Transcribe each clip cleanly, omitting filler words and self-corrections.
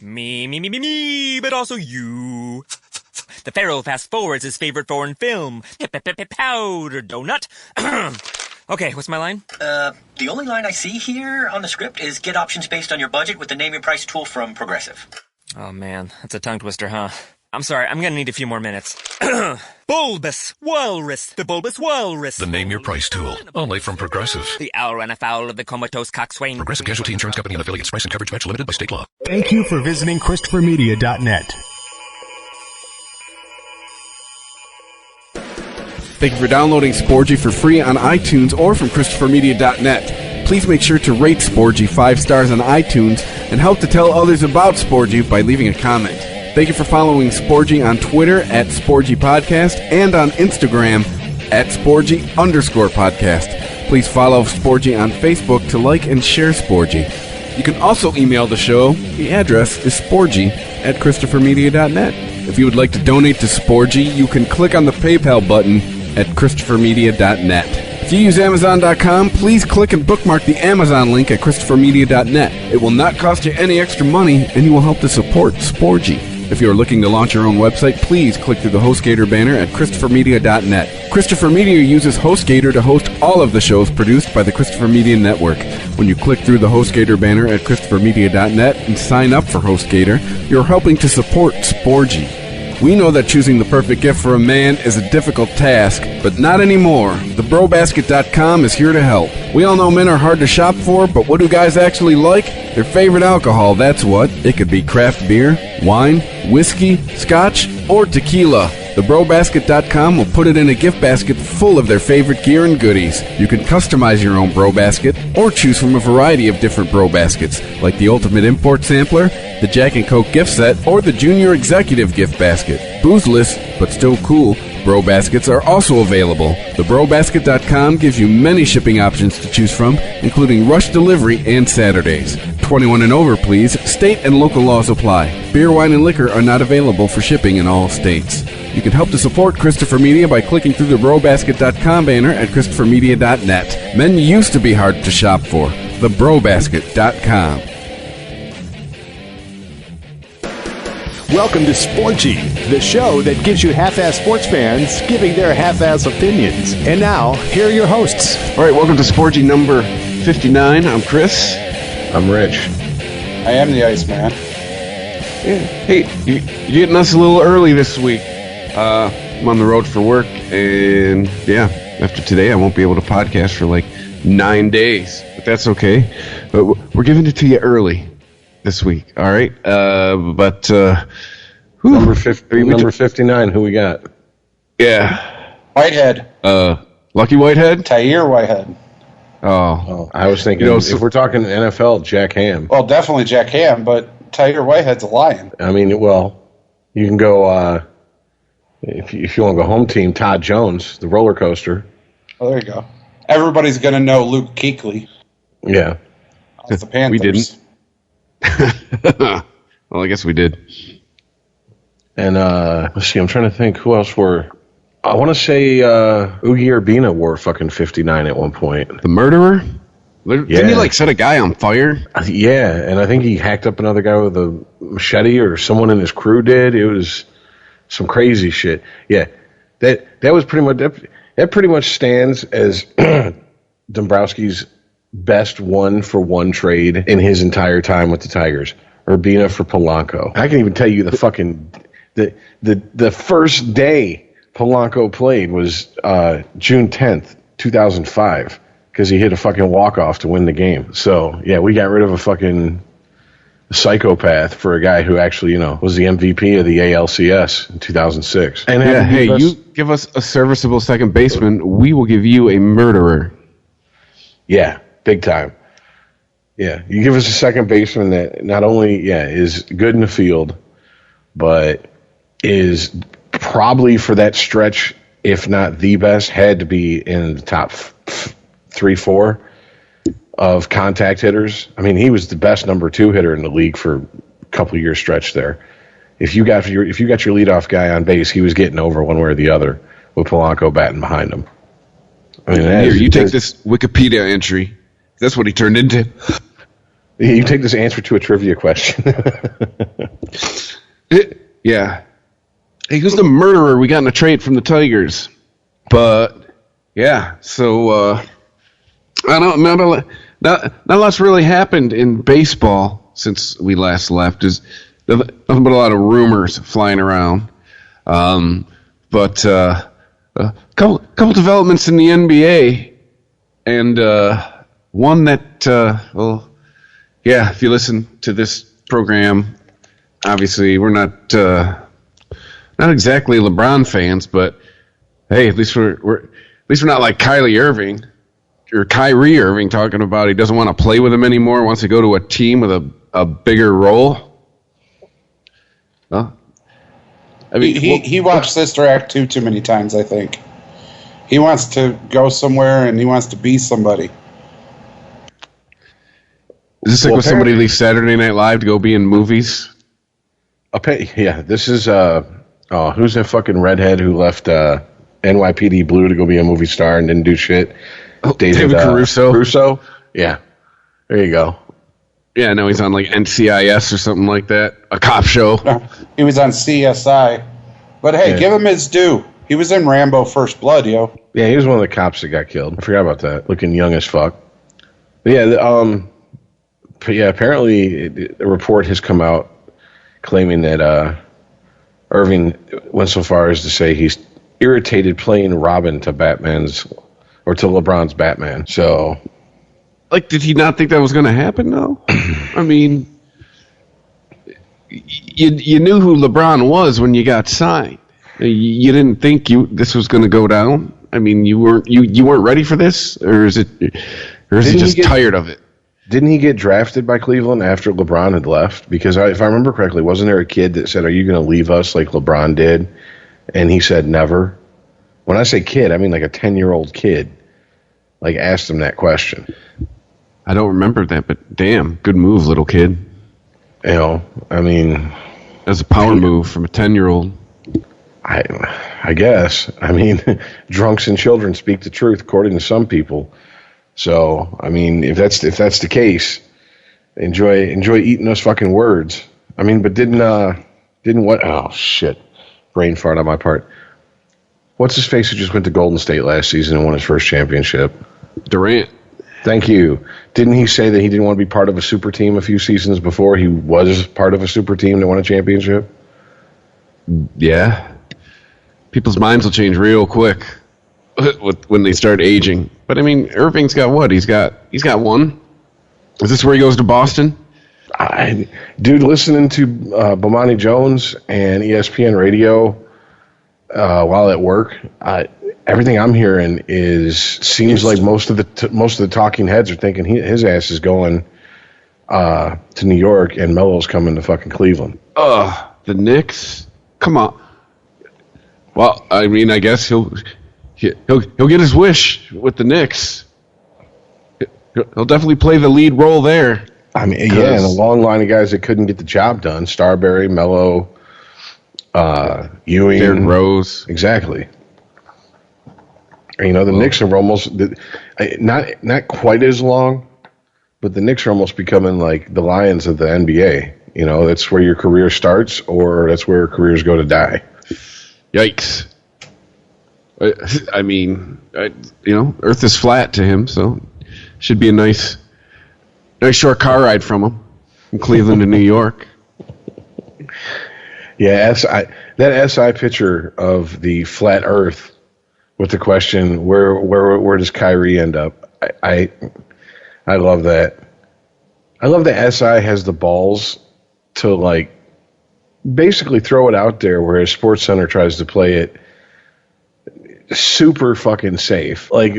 Me, but also you. The Pharaoh fast forwards his favorite foreign film, Powder Donut. Okay, what's my line? The only line I see here on the script is get options based on your budget with the Name Your Price tool from Progressive. Oh man, that's a tongue twister, huh? I'm sorry, I'm gonna need a few more minutes. Bulbous Walrus, the Bulbous Walrus. The Name Your Price tool, only from Progressive. The owl ran afoul of the comatose coxswain. Progressive Casualty Insurance Company and affiliates. Price and coverage match limited by state law. Thank you for visiting ChristopherMedia.net. Thank you for downloading Sporgy for free on iTunes or from ChristopherMedia.net. Please make sure to rate Sporgy 5 stars on iTunes and help to tell others about Sporgy by leaving a comment. Thank you for following Sporgy on Twitter at Sporgy Podcast and on Instagram at Sporgy_podcast. Please follow Sporgy on Facebook to like and share Sporgy. You can also email the show. The address is sporgy@ChristopherMedia.net. If you would like to donate to Sporgy, you can click on the PayPal button at ChristopherMedia.net. If you use Amazon.com, please click and bookmark the Amazon link at ChristopherMedia.net. It will not cost you any extra money, and you will help to support Sporgy. If you are looking to launch your own website, please click through the HostGator banner at ChristopherMedia.net. Christopher Media uses HostGator to host all of the shows produced by the Christopher Media Network. When you click through the HostGator banner at ChristopherMedia.net and sign up for HostGator, you're helping to support Sporgy. We know that choosing the perfect gift for a man is a difficult task, but not anymore. TheBroBasket.com is here to help. We all know men are hard to shop for, but what do guys actually like? Their favorite alcohol, that's what. It could be craft beer, wine, whiskey, scotch, or tequila. TheBroBasket.com will put it in a gift basket full of their favorite gear and goodies. You can customize your own Bro Basket or choose from a variety of different Bro Baskets, like the Ultimate Import Sampler, the Jack and Coke gift set, or the Junior Executive gift basket. Boozeless, but still cool, Bro Baskets are also available. TheBroBasket.com gives you many shipping options to choose from, including rush delivery and Saturdays. 21 and over, please. State and local laws apply. Beer, wine, and liquor are not available for shipping in all states. You can help to support Christopher Media by clicking through the BroBasket.com banner at ChristopherMedia.net. Men used to be hard to shop for. TheBroBasket.com. Welcome to Sporgy, the show that gives you half-ass sports fans giving their half-ass opinions. And now, here are your hosts. All right, welcome to Sporgy number 59. I'm Chris. I'm Rich. I am the Iceman. Yeah. Hey, you're getting us a little early this week. I'm on the road for work, and yeah, after today I won't be able to podcast for like 9 days, but that's okay. But we're giving it to you early this week, all right? Number 59, who we got? Yeah. Whitehead. Lucky Whitehead? Tair Whitehead. Oh. I was thinking, if we're talking NFL, Jack Ham. Well, definitely Jack Ham, but Tair Whitehead's a Lion. I mean, well, you can go, if you want to go home team, Todd Jones, the roller coaster. Oh, there you go. Everybody's going to know Luke Kuechly. Yeah. That's the Panthers. We didn't. Well, I guess we did. And let's see, I'm trying to think who else were. I want to say Ugi Urbina wore fucking 59 at one point. The murderer? Didn't he set a guy on fire? Yeah, and I think he hacked up another guy with a machete, or someone in his crew did. It was some crazy shit. Yeah, that was pretty much that pretty much stands as Dombrowski's best one-for-one trade in his entire time with the Tigers. Urbina for Polanco. I can even tell you the fucking the first day Polanco played was June 10th, 2005, because he hit a fucking walk-off to win the game. So, yeah, we got rid of a fucking psychopath for a guy who actually, was the MVP of the ALCS in 2006. And you give us a serviceable second baseman, we will give you a murderer. Yeah, big time. Yeah, you give us a second baseman that not only, is good in the field, but is probably for that stretch, if not the best, had to be in the top 3-4 of contact hitters. I mean, he was the best number 2 hitter in the league for a couple year stretch there. If you got your leadoff guy on base, he was getting over one way or the other with Polanco batting behind him. I mean, here, you take this Wikipedia entry. That's what he turned into. You take this answer to a trivia question. Yeah. He was the murderer we got in a trade from the Tigers. But, yeah, so, I don't know. Not a lot's really happened in baseball since we last left. There's nothing but a lot of rumors flying around. But a couple developments in the NBA. And one that, if you listen to this program, obviously we're not exactly LeBron fans, but hey, at least we're not like Kyrie Irving talking about he doesn't want to play with him anymore, wants to go to a team with a bigger role. Well, I mean, he watched Sister Act 2 too many times, I think. He wants to go somewhere and he wants to be somebody. Is this like when somebody leaves Saturday Night Live to go be in movies? Yeah, this is who's that fucking redhead who left NYPD Blue to go be a movie star and didn't do shit? David Caruso? Yeah. There you go. Yeah, now he's on like NCIS or something like that. A cop show. No, he was on CSI. But hey, give him his due. He was in Rambo First Blood, yo. Yeah, he was one of the cops that got killed. I forgot about that. Looking young as fuck. But yeah, apparently a report has come out claiming that Irving went so far as to say he's irritated playing Robin to LeBron's Batman. So, like, did he not think that was going to happen? though? I mean, you knew who LeBron was when you got signed. You didn't think this was going to go down. I mean, you weren't ready for this, or is he just tired of it? Didn't he get drafted by Cleveland after LeBron had left? Because if I remember correctly, wasn't there a kid that said, "Are you going to leave us like LeBron did?" And he said, "Never." When I say kid, I mean like a 10-year-old kid. Like asked him that question. I don't remember that, but damn, good move, little kid. You know, I mean, that's a power move from a 10-year-old. I guess. I mean, drunks and children speak the truth, according to some people. So, I mean, if that's the case, enjoy eating those fucking words. I mean, but didn't what? Oh shit, brain fart on my part. What's his face who just went to Golden State last season and won his first championship? Durant. Thank you. Didn't he say that he didn't want to be part of a super team a few seasons before he was part of a super team that won a championship? Yeah. People's minds will change real quick when they start aging. But I mean, Irving's got what? He's got one. Is this where he goes to Boston? Dude, listening to Bomani Jones and ESPN Radio while at work, everything I'm hearing seems like most of the talking heads are thinking his ass is going to New York and Melo's coming to fucking Cleveland. The Knicks? Come on. Well, I mean, I guess he'll get his wish with the Knicks. He'll definitely play the lead role there. I mean, yeah, and a long line of guys that couldn't get the job done: Starberry, Melo, Ewing, Derrick Rose. Exactly. You know, the Knicks are almost not quite as long, but the Knicks are almost becoming like the Lions of the NBA. You know, that's where your career starts, or that's where careers go to die. Yikes. I mean, Earth is flat to him, so should be a nice short car ride from him from Cleveland to New York. Yeah, that SI picture of the flat Earth with the question, where does Kyrie end up? I love that. I love that SI has the balls to like basically throw it out there, whereas SportsCenter tries to play it super fucking safe. Like,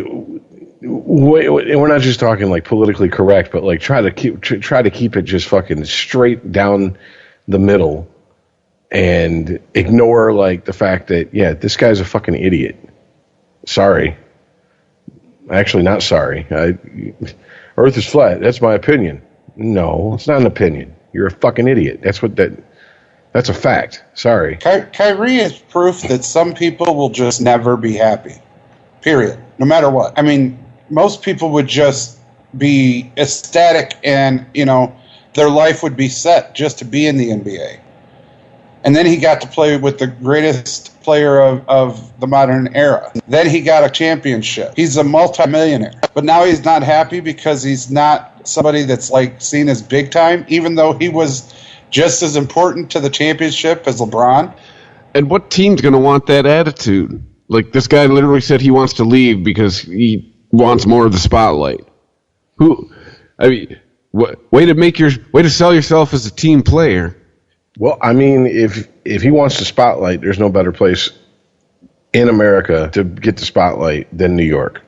we're not just talking like politically correct, but like try to keep it just fucking straight down the middle and ignore like the fact that this guy's a fucking idiot. Sorry, actually not sorry. Earth is flat. That's my opinion. No, it's not an opinion. You're a fucking idiot. That's a fact. Sorry. Kyrie is proof that some people will just never be happy. Period. No matter what. I mean, most people would just be ecstatic and, their life would be set just to be in the NBA. And then he got to play with the greatest player of the modern era. Then he got a championship. He's a multimillionaire. But now he's not happy because he's not somebody that's like seen as big time, even though he was just as important to the championship as LeBron. And what team's going to want that attitude? Like, this guy literally said he wants to leave because he wants more of the spotlight. Way to sell yourself as a team player. Well, I mean, if he wants the spotlight, there's no better place in America to get the spotlight than New York.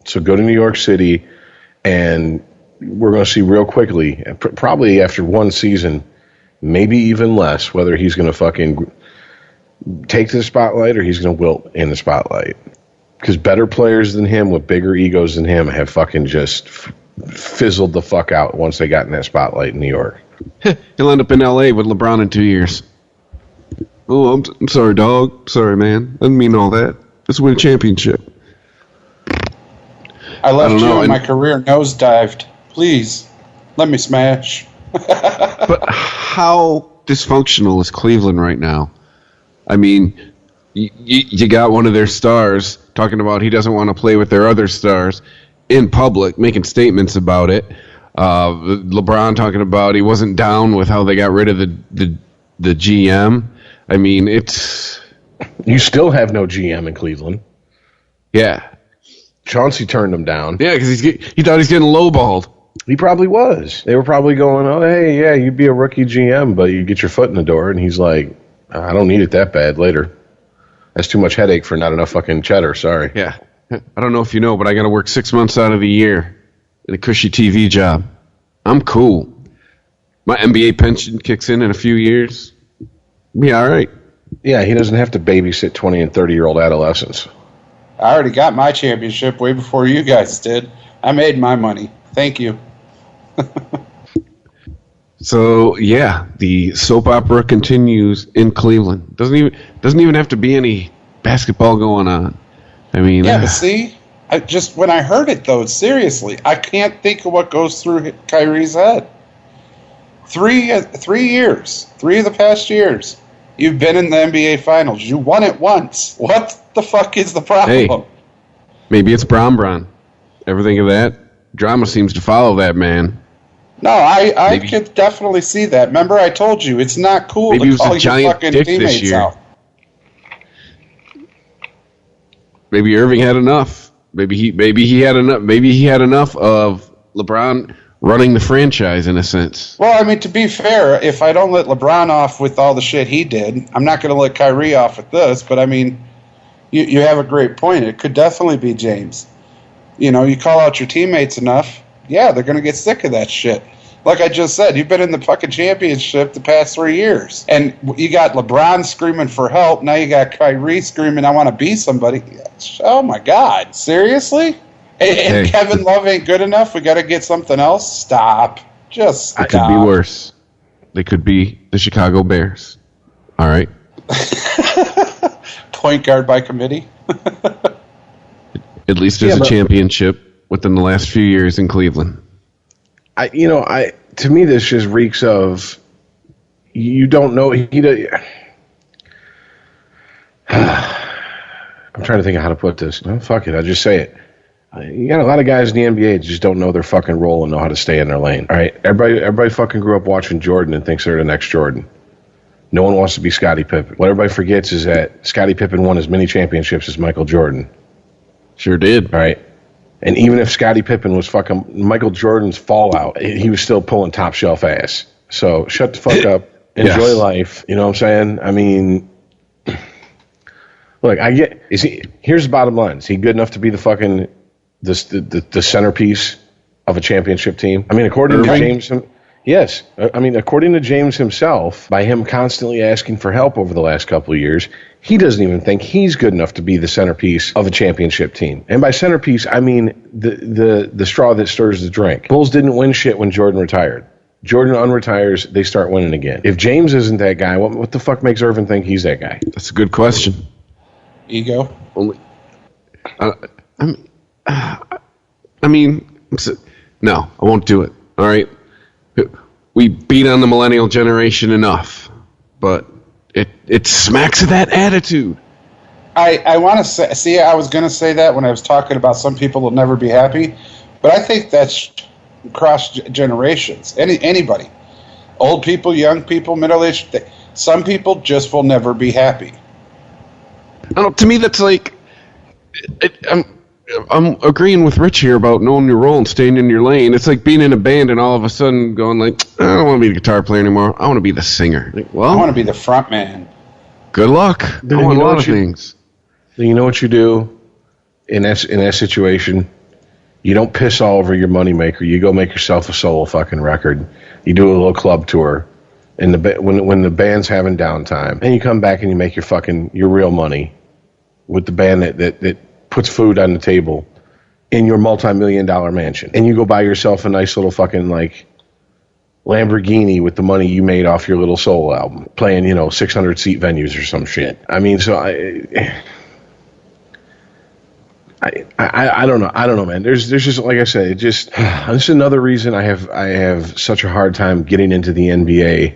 So go to New York City, and we're going to see real quickly, probably after one season, maybe even less, whether he's going to fucking take the spotlight or he's going to wilt in the spotlight. Because better players than him with bigger egos than him have fucking just fizzled the fuck out once they got in that spotlight in New York. He'll end up in L.A. with LeBron in 2 years. Oh, I'm sorry, dog. Sorry, man. Didn't mean all that. Let's win a championship. I left you and my career nosedived. Please, let me smash. But how dysfunctional is Cleveland right now? I mean, you got one of their stars talking about he doesn't want to play with their other stars in public, making statements about it. LeBron talking about he wasn't down with how they got rid of the GM. I mean, it's... You still have no GM in Cleveland. Yeah. Chauncey turned him down. Yeah, because he thought he was getting lowballed. He probably was. They were probably going, oh, hey, yeah, you'd be a rookie GM, but you get your foot in the door. And he's like, I don't need it that bad later. That's too much headache for not enough fucking cheddar, sorry. Yeah. I don't know if you know, but I got to work 6 months out of the year in a cushy TV job. I'm cool. My NBA pension kicks in a few years. Be all right. Yeah, he doesn't have to babysit 20 and 30-year-old adolescents. I already got my championship way before you guys did. I made my money. Thank you. So yeah, the soap opera continues in Cleveland. Doesn't even have to be any basketball going on. I mean, yeah, but see, when I heard it though, seriously, I can't think of what goes through Kyrie's head. 3 years, 3 of the past years, you've been in the NBA Finals. You won it once. What the fuck is the problem? Hey, maybe it's Bron. Ever think of that? Drama seems to follow that man. No, I could definitely see that. Remember, I told you it's not cool to call your fucking teammates out. Maybe Irving had enough. Maybe he had enough. Maybe he had enough of LeBron running the franchise in a sense. Well, I mean, to be fair, if I don't let LeBron off with all the shit he did, I'm not going to let Kyrie off with this. But I mean, you have a great point. It could definitely be James. You know, you call out your teammates enough, yeah, they're going to get sick of that shit. Like I just said, you've been in the fucking championship the past 3 years. And you got LeBron screaming for help. Now you got Kyrie screaming, I want to be somebody. Oh, my God. Seriously? And Kevin Love ain't good enough? We got to get something else? Stop. Just stop. It could be worse. They could be the Chicago Bears. All right? Point guard by committee? At least there's a championship within the last few years in Cleveland. To me, this just reeks of you don't know. I'm trying to think of how to put this. Oh, fuck it, I'll just say it. You got a lot of guys in the NBA that just don't know their fucking role and know how to stay in their lane. All right, everybody fucking grew up watching Jordan and thinks they're the next Jordan. No one wants to be Scottie Pippen. What everybody forgets is that Scottie Pippen won as many championships as Michael Jordan. Sure did. All right. And even if Scottie Pippen was fucking Michael Jordan's fallout, he was still pulling top shelf ass. So shut the fuck up. Enjoy life. You know what I'm saying? I mean, look, here's the bottom line. Is he good enough to be the fucking the centerpiece of a championship team? I mean, according to James, yes. I mean, according to James himself, by him constantly asking for help over the last couple of years, he doesn't even think he's good enough to be the centerpiece of a championship team. And by centerpiece, I mean the straw that stirs the drink. Bulls didn't win shit when Jordan retired. Jordan unretires, they start winning again. If James isn't that guy, what the fuck makes Irvin think he's that guy? That's a good question. Ego? No, I won't do it. All right? We beat on the millennial generation enough, but it smacks of that attitude. I want to say, see, I was going to say that when I was talking about some people will never be happy, but I think that's cross generations. Anybody, old people, young people, middle-aged, some people just will never be happy. I don't know, to me, that's like, I'm agreeing with Rich here about knowing your role and staying in your lane. It's like being in a band and all of a sudden going like, I don't want to be the guitar player anymore. I want to be the singer. Like, well, I want to be the front man. Good luck. Then I want you a know lot what of things. Then you know what you do in that situation? You don't piss all over your moneymaker. You go make yourself a solo fucking record. You do a little club tour, and when the band's having downtime, and you come back and you make your real money with the band that puts food on the table in your multi-million-dollar mansion, and you go buy yourself a nice little fucking like Lamborghini with the money you made off your little solo album, playing 600-seat venues or some shit. I mean, so I don't know. I don't know, man. There's just, like I said, this is another reason I have such a hard time getting into the NBA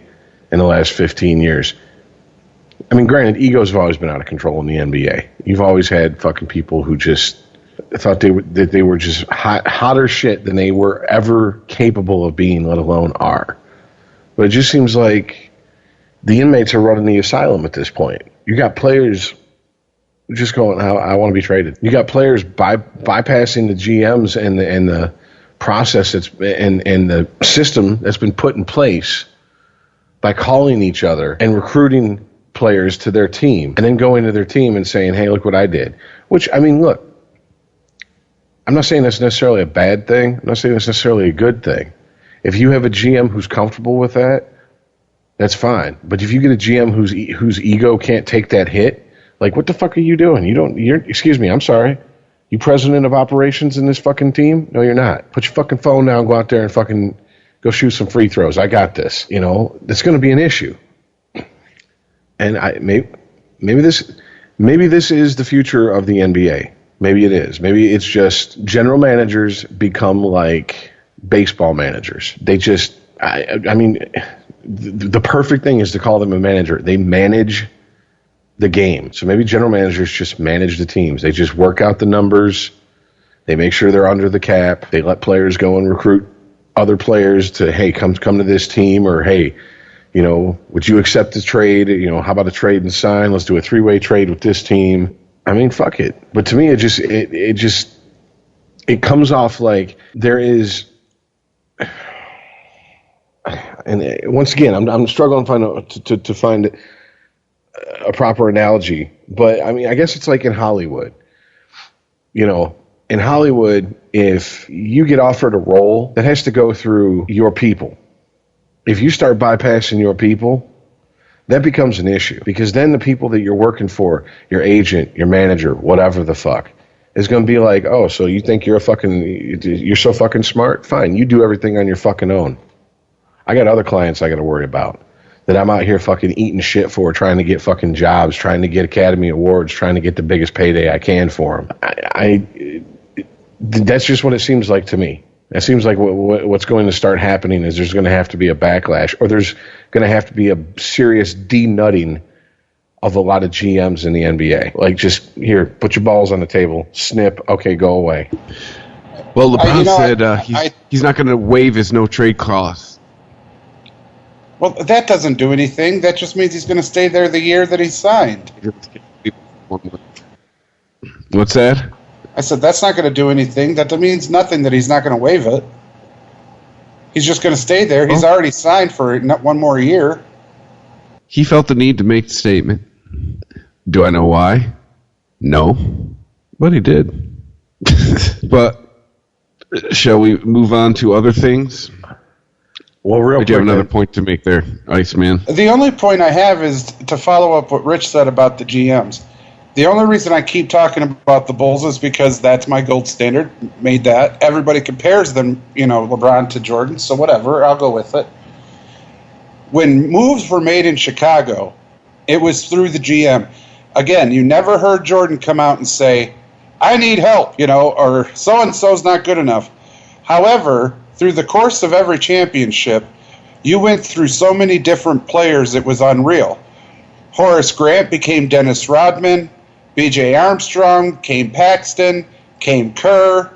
in the last 15 years. I mean, granted, egos have always been out of control in the NBA. You've always had fucking people who just thought that they were just hotter shit than they were ever capable of being, let alone are. But it just seems like the inmates are running the asylum at this point. You got players just going, I want to be traded. You got players bypassing the GMs and the process and the system that's been put in place by calling each other and recruiting players to their team and then going to their team and saying, hey, look what I did. Which, I mean, look, I'm not saying that's necessarily a bad thing. I'm not saying that's necessarily a good thing. If you have a GM who's comfortable with that, that's fine. But if you get a GM whose ego can't take that hit, like, what the fuck are you doing? Excuse me, I'm sorry. You president of operations in this fucking team? No, you're not. Put your fucking phone down, go out there and fucking go shoot some free throws. I got this. That's going to be an issue. And maybe this is the future of the NBA. Maybe it is. Maybe it's just general managers become like baseball managers. They just, I mean, the perfect thing is to call them a manager. They manage the game. So maybe general managers just manage the teams. They just work out the numbers. They make sure they're under the cap. They let players go and recruit other players to, hey, come to this team, or hey, would you accept the trade? How about a trade and sign? Let's do a 3-way trade with this team. I mean, fuck it. But to me, it comes off like there is. And once again, I'm struggling to find a proper analogy. But I mean, I guess it's like in Hollywood. In Hollywood, if you get offered a role, that has to go through your people. If you start bypassing your people, that becomes an issue, because then the people that you're working for, your agent, your manager, whatever the fuck, is going to be like, oh, so you think you're so fucking smart? Fine, you do everything on your fucking own. I got other clients I got to worry about that I'm out here fucking eating shit for, trying to get fucking jobs, trying to get Academy Awards, trying to get the biggest payday I can for them. That's just what it seems like to me. It seems like what's going to start happening is there's going to have to be a backlash, or there's going to have to be a serious de-nutting of a lot of GMs in the NBA. Like, just, here, put your balls on the table, snip, okay, go away. Well, LeBron said he's not going to waive his no-trade clause. Well, that doesn't do anything. That just means he's going to stay there the year that he signed. What's that? I said, that's not going to do anything. That means nothing that he's not going to waive it. He's just going to stay there. He's already signed for one more year. He felt the need to make the statement. Do I know why? No. But he did. But shall we move on to other things? Well, real quick, do you have another point to make there, Iceman? The only point I have is to follow up what Rich said about the GMs. The only reason I keep talking about the Bulls is because that's my gold standard. Made that. Everybody compares them, LeBron to Jordan, so whatever, I'll go with it. When moves were made in Chicago, it was through the GM. Again, you never heard Jordan come out and say, I need help, or so-and-so's not good enough. However, through the course of every championship, you went through so many different players, it was unreal. Horace Grant became Dennis Rodman. B.J. Armstrong came Paxton, came Kerr.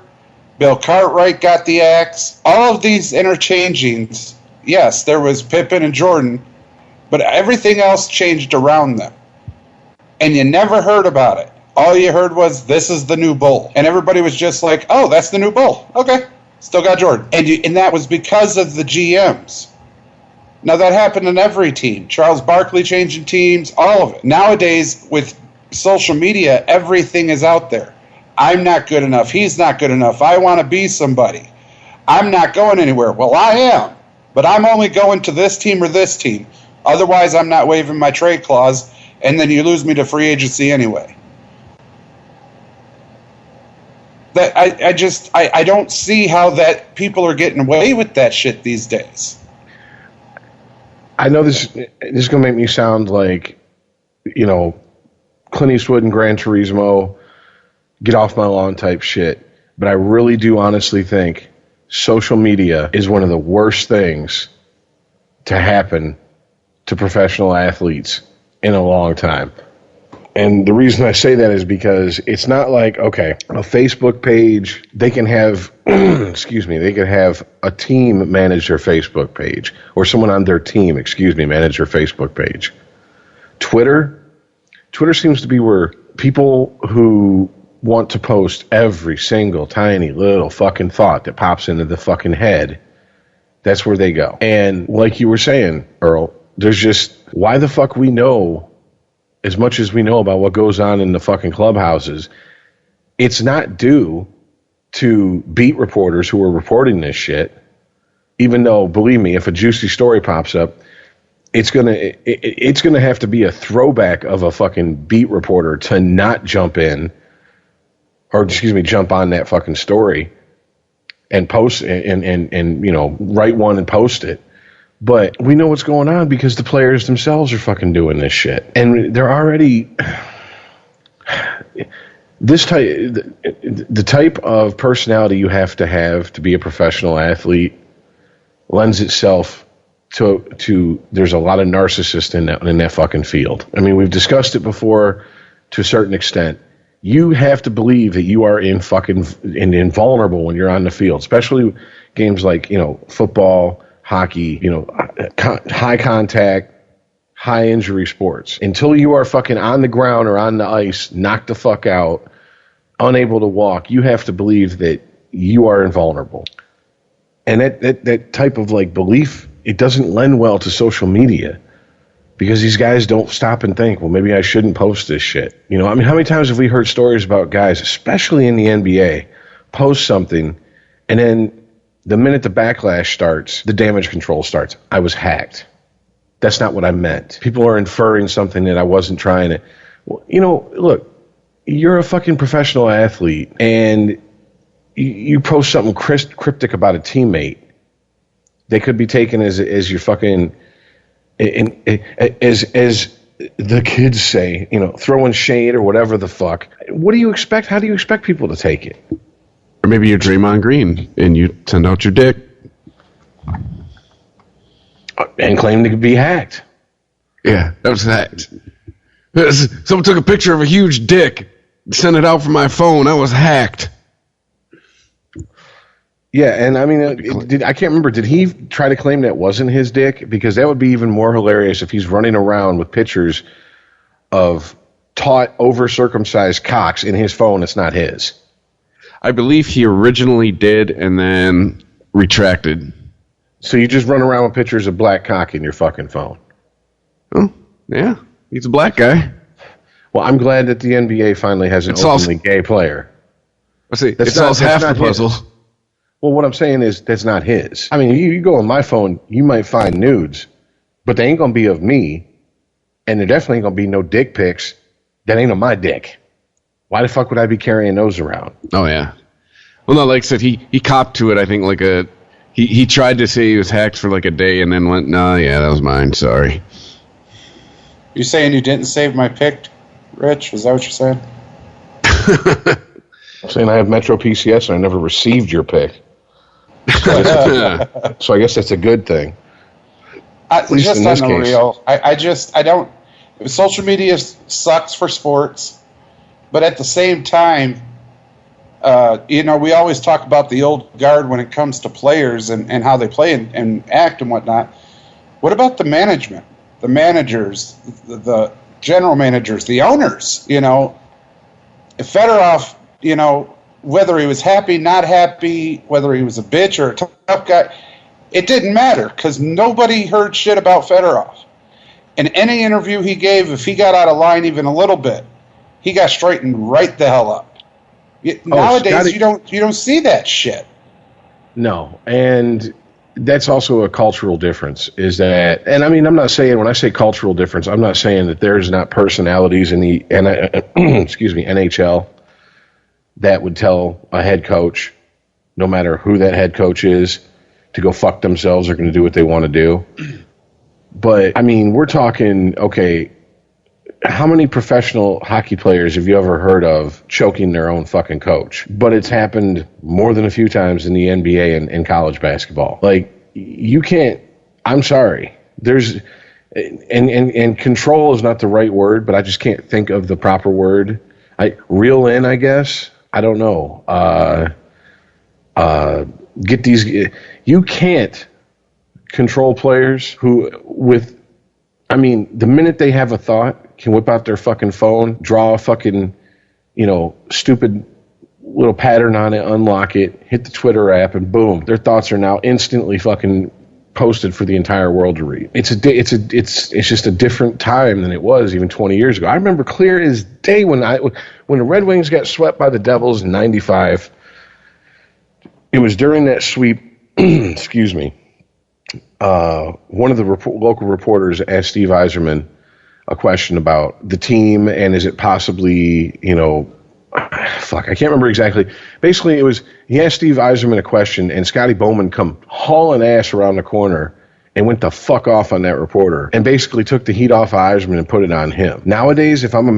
Bill Cartwright got the axe. All of these interchangings, yes, there was Pippen and Jordan, but everything else changed around them. And you never heard about it. All you heard was, this is the new Bull. And everybody was just like, oh, that's the new Bull. Okay, still got Jordan. And that was because of the GMs. Now, that happened in every team. Charles Barkley changing teams, all of it. Nowadays, with social media, everything is out there. I'm not good enough. He's not good enough. I want to be somebody. I'm not going anywhere. Well, I am. But I'm only going to this team or this team. Otherwise, I'm not waiving my trade clause, and then you lose me to free agency anyway. That I don't see how that people are getting away with that shit these days. I know this is going to make me sound like, Clint Eastwood and Gran Turismo, get off my lawn type shit. But I really do honestly think social media is one of the worst things to happen to professional athletes in a long time. And the reason I say that is because it's not like, okay, a Facebook page, they can have, they can have a team manage their Facebook page, or someone on their team, manage their Facebook page. Twitter seems to be where people who want to post every single tiny little fucking thought that pops into the fucking head, that's where they go. And like you were saying, Earl, there's just, why the fuck we know as much as we know about what goes on in the fucking clubhouses, it's not due to beat reporters who are reporting this shit. Even though, believe me, if a juicy story pops up, it's gonna have to be a throwback of a fucking beat reporter to not jump in, or jump on that fucking story and post and write one and post it. But we know what's going on because the players themselves are fucking doing this shit. And they're already... The type of personality you have to be a professional athlete lends itself to there's a lot of narcissists in that fucking field. I mean, we've discussed it before to a certain extent. You have to believe that you are invulnerable when you're on the field, especially games like, football, hockey, high contact, high injury sports. Until you are fucking on the ground or on the ice, knocked the fuck out, unable to walk, you have to believe that you are invulnerable. And that type of belief, it doesn't lend well to social media, because these guys don't stop and think, well, maybe I shouldn't post this shit. How many times have we heard stories about guys, especially in the NBA, post something, and then the minute the backlash starts, the damage control starts. I was hacked. That's not what I meant. People are inferring something that I wasn't trying to. Well, look, you're a fucking professional athlete, and you post something cryptic about a teammate. They could be taken as your fucking, as the kids say, throwing shade or whatever the fuck. What do you expect? How do you expect people to take it? Or maybe you're Draymond Green and you send out your dick. And claim to be hacked. Yeah, that was hacked. Someone took a picture of a huge dick, sent it out from my phone. I was hacked. Yeah, and I mean, I can't remember. Did he try to claim that wasn't his dick? Because that would be even more hilarious if he's running around with pictures of taut, over-circumcised cocks in his phone. It's not his. I believe he originally did and then retracted. So you just run around with pictures of black cock in your fucking phone? Oh, yeah. He's a black guy. Well, I'm glad that the NBA finally has an openly gay player. It solves half the puzzle. Well, what I'm saying is that's not his. I mean, you go on my phone, you might find nudes, but they ain't going to be of me, and there definitely ain't going to be no dick pics that ain't on my dick. Why the fuck would I be carrying those around? Oh, yeah. Well, no, like I said, he copped to it, I think, he tried to say he was hacked for a day and then went, nah, yeah, that was mine, sorry. You saying you didn't save my pic, Rich? Is that what you're saying? I'm saying I have Metro PCS and I never received your pic. So I guess that's a good thing. Just on the real, I don't. social media sucks for sports, but at the same time, we always talk about the old guard when it comes to players and how they play and act and whatnot. What about the management, the managers, the general managers, the owners? If Fedorov, whether he was happy, not happy, whether he was a bitch or a tough guy, it didn't matter because nobody heard shit about Fedorov. In any interview he gave, if he got out of line even a little bit, he got straightened right the hell up. Nowadays, Scotty, you don't see that shit. No, and that's also a cultural difference. Is that, and I mean, I'm not saying when I say cultural difference, I'm not saying that there's not personalities in the NHL that would tell a head coach, no matter who that head coach is, to go fuck themselves. They're going to do what they want to do. But I mean, we're talking, okay, how many professional hockey players have you ever heard of choking their own fucking coach? But it's happened more than a few times in the NBA and college basketball. Like, you can't, I'm sorry. There's, and control is not the right word, but I just can't think of the proper word. Reel in, I guess. I don't know. Get these, you can't control players who the minute they have a thought, can whip out their fucking phone, draw a fucking, stupid little pattern on it, unlock it, hit the Twitter app, and boom, their thoughts are now instantly fucking posted for the entire world to read. It's just a different time than it was even 20 years ago. I remember clear as day when the Red Wings got swept by the Devils in '95. It was during that sweep. Excuse me. One of the local reporters asked Steve Yzerman a question about the team and is it possibly, I can't remember exactly. Basically, he asked Steve Yzerman a question and Scotty Bowman come hauling ass around the corner and went the fuck off on that reporter and basically took the heat off of Yzerman and put it on him. Nowadays, if I'm the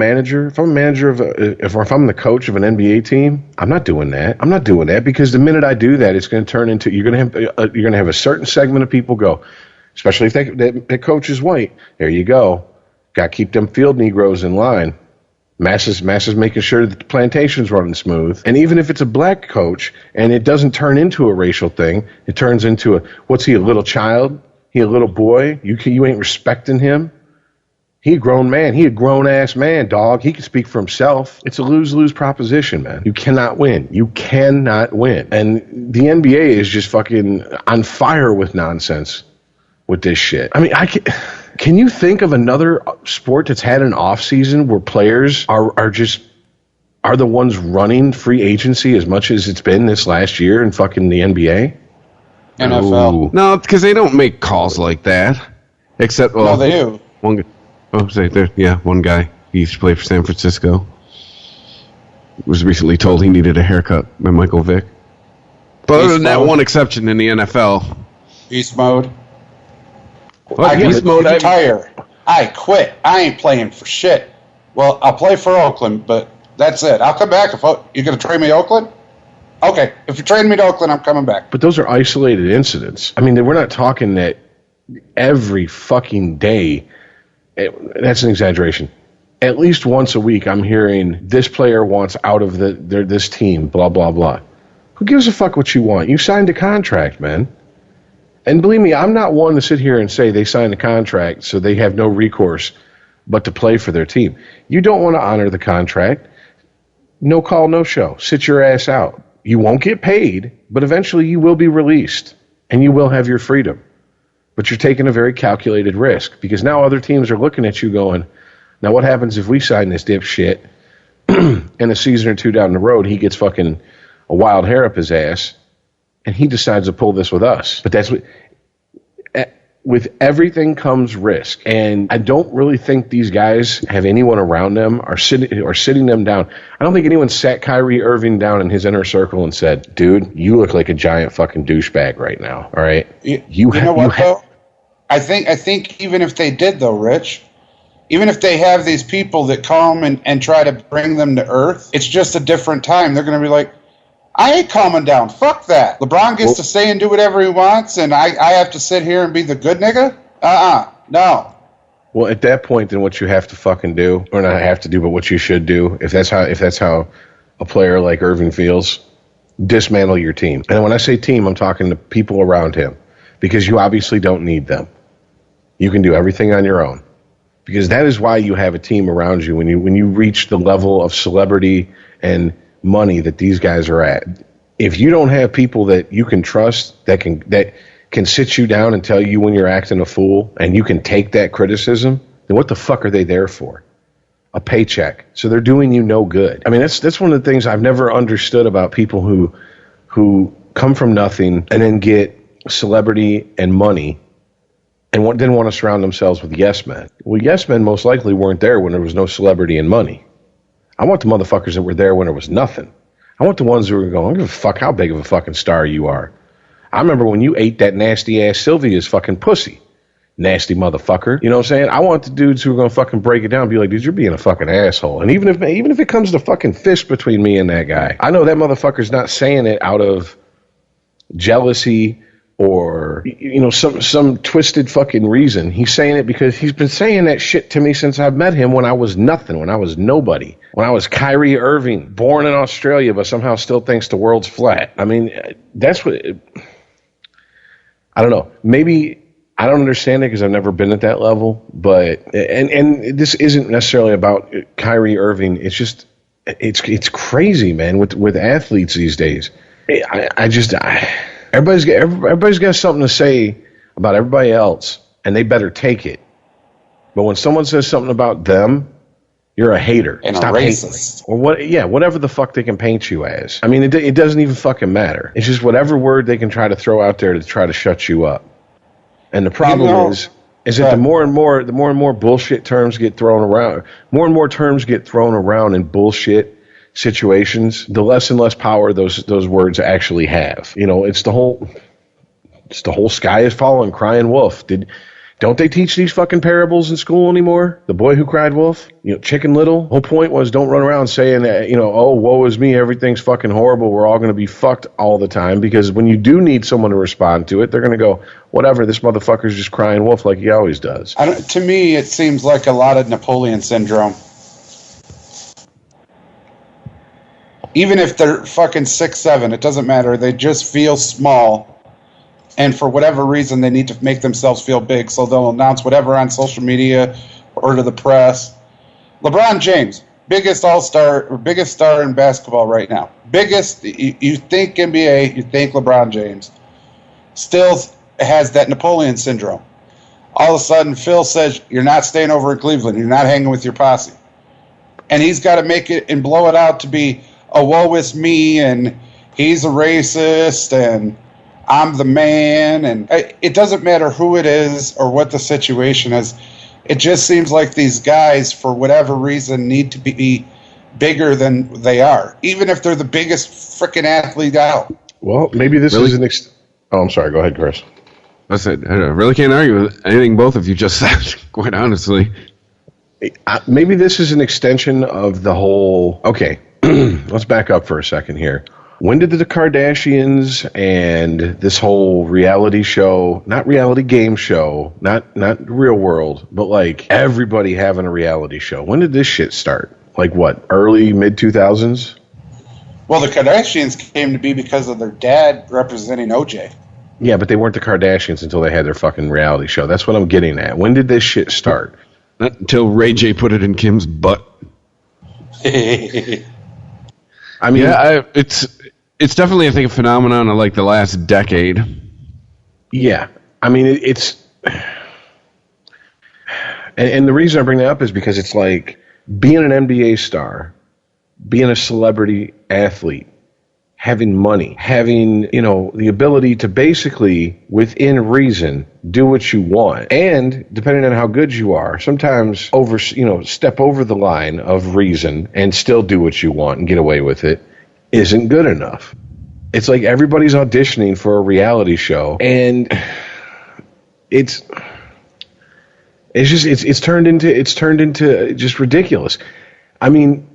coach of an NBA team, I'm not doing that. I'm not doing that because the minute I do that, it's going to turn into, you're going to have a certain segment of people go, especially if that coach is white. There you go. Got to keep them field Negroes in line. Masses making sure that the plantation's running smooth. And even if it's a black coach and it doesn't turn into a racial thing, it turns into what's he, a little child? He a little boy? You ain't respecting him? He a grown man. He a grown-ass man, dog. He can speak for himself. It's a lose-lose proposition, man. You cannot win. You cannot win. And the NBA is just fucking on fire with nonsense with this shit. I mean, can you think of another sport that's had an off season where players are the ones running free agency as much as it's been this last year in fucking the NBA? NFL. Ooh. No, because they don't make calls like that. Except, no, they do. One guy. He used to play for San Francisco. Was recently told he needed a haircut by Michael Vick. But other than that one exception in the NFL. Beast mode. Beast mode. Retire. I quit. I ain't playing for shit. Well, I'll play for Oakland, but that's it. I'll come back. You're going to trade me to Oakland? Okay. If you trade me to Oakland, I'm coming back. But those are isolated incidents. I mean, we're not talking that every fucking day. That's an exaggeration. At least once a week, I'm hearing this player wants out of this team, blah, blah, blah. Who gives a fuck what you want? You signed a contract, man. And believe me, I'm not one to sit here and say they signed a contract so they have no recourse but to play for their team. You don't want to honor the contract. No call, no show. Sit your ass out. You won't get paid, but eventually you will be released and you will have your freedom. But you're taking a very calculated risk because now other teams are looking at you going, now what happens if we sign this dipshit and a season or two down the road he gets fucking a wild hair up his ass and he decides to pull this with us? But that's what, with everything comes risk. And I don't really think these guys have anyone around them or sitting them down. I don't think anyone sat Kyrie Irving down in his inner circle and said, dude, you look like a giant fucking douchebag right now. All right. You know what, though? I think even if they did, though, Rich, even if they have these people that come and try to bring them to earth, it's just a different time. They're going to be like, I ain't calming down. Fuck that. LeBron gets to say and do whatever he wants, and I have to sit here and be the good nigga? No. Well, at that point, then what you have to fucking do, or not have to do, but what you should do, if that's how a player like Irving feels, dismantle your team. And when I say team, I'm talking to people around him, because you obviously don't need them. You can do everything on your own, because that is why you have a team around you when you reach the level of celebrity and money that these guys are at. If you don't have people that you can trust, that can sit you down and tell you when you're acting a fool, and you can take that criticism, then what the fuck are they there for? A paycheck. So they're doing you no good. I mean, that's one of the things I've never understood about people who come from nothing and then get celebrity and money and then want to surround themselves with yes men. Well, yes men most likely weren't there when there was no celebrity and money. I want the motherfuckers that were there when there was nothing. I want the ones who were going, I don't give a fuck how big of a fucking star you are. I remember when you ate that nasty ass Sylvia's fucking pussy. Nasty motherfucker. You know what I'm saying? I want the dudes who are going to fucking break it down and be like, dude, you're being a fucking asshole. And even if it comes to fucking fist between me and that guy, I know that motherfucker's not saying it out of jealousy or, you know, some twisted fucking reason. He's saying it because he's been saying that shit to me since I've met him when I was nothing, when I was nobody. When I was Kyrie Irving, born in Australia, but somehow still thinks the world's flat. I mean, that's what... I don't know. Maybe I don't understand it because I've never been at that level. But and this isn't necessarily about Kyrie Irving. It's just it's crazy, man. With athletes these days, everybody's got something to say about everybody else, and they better take it. But when someone says something about them, you're a hater. And Stop a racist. Or what? Yeah, whatever the fuck they can paint you as. I mean, it doesn't even fucking matter. It's just whatever word they can try to throw out there to try to shut you up. And the problem is that the more and more bullshit terms get thrown around, more and more terms get thrown around in bullshit situations, the less and less power those words actually have. You know, it's the whole sky is falling, crying wolf. Don't they teach these fucking parables in school anymore? The boy who cried wolf? You know, Chicken Little? Whole point was don't run around saying that, you know, oh, woe is me, everything's fucking horrible, we're all going to be fucked all the time. Because when you do need someone to respond to it, they're going to go, whatever, this motherfucker's just crying wolf like he always does. To me, it seems like a lot of Napoleon syndrome. Even if they're fucking 6'7", it doesn't matter. They just feel small. And for whatever reason, they need to make themselves feel big, so they'll announce whatever on social media or to the press. LeBron James, biggest star in basketball right now. Biggest, you think NBA, you think LeBron James. Still has that Napoleon syndrome. All of a sudden, Phil says, you're not staying over in Cleveland, you're not hanging with your posse. And he's got to make it and blow it out to be, oh, woe is me, and he's a racist, and I'm the man, and it doesn't matter who it is or what the situation is. It just seems like these guys, for whatever reason, need to be bigger than they are, even if they're the biggest freaking athlete out. Well, maybe this is I'm sorry. Go ahead, Chris. I really can't argue with anything both of you just said, quite honestly. Maybe this is an extension of the whole... Okay, let's back up for a second here. When did the Kardashians and this whole reality show, not reality game show, not real world, but like everybody having a reality show, when did this shit start? Like what, early, mid-2000s? Well, the Kardashians came to be because of their dad representing OJ. Yeah, but they weren't the Kardashians until they had their fucking reality show. That's what I'm getting at. When did this shit start? Not until Ray J put it in Kim's butt. I mean... Yeah, it's definitely, I think, a phenomenon of like the last decade. Yeah. I mean, it's... And the reason I bring that up is because it's like being an NBA star, being a celebrity athlete, having money, having, you know, the ability to basically, within reason, do what you want. And depending on how good you are, sometimes step over the line of reason and still do what you want and get away with it isn't good enough. It's like everybody's auditioning for a reality show, and it's turned into just ridiculous. I mean,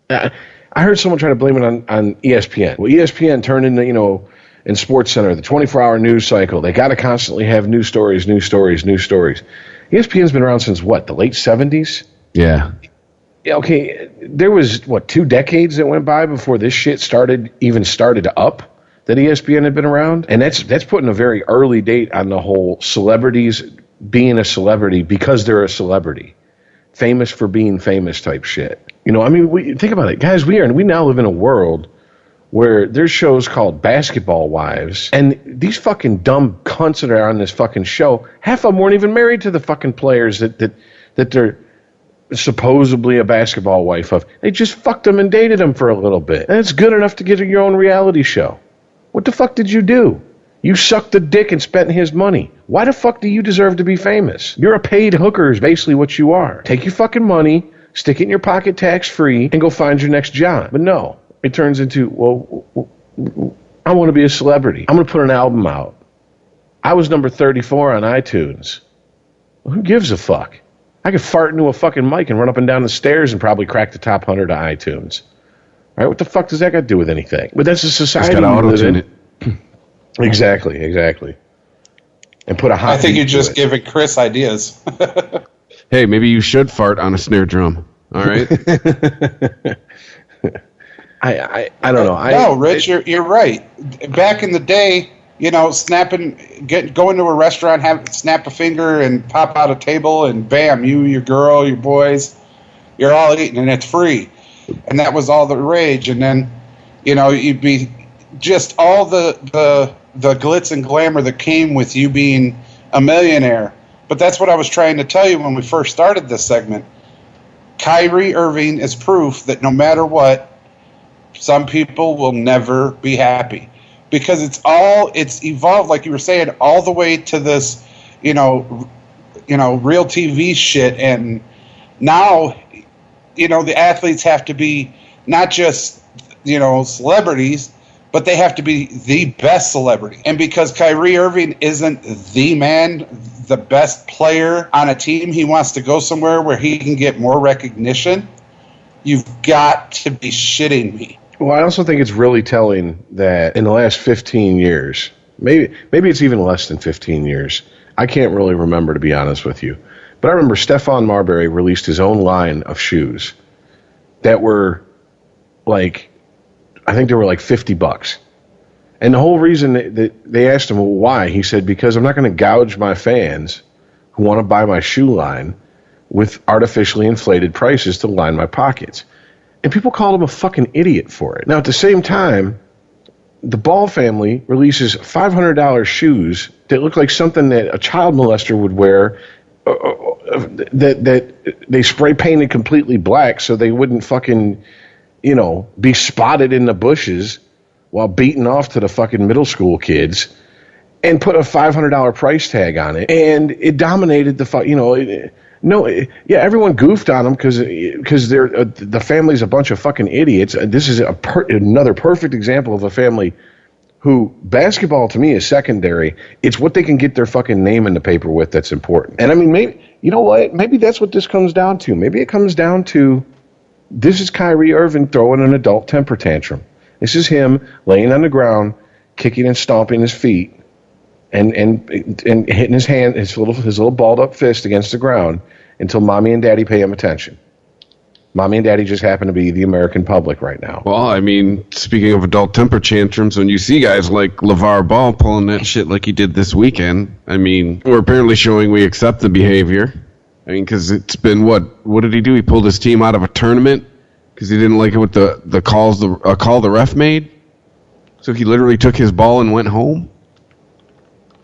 I heard someone try to blame it on ESPN. Well, ESPN turned into, you know, in SportsCenter, the 24-hour news cycle. They got to constantly have new stories. ESPN's been around since what, the late 70s? Yeah. Yeah, okay, there was, 2 decades that went by before this shit started up, that ESPN had been around? And that's putting a very early date on the whole celebrities being a celebrity because they're a celebrity. Famous for being famous type shit. I mean, think about it. Guys, we now live in a world where there's shows called Basketball Wives, and these fucking dumb cunts that are on this fucking show, half of them weren't even married to the fucking players that they're supposedly a basketball wife of. They just fucked them and dated them for a little bit. And it's good enough to get your own reality show. What the fuck did you do? You sucked the dick and spent his money. Why the fuck do you deserve to be famous? You're a paid hooker is basically what you are. Take your fucking money, stick it in your pocket tax-free, and go find your next job. But no, it turns into, I want to be a celebrity. I'm going to put an album out. I was number 34 on iTunes. Well, who gives a fuck? I could fart into a fucking mic and run up and down the stairs and probably crack the top 100 of iTunes. All right, what the fuck does that got to do with anything? But that's a society we live in. Exactly. And put a hot. I think you're just giving Chris ideas. Hey, maybe you should fart on a snare drum. All right. I don't know. No, Rich, you're right. Back in the day, going to a restaurant, snap a finger and pop out a table, and bam, you, your girl, your boys, you're all eating, and it's free. And that was all the rage. And then, you'd be just all the glitz and glamour that came with you being a millionaire. But that's what I was trying to tell you when we first started this segment. Kyrie Irving is proof that no matter what, some people will never be happy. Because it's evolved, like you were saying, all the way to this, real TV shit. And now, the athletes have to be not just, celebrities, but they have to be the best celebrity. And because Kyrie Irving isn't the man, the best player on a team, he wants to go somewhere where he can get more recognition. You've got to be shitting me. Well, I also think it's really telling that in the last 15 years, maybe it's even less than 15 years, I can't really remember, to be honest with you, but I remember Stephon Marbury released his own line of shoes that were I think they were like $50. And the whole reason that they asked him, well, why? He said, because I'm not going to gouge my fans who want to buy my shoe line with artificially inflated prices to line my pockets. And people called him a fucking idiot for it. Now, at the same time, the Ball family releases $500 shoes that look like something that a child molester would wear, that they spray painted completely black so they wouldn't fucking, be spotted in the bushes while beating off to the fucking middle school kids, and put a $500 price tag on it. And it dominated the everyone goofed on them because they're the family's a bunch of fucking idiots. This is another perfect example of a family who basketball to me is secondary. It's what they can get their fucking name in the paper with that's important. And I mean, maybe that's what this comes down to. Maybe it comes down to this is Kyrie Irving throwing an adult temper tantrum. This is him laying on the ground, kicking and stomping his feet, and hitting his hand, his little balled up fist against the ground until mommy and daddy pay him attention. Mommy and daddy just happen to be the American public right now. Well, I mean, speaking of adult temper tantrums, when you see guys like LeVar Ball pulling that shit like he did this weekend, I mean, we're apparently showing we accept the behavior. I mean, because it's been what did he do? He pulled his team out of a tournament because he didn't like it with the call the ref made. So he literally took his ball and went home.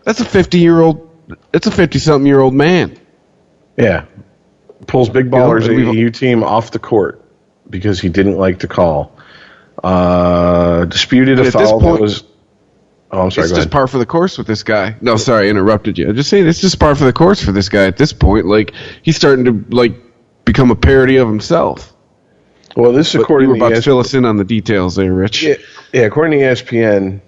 That's a 50-something-year-old man. Yeah. Pulls big ballers AAU team off the court because he didn't like the call. Disputed a foul that was... Oh, I'm sorry, it's just par for the course with this guy. No, sorry, I interrupted you. I'm just saying it's just par for the course for this guy at this point. Like, he's starting to, become a parody of himself. Well, this is according to ESPN. You were about to fill us in on the details there, Rich. Yeah, according to ESPN,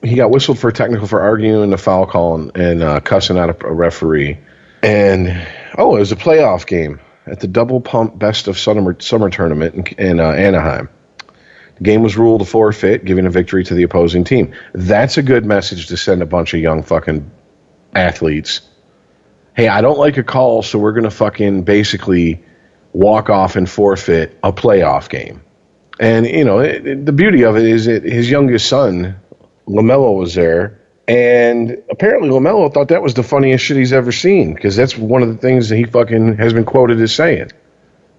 he got whistled for technical for arguing the foul call and cussing out a referee. And, it was a playoff game at the Double Pump Best of Summer Tournament in Anaheim. The game was ruled a forfeit, giving a victory to the opposing team. That's a good message to send a bunch of young fucking athletes, hey, I don't like a call, so we're going to fucking basically walk off and forfeit a playoff game. And, you know, the beauty of it is that his youngest son, LaMelo, was there. And apparently LaMelo thought that was the funniest shit he's ever seen, because that's one of the things that he fucking has been quoted as saying.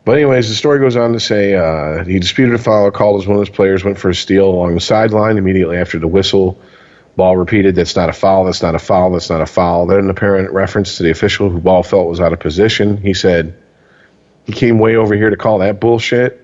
But anyways, the story goes on to say he disputed a foul called as one of his players went for a steal along the sideline immediately after the whistle. Ball repeated, that's not a foul, that's not a foul, that's not a foul. Then an apparent reference to the official who Ball felt was out of position. He said, he came way over here to call that bullshit.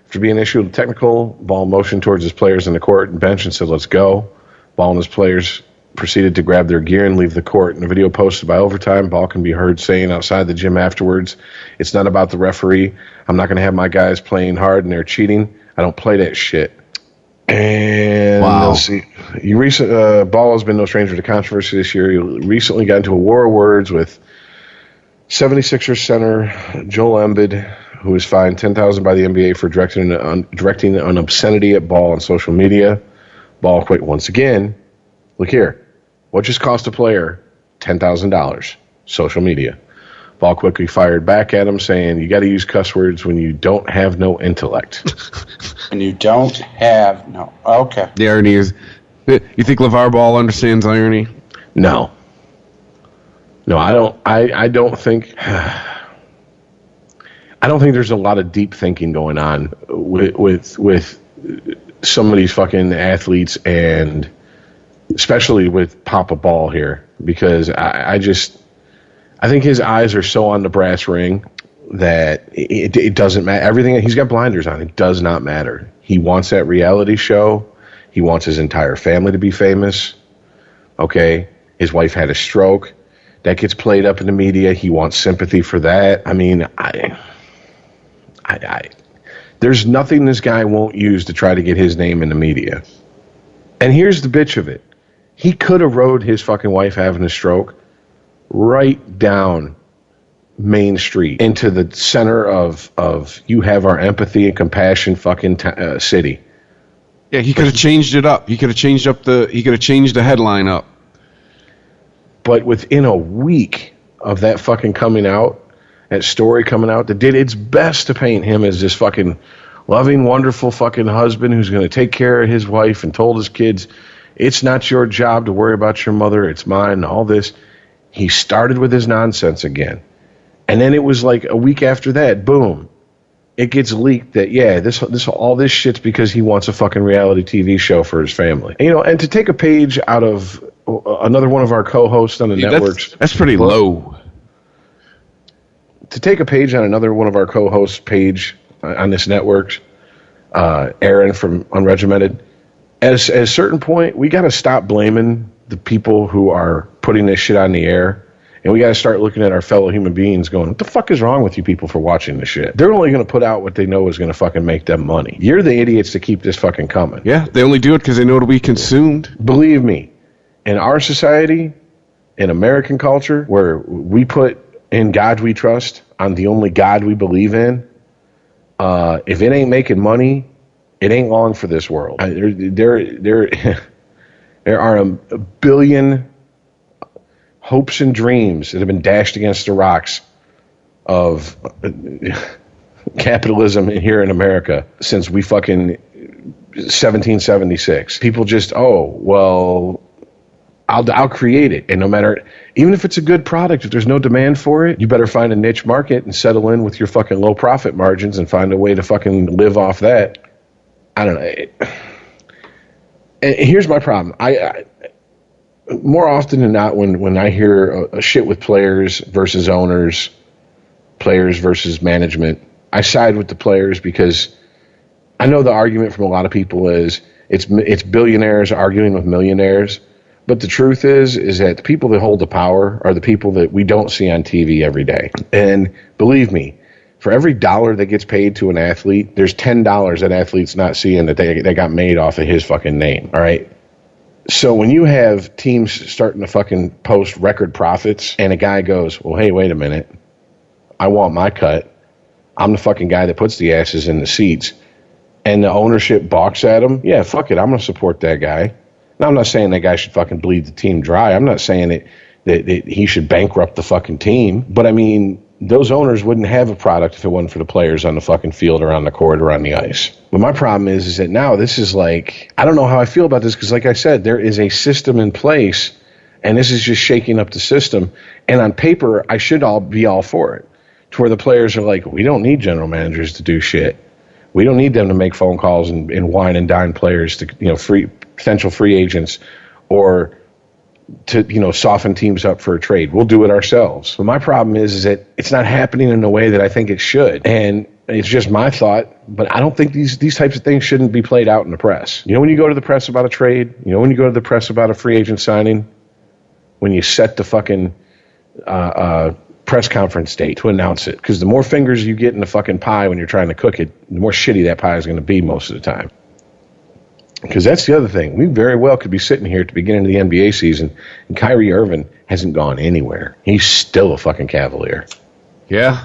After being issued a technical, Ball motioned towards his players in the court and bench and said, let's go. Ball and his players proceeded to grab their gear and leave the court. In a video posted by Overtime, Ball can be heard saying outside the gym afterwards, it's not about the referee. I'm not going to have my guys playing hard and they're cheating. I don't play that shit. And wow. Let's see. Ball has been no stranger to controversy this year. He recently got into a war of words with 76ers center Joel Embiid, who was fined $10,000 by the NBA for directing an obscenity at Ball on social media. Ball quit once again. Look here. What just cost a player $10,000? Social media. Ball quickly fired back at him, saying, you got to use cuss words when you don't have no intellect. And you don't have no. Okay. The irony is, you think LeVar Ball understands irony? No. No, I don't. I don't think. I don't think there's a lot of deep thinking going on with some of these fucking athletes, and especially with Papa Ball here, because I think his eyes are so on the brass ring that it doesn't matter. Everything, he's got blinders on. It does not matter. He wants that reality show. He wants his entire family to be famous. Okay, his wife had a stroke. That gets played up in the media. He wants sympathy for that. I mean, there's nothing this guy won't use to try to get his name in the media. And here's the bitch of it. He could have rode his fucking wife having a stroke right down Main Street into the center of you have our empathy and compassion fucking city. Yeah, he could have changed it up. He could have changed the headline up. But within a week of that fucking coming out, that story coming out, that did its best to paint him as this fucking loving, wonderful fucking husband who's going to take care of his wife, and told his kids, it's not your job to worry about your mother, it's mine, all this. He started with his nonsense again. And then it was like a week after that, boom, it gets leaked that, yeah, all this shit's because he wants a fucking reality TV show for his family. You know, and to take a page out of another one of our co-hosts on the networks. That's pretty low. To take a page on another one of our co-hosts' page on this network, Aaron from Unregimented, at a certain point, we got to stop blaming the people who are putting this shit on the air. And we got to start looking at our fellow human beings going, what the fuck is wrong with you people for watching this shit? They're only going to put out what they know is going to fucking make them money. You're the idiots to keep this fucking coming. Yeah, they only do it because they know it'll be consumed. Believe me, in our society, in American culture, where we put in God we trust, on the only God we believe in, if it ain't making money, it ain't long for this world. There are a billion hopes and dreams that have been dashed against the rocks of capitalism here in America since we fucking 1776. People just, I'll create it. And no matter, even if it's a good product, if there's no demand for it, you better find a niche market and settle in with your fucking low profit margins and find a way to fucking live off that. I don't know. And here's my problem. I more often than not, when I hear a shit with players versus owners, players versus management, I side with the players, because I know the argument from a lot of people is it's billionaires arguing with millionaires. But the truth is that the people that hold the power are the people that we don't see on TV every day. And believe me, for every dollar that gets paid to an athlete, there's $10 that athlete's not seeing that they got made off of his fucking name. All right. So when you have teams starting to fucking post record profits and a guy goes, well, hey, wait a minute, I want my cut. I'm the fucking guy that puts the asses in the seats. And the ownership balks at him. Yeah, fuck it. I'm going to support that guy. Now, I'm not saying that guy should fucking bleed the team dry. I'm not saying that that he should bankrupt the fucking team. But I mean, those owners wouldn't have a product if it wasn't for the players on the fucking field or on the court or on the ice. But my problem is that now this is like, I don't know how I feel about this because, like I said, there is a system in place, and this is just shaking up the system. And on paper, I should be all for it, to where the players are like, we don't need general managers to do shit. We don't need them to make phone calls and wine and dine players to, potential free agents or to, soften teams up for a trade. We'll do it ourselves. But my problem is that it's not happening in the way that I think it should. And it's just my thought, but I don't think these types of things shouldn't be played out in the press. When you go to the press about a trade, when you go to the press about a free agent signing, when you set the fucking press conference date to announce it. Because the more fingers you get in the fucking pie when you're trying to cook it, the more shitty that pie is going to be most of the time. Because that's the other thing. We very well could be sitting here at the beginning of the NBA season, and Kyrie Irving hasn't gone anywhere. He's still a fucking Cavalier. Yeah.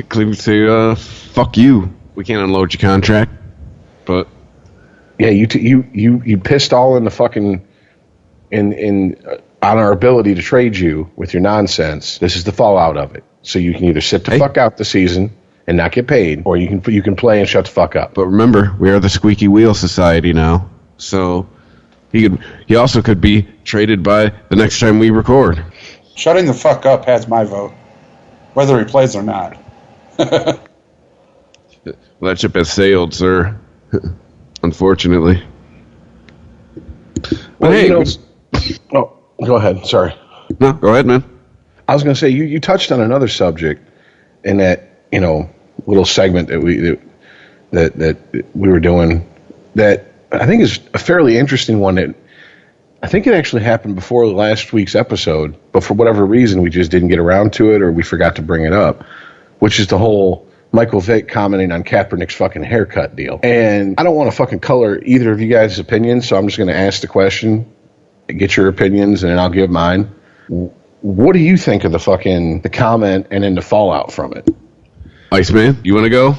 Cleveland say, fuck you. We can't unload your contract. But yeah, you pissed all in the fucking on our ability to trade you with your nonsense. This is the fallout of it. So you can either sit the fuck out the season and not get paid, or you can play and shut the fuck up. But remember, we are the squeaky wheel society now. So he also could be traded by the next time we record. Shutting the fuck up has my vote, whether he plays or not. Well, that ship has sailed, sir. Unfortunately. Well, hey, go ahead. Sorry. No, go ahead, man. I was going to say, you touched on another subject in that, little segment that we were doing that I think is a fairly interesting one. That I think it actually happened before last week's episode, but for whatever reason, we just didn't get around to it or we forgot to bring it up, which is the whole Michael Vick commenting on Kaepernick's fucking haircut deal. And I don't want to fucking color either of you guys' opinions, so I'm just going to ask the question, get your opinions, and then I'll give mine. What do you think of the comment and then the fallout from it? Iceman, you want to go?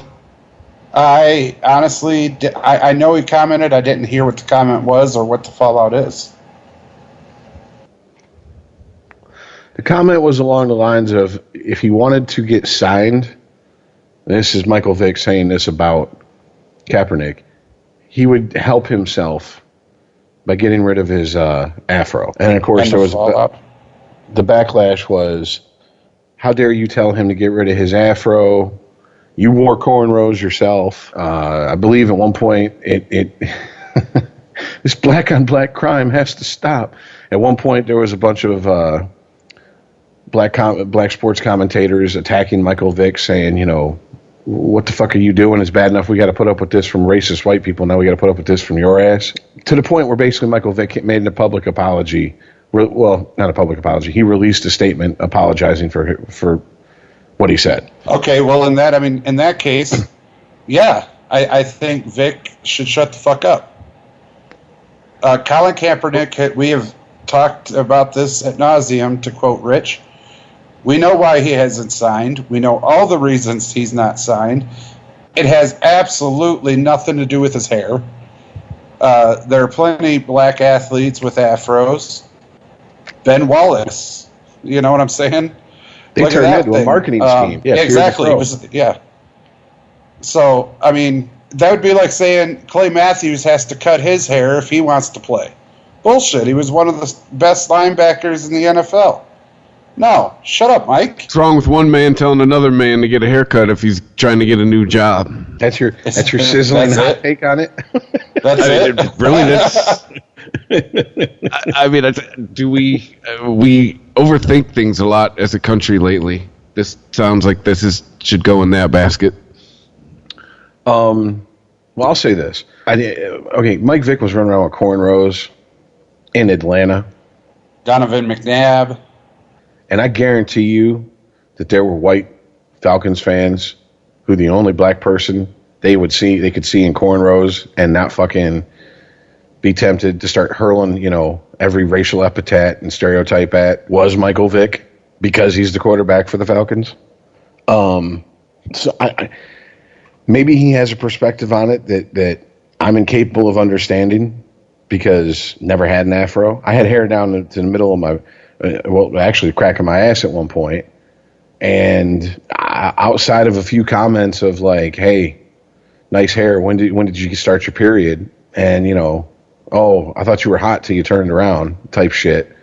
I honestly, I know he commented. I didn't hear what the comment was or what the fallout is. The comment was along the lines of, if he wanted to get signed, and this is Michael Vick saying this about Kaepernick, he would help himself by getting rid of his afro. And of course, there was the backlash was, how dare you tell him to get rid of his afro? You wore cornrows yourself. I believe at one point it this black on black crime has to stop. At one point there was a bunch of black sports commentators attacking Michael Vick, saying, what the fuck are you doing? It's bad enough we got to put up with this from racist white people. Now we got to put up with this from your ass. To the point where basically Michael Vick made a public apology. Well, not a public apology. He released a statement apologizing for what he said. Okay, well, in that case, yeah, I think Vic should shut the fuck up. Colin Kaepernick, we have talked about this ad nauseum, to quote Rich. We know why he hasn't signed. We know all the reasons he's not signed. It has absolutely nothing to do with his hair. There are plenty black athletes with afros. Ben Wallace, you know what I'm saying? They turned that into a marketing scheme. Yeah, exactly. So, that would be like saying Clay Matthews has to cut his hair if he wants to play. Bullshit. He was one of the best linebackers in the NFL. No, shut up, Mike. What's wrong with one man telling another man to get a haircut if he's trying to get a new job? That's your sizzling hot take on it? That's it? Really, do we overthink things a lot as a country lately? This sounds like should go in that basket. Well, I'll say this. Mike Vick was running around with cornrows in Atlanta. Donovan McNabb. And I guarantee you that there were white Falcons fans who the only black person they could see in cornrows and not fucking be tempted to start hurling, every racial epithet and stereotype at was Michael Vick because he's the quarterback for the Falcons. So I maybe he has a perspective on it that I'm incapable of understanding because never had an afro. I had hair down to the middle of well, actually cracking my ass at one point. And outside of a few comments of like, hey, nice hair, when did you start your period? And, oh, I thought you were hot till you turned around type shit.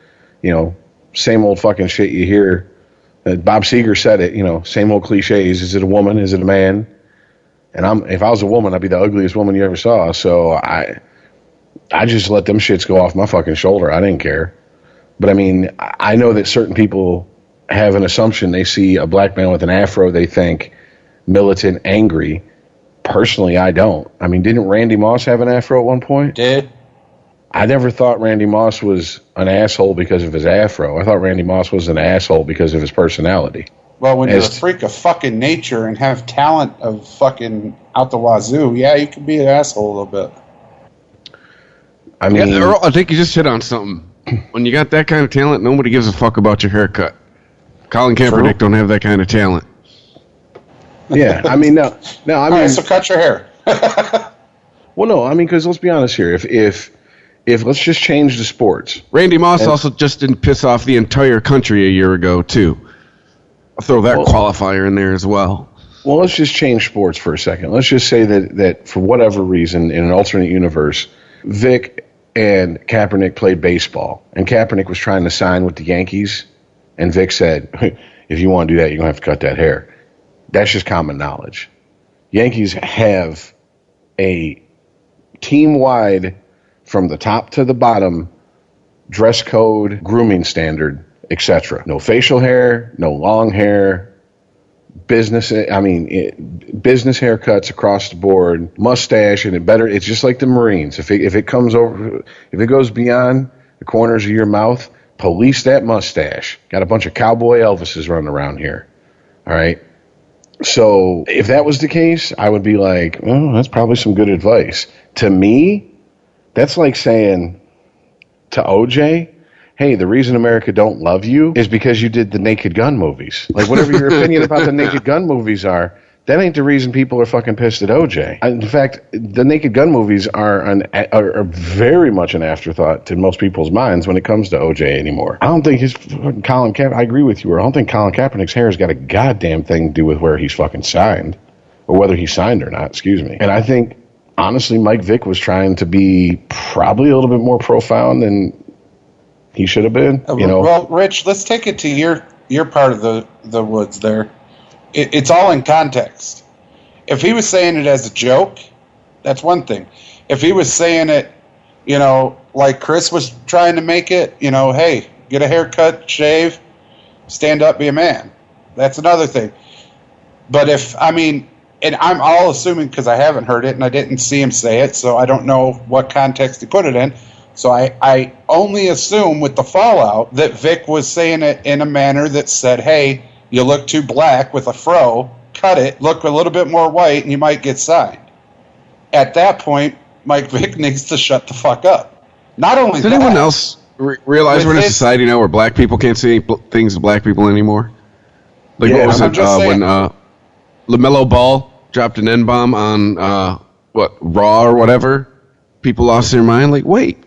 Same old fucking shit you hear. Bob Seger said it, same old cliches. Is it a woman? Is it a man? And if I was a woman, I'd be the ugliest woman you ever saw. So I just let them shits go off my fucking shoulder. I didn't care. But I mean, I know that certain people have an assumption. They see a black man with an afro, they think militant, angry. Personally, I don't. I mean, didn't Randy Moss have an afro at one point? Did. I never thought Randy Moss was an asshole because of his afro. I thought Randy Moss was an asshole because of his personality. Well, when you're a freak of fucking nature and have talent of fucking out the wazoo, yeah, you can be an asshole a little bit. I mean, Earl, I think you just hit on something. When you got that kind of talent, nobody gives a fuck about your haircut. Colin Kaepernick don't have that kind of talent. Yeah, I mean, no. I mean, all right, so cut your hair. Well, no, I mean, because let's be honest here. If let's just change the sports. Randy Moss also just didn't piss off the entire country a year ago, too. I'll throw that qualifier in there as well. Well, let's just change sports for a second. Let's just say that for whatever reason, in an alternate universe, Vic and Kaepernick played baseball, and Kaepernick was trying to sign with the Yankees, and Vic said, if you want to do that, you're going to have to cut that hair. That's just common knowledge. Yankees have a team-wide, from the top to the bottom, dress code, grooming standard, etc. No facial hair, no long hair, business haircuts across the board, mustache, and it's just like the Marines. If it goes beyond the corners of your mouth, police that mustache. Got a bunch of cowboy Elvises running around here. All right. So if that was the case, I would be like, oh, that's probably some good advice. To me, that's like saying to OJ, hey, the reason America don't love you is because you did the Naked Gun movies. Like, whatever your opinion about the Naked Gun movies are, that ain't the reason people are fucking pissed at OJ. In fact, the Naked Gun movies are very much an afterthought to most people's minds when it comes to OJ anymore. I don't think I agree with you, I don't think Colin Kaepernick's hair has got a goddamn thing to do with where he's fucking signed, or whether he's signed or not, excuse me. And I think, honestly, Mike Vick was trying to be probably a little bit more profound than he should have been. Well, Rich, let's take it to your part of the woods there. It's all in context. If he was saying it as a joke, that's one thing. If he was saying it, like Chris was trying to make it, hey, get a haircut, shave, stand up, be a man. That's another thing. But and I'm all assuming because I haven't heard it and I didn't see him say it, so I don't know what context he put it in. So I only assume with the fallout that Vic was saying it in a manner that said, hey, you look too black with a fro, cut it, look a little bit more white, and you might get signed. At that point, Mike Vick needs to shut the fuck up. Not only Does anyone else realize we're in a society now where black people can't say things to black people anymore? Like, what was it when LaMelo Ball dropped an N-bomb on, Raw or whatever? People lost their mind. Like, wait.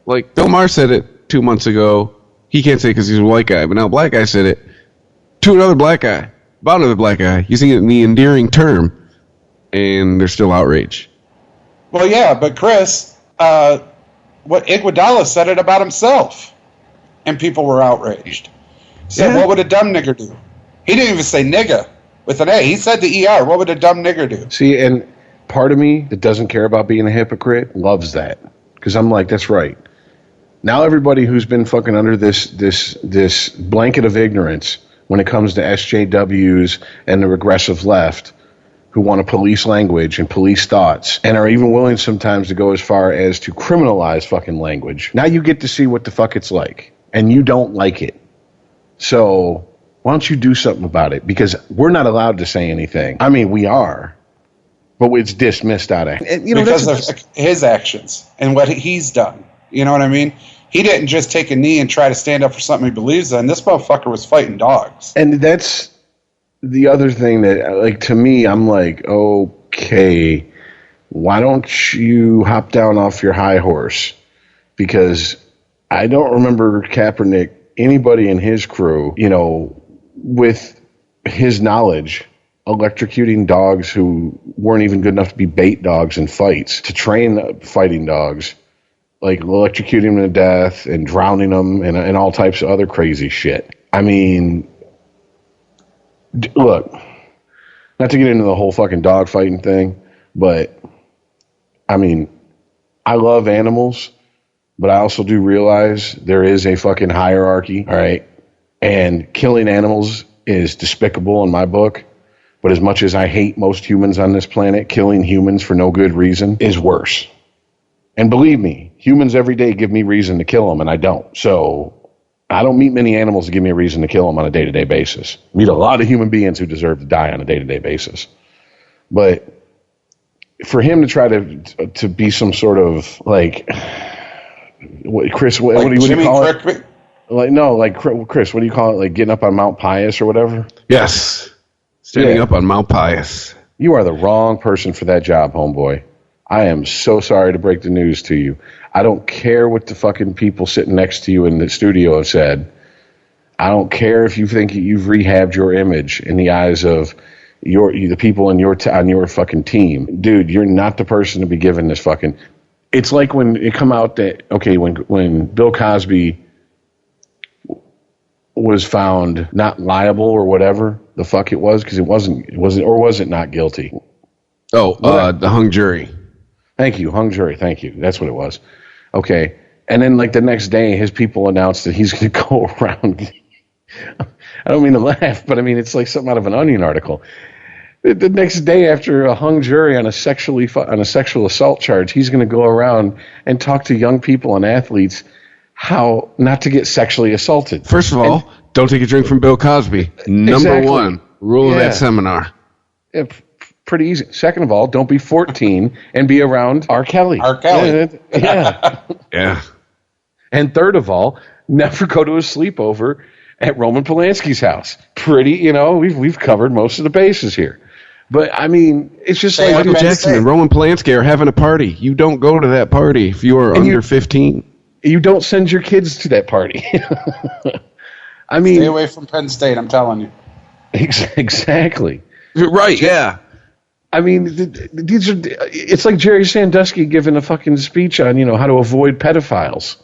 Like, Bill Maher said it 2 months ago. He can't say it because he's a white guy. But now a black guy said it to another black guy, about another black guy, using it in the endearing term. And they're still outraged. Well, yeah, but Chris, Iguodala said it about himself. And people were outraged. Said, what would a dumb nigger do? He didn't even say nigga with an A. He said the ER. What would a dumb nigger do? See, and part of me that doesn't care about being a hypocrite loves that. Because I'm like, that's right. Now everybody who's been fucking under this blanket of ignorance when it comes to SJWs and the regressive left who want to police language and police thoughts and are even willing sometimes to go as far as to criminalize fucking language. Now you get to see what the fuck it's like. And you don't like it. So why don't you do something about it? Because we're not allowed to say anything. I mean, we are. But it's dismissed out of because of his actions and what he's done. You know what I mean? He didn't just take a knee and try to stand up for something he believes in. This motherfucker was fighting dogs. And that's the other thing that, like, to me, I'm like, okay, why don't you hop down off your high horse? Because I don't remember Kaepernick anybody in his crew, you know, with his knowledge, electrocuting dogs who weren't even good enough to be bait dogs in fights, to train fighting dogs, like electrocuting them to death and drowning them and all types of other crazy shit. I mean, look, not to get into the whole fucking dog fighting thing, but I mean, I love animals, but I also do realize there is a fucking hierarchy, all right? And killing animals is despicable in my book. But as much as I hate most humans on this planet, killing humans for no good reason is worse. And believe me, humans every day give me reason to kill them, and I don't. So I don't meet many animals to give me a reason to kill them on a day-to-day basis. I meet a lot of human beings who deserve to die on a day-to-day basis. But for him to try to be some sort of, like, Chris, what do you call it? Like, no, like, Chris, what do you call it? Like getting up on Mount Pius or whatever? Yes. Standing up on Mount Pius. You are the wrong person for that job, homeboy. I am so sorry to break the news to you. I don't care what the fucking people sitting next to you in the studio have said. I don't care if you think you've rehabbed your image in the eyes of the people on your fucking team. Dude, you're not the person to be given this fucking... It's like when it come out that, okay, when Bill Cosby was found not liable or whatever the fuck it was, because it wasn't, or was it not guilty? Oh, the hung jury. Thank you, hung jury. Thank you. That's what it was. Okay. And then like the next day, his people announced that he's going to go around. I don't mean to laugh, but I mean, it's like something out of an Onion article. The next day after a hung jury on a sexual assault charge, he's going to go around and talk to young people and athletes how not to get sexually assaulted. First of all, don't take a drink from Bill Cosby. Number one rule of that seminar. Yeah, pretty easy. Second of all, don't be 14 and be around R. Kelly. R. Kelly. Yeah. Yeah. And third of all, never go to a sleepover at Roman Polanski's house. We've covered most of the bases here. But, I mean, it's just like... Michael Jackson and Roman Polanski are having a party. You don't go to that party if you are under 15. You don't send your kids to that party. I mean... Stay away from Penn State, I'm telling you. Exactly. Right, yeah. I mean, it's like Jerry Sandusky giving a fucking speech on, how to avoid pedophiles.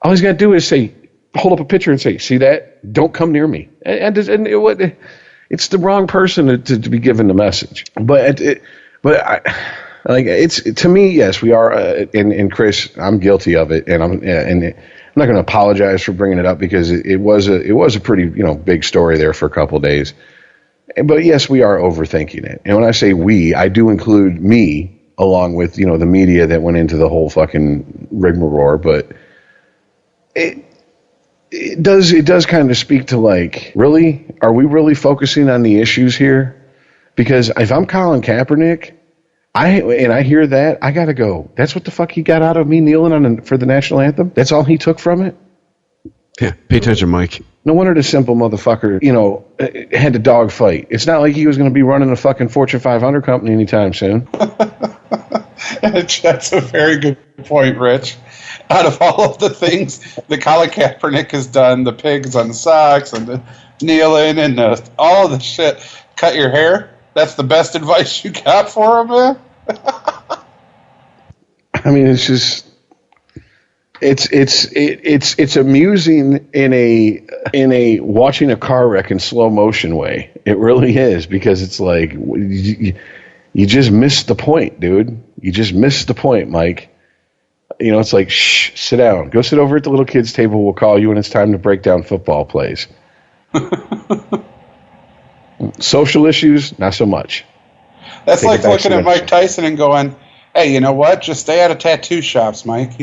All he's got to do is hold up a picture and say, see that? Don't come near me. It's the wrong person to be given the message. To me, yes, we are. And Chris, I'm guilty of it, and I'm not going to apologize for bringing it up because it was a pretty big story there for a couple of days. But yes, we are overthinking it. And when I say we, I do include me along with the media that went into the whole fucking rigmarole. But it does kind of speak to, like, really, are we really focusing on the issues here? Because if I'm Colin Kaepernick, I hear that, I gotta go. That's what the fuck he got out of me kneeling for the national anthem? That's all he took from it? Yeah, pay attention, Mike. No wonder the simple motherfucker, had to dog fight. It's not like he was going to be running a fucking Fortune 500 company anytime soon. That's a very good point, Rich. Out of all of the things that Colin Kaepernick has done, the pigs on the socks and the kneeling and all of the shit, cut your hair, that's the best advice you got for him, man? I mean, it's just... It's amusing in a watching a car wreck in slow motion way. It really is, because it's like you just missed the point, dude. You just missed the point, Mike. It's like, shh, sit down. Go sit over at the little kids' table. We'll call you when it's time to break down football plays. Social issues, not so much. That's like looking at Mike Tyson and going, hey, you know what? Just stay out of tattoo shops, Mike.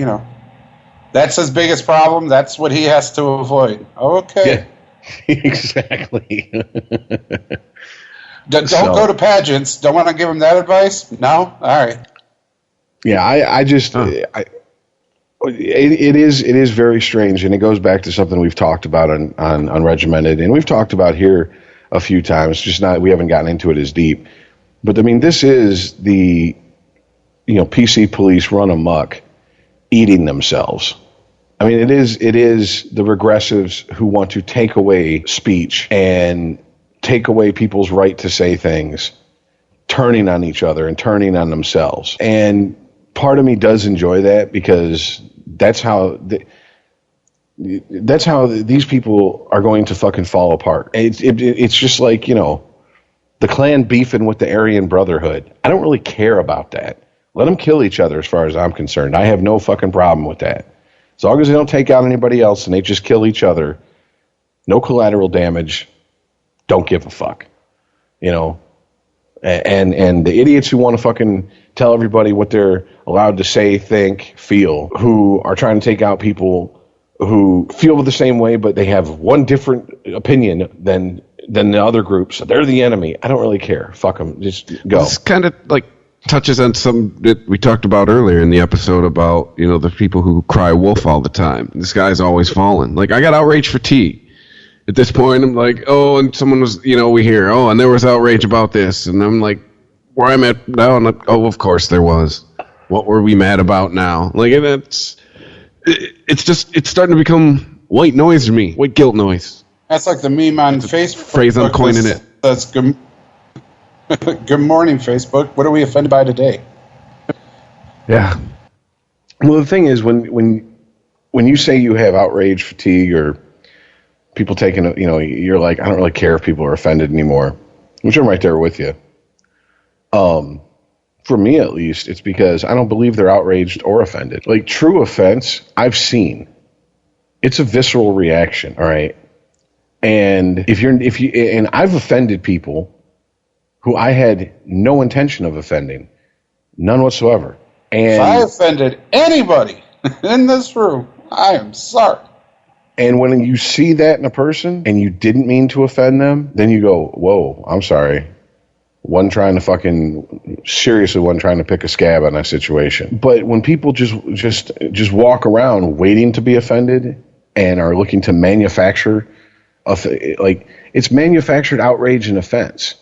That's his biggest problem. That's what he has to avoid. Okay. Yeah, exactly. Don't go to pageants. Don't want to give him that advice? No? All right. Yeah, I just... It is very strange, and it goes back to something we've talked about on Unregimented, and we've talked about here a few times, we haven't gotten into it as deep. But, I mean, this is the, PC police run amok, eating themselves. I mean, it is the regressives who want to take away speech and take away people's right to say things, turning on each other and turning on themselves. And part of me does enjoy that because that's how these people are going to fucking fall apart. It's just like, you know, the Klan beefing with the Aryan Brotherhood. I don't really care about that. Let them kill each other as far as I'm concerned. I have no fucking problem with that. As long as they don't take out anybody else and they just kill each other, no collateral damage, don't give a fuck. You know? And the idiots who want to fucking tell everybody what they're allowed to say, think, feel, who are trying to take out people who feel the same way, but they have one different opinion than the other group, so they're the enemy. I don't really care. Fuck them. Just go. This kind of like touches on some that we talked about earlier in the episode about, you know, the people who cry wolf all the time. This guy's always falling. Like, I got outrage fatigue. At this point, I'm like, oh, and someone was, you know, we hear, oh, and there was outrage about this. And I'm like, where I'm at now, I'm like, oh, of course there was. What were we mad about now? Like, and it's starting to become white noise to me, white guilt noise. That's like the meme on Facebook. Phrase I'm coining it. That's good. Good morning, Facebook. What are we offended by today? Yeah. Well, the thing is, when you say you have outrage fatigue or people taking, you know, you're like, I don't really care if people are offended anymore, which I'm right there with you. For me, at least, it's because I don't believe they're outraged or offended. Like, true offense, I've seen. It's a visceral reaction, all right? And and I've offended people who I had no intention of offending, none whatsoever. And if I offended anybody in this room, I am sorry. And when you see that in a person and you didn't mean to offend them, then you go, whoa, I'm sorry. Wasn't trying to pick a scab on that situation. But when people just walk around waiting to be offended and are looking to manufacture, like, it's manufactured outrage and offense.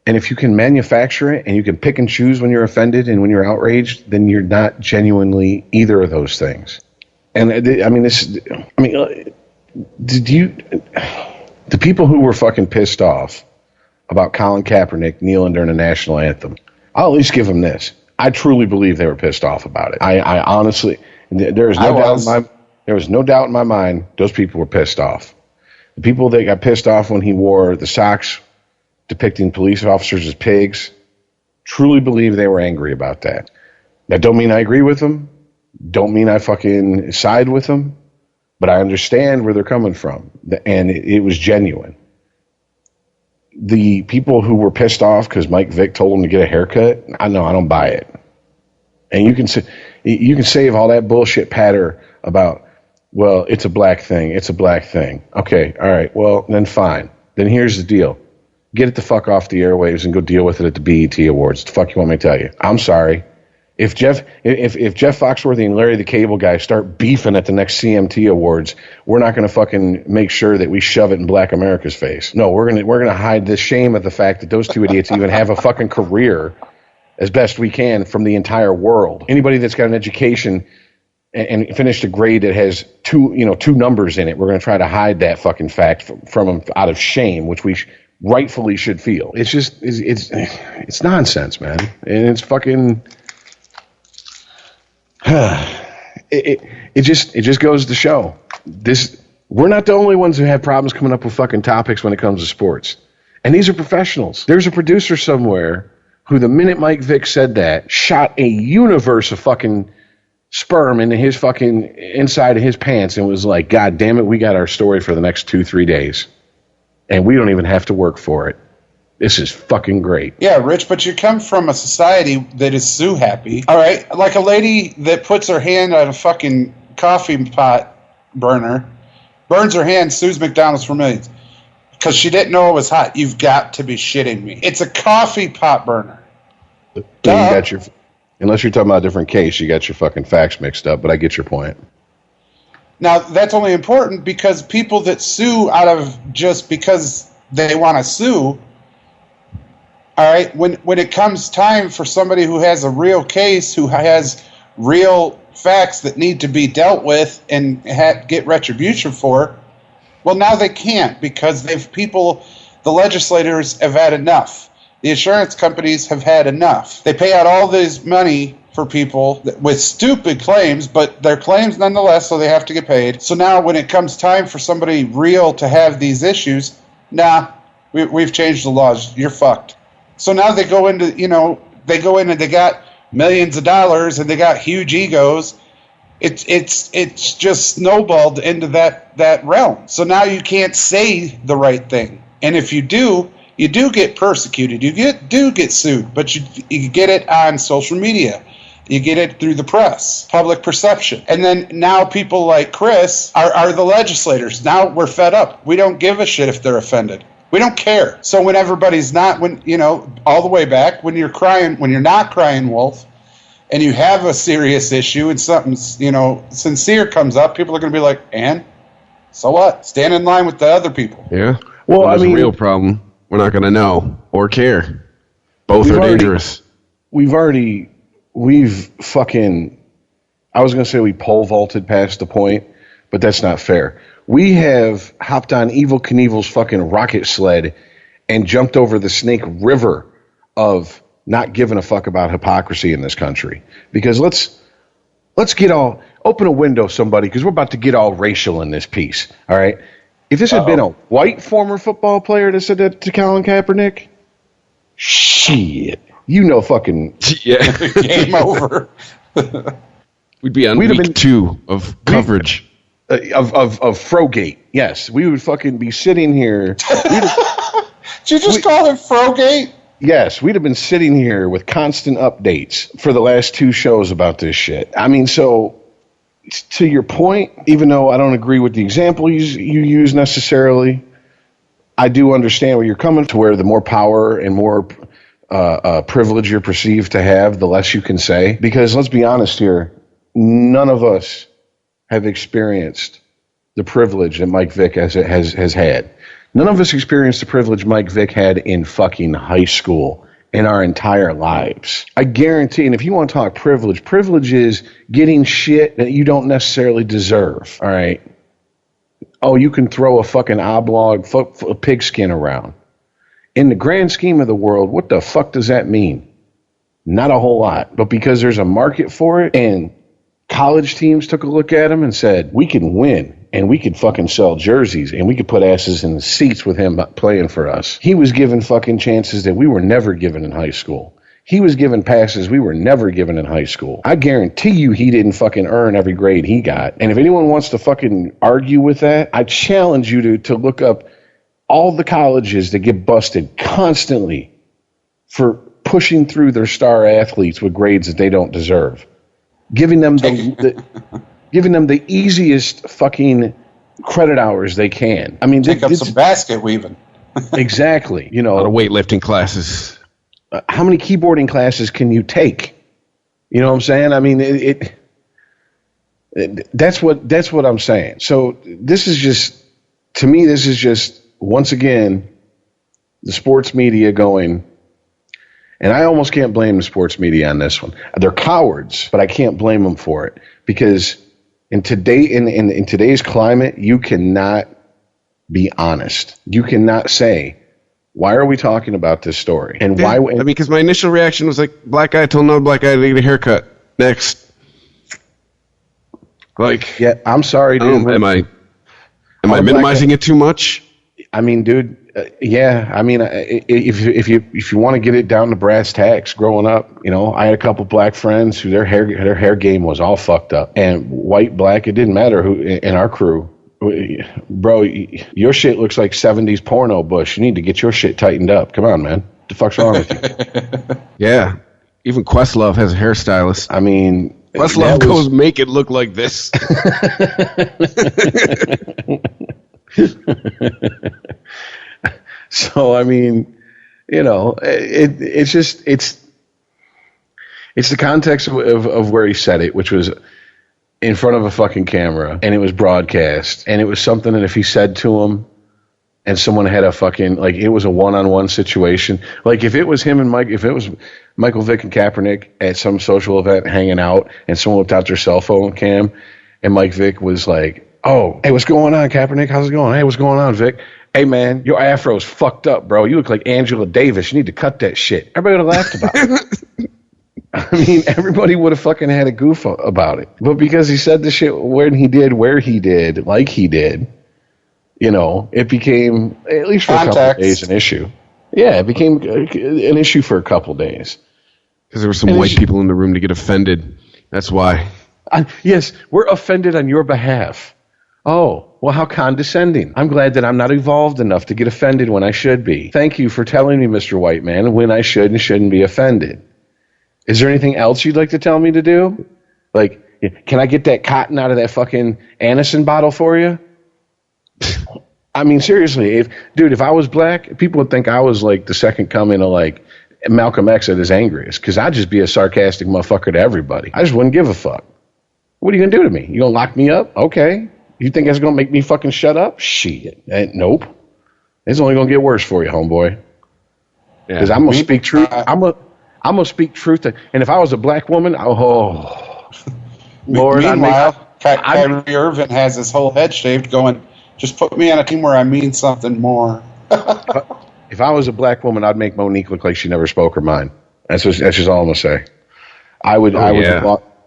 And if you can manufacture it and you can pick and choose when you're offended and when you're outraged, then you're not genuinely either of those things. And the people who were fucking pissed off about Colin Kaepernick kneeling during the national anthem, I'll at least give them this. I truly believe they were pissed off about it. I honestly, there was no doubt in my mind those people were pissed off. The people that got pissed off when he wore the socks depicting police officers as pigs, truly believe they were angry about that. That don't mean I agree with them. Don't mean I fucking side with them. But I understand where they're coming from. And it was genuine. The people who were pissed off because Mike Vick told them to get a haircut, I don't buy it. And you can save all that bullshit patter about, well, it's a black thing. It's a black thing. Okay, all right, well, then fine. Then here's the deal. Get it the fuck off the airwaves and go deal with it at the BET Awards. What the fuck you want me to tell you? I'm sorry. If Jeff Foxworthy and Larry the Cable Guy start beefing at the next CMT Awards, we're not going to fucking make sure that we shove it in Black America's face. No, we're gonna hide the shame of the fact that those two idiots even have a fucking career as best we can from the entire world. Anybody that's got an education and finished a grade that has two numbers in it, we're going to try to hide that fucking fact from them out of shame, which we rightfully should feel. It's just it's nonsense, man, and it's fucking. It just goes to show we're not the only ones who have problems coming up with fucking topics when it comes to sports, and these are professionals. There's a producer somewhere who, the minute Mike Vick said that, shot a universe of fucking sperm into his fucking inside of his pants and was like, God damn it, we got our story for the next 2-3 days, and we don't even have to work for it. This is fucking great. Yeah, Rich, but you come from a society that is Sue happy. All right, like a lady that puts her hand on a fucking coffee pot burner, burns her hand, sues McDonald's for millions because she didn't know it was hot. You've got to be shitting me. It's a coffee pot burner. Unless you're talking about a different case, you got your fucking facts mixed up, but I get your point. Now, that's only important because people that sue out of just because they want to sue, all right, when it comes time for somebody who has a real case, who has real facts that need to be dealt with and get retribution for, well, now they can't because the legislators have had enough. The insurance companies have had enough. They pay out all this money for people with stupid claims, but they're claims nonetheless, so they have to get paid. So now when it comes time for somebody real to have these issues, we've changed the laws. You're fucked. So now they go into, and they got millions of dollars and they got huge egos. It's just snowballed into that realm. So now you can't say the right thing. And if you do get persecuted. You do get sued, but you get it on social media. You get it through the press, public perception. And then now people like Chris are the legislators. Now we're fed up. We don't give a shit if they're offended. We don't care. So when everybody's not, all the way back, when you're not crying wolf, and you have a serious issue and something, sincere comes up, people are going to be like, and? So what? Stand in line with the other people. Yeah. Well, when there's a real problem, we're not going to know or care. Both are dangerous. We've fucking, I was going to say we pole vaulted past the point, but that's not fair. We have hopped on Evel Knievel's fucking rocket sled and jumped over the Snake River of not giving a fuck about hypocrisy in this country. Because let's open a window, somebody, because we're about to get all racial in this piece, all right? If this had been a white former football player that said that to Colin Kaepernick, shit, fucking yeah, game over. We'd be on week 2 of coverage of Frogate. Yes, we would fucking be sitting here. Did you just call it Frogate? Yes, we'd have been sitting here with constant updates for the last 2 shows about this shit. I mean, so to your point, even though I don't agree with the example you use necessarily, I do understand where you're coming to, where the more power and more privilege you're perceived to have, the less you can say. Because let's be honest here, none of us have experienced the privilege that Mike Vick has had. None of us experienced the privilege Mike Vick had in fucking high school in our entire lives. I guarantee, and if you want to talk privilege is getting shit that you don't necessarily deserve, all right? Oh, you can throw a fucking oblong pigskin around. In the grand scheme of the world, what the fuck does that mean? Not a whole lot. But because there's a market for it, and college teams took a look at him and said, we can win. And we could fucking sell jerseys, and we could put asses in the seats with him playing for us. He was given fucking chances that we were never given in high school. He was given passes we were never given in high school. I guarantee you he didn't fucking earn every grade he got. And if anyone wants to fucking argue with that, I challenge you to look up all the colleges that get busted constantly for pushing through their star athletes with grades that they don't deserve. Giving them the easiest fucking credit hours they can. I mean, take up some basket weaving. Exactly. A lot of weightlifting classes. How many keyboarding classes can you take? You know what I'm saying? I mean, that's what I'm saying. So this is just once again the sports media going. And I almost can't blame the sports media on this one. They're cowards, but I can't blame them for it because in today's climate, you cannot be honest. You cannot say, why are we talking about this story? And why? Because my initial reaction was like, black guy told another black guy to get a haircut. Next. Like, yeah, I'm sorry, dude. Am I minimizing it too much? I mean, dude. Yeah, I mean, if you want to get it down to brass tacks, growing up, I had a couple black friends who their hair game was all fucked up, and white, black, it didn't matter who in our crew. Bro, your shit looks like 70s porno, Bush. You need to get your shit tightened up. Come on, man. What the fuck's wrong with you? Yeah, even Questlove has a hairstylist. I mean, Questlove goes make it look like this. So, I mean, it's the context of where he said it, which was in front of a fucking camera, and it was broadcast, and it was something that if he said to him, and someone had a fucking, like, it was a one-on-one situation. Like, if it was him and Mike, if it was Michael Vick and Kaepernick at some social event hanging out, and someone whipped out their cell phone cam, and Mike Vick was like, oh, hey, what's going on, Kaepernick? How's it going? Hey, what's going on, Vick? Hey, man, your afro's fucked up, bro. You look like Angela Davis. You need to cut that shit. Everybody would have laughed about it. I mean, everybody would have fucking had a goof about it. But because he said the shit when he did, where he did, like he did, you know, it became, at least for a couple of days, an issue. Yeah, it became an issue for a couple of days. Because there were some white people in the room to get offended. That's why. Yes, we're offended on your behalf. Oh, well, how condescending. I'm glad that I'm not evolved enough to get offended when I should be. Thank you for telling me, Mr. White Man, when I should and shouldn't be offended. Is there anything else you'd like to tell me to do? Like, can I get that cotton out of that fucking Anacin bottle for you? I mean, seriously, if I was black, people would think I was like the second coming of like Malcolm X at his angriest, because I'd just be a sarcastic motherfucker to everybody. I just wouldn't give a fuck. What are you going to do to me? You going to lock me up? Okay. You think that's going to make me fucking shut up? Shit. Nope. It's only going to get worse for you, homeboy. Because I'm going to speak truth. I'm going to speak truth. And if I was a black woman, Lord. Meanwhile, Kyrie Irving has his whole head shaved going, just put me on a team where I mean something more. If I was a black woman, I'd make Monique look like she never spoke her mind. That's just all I'm going to say.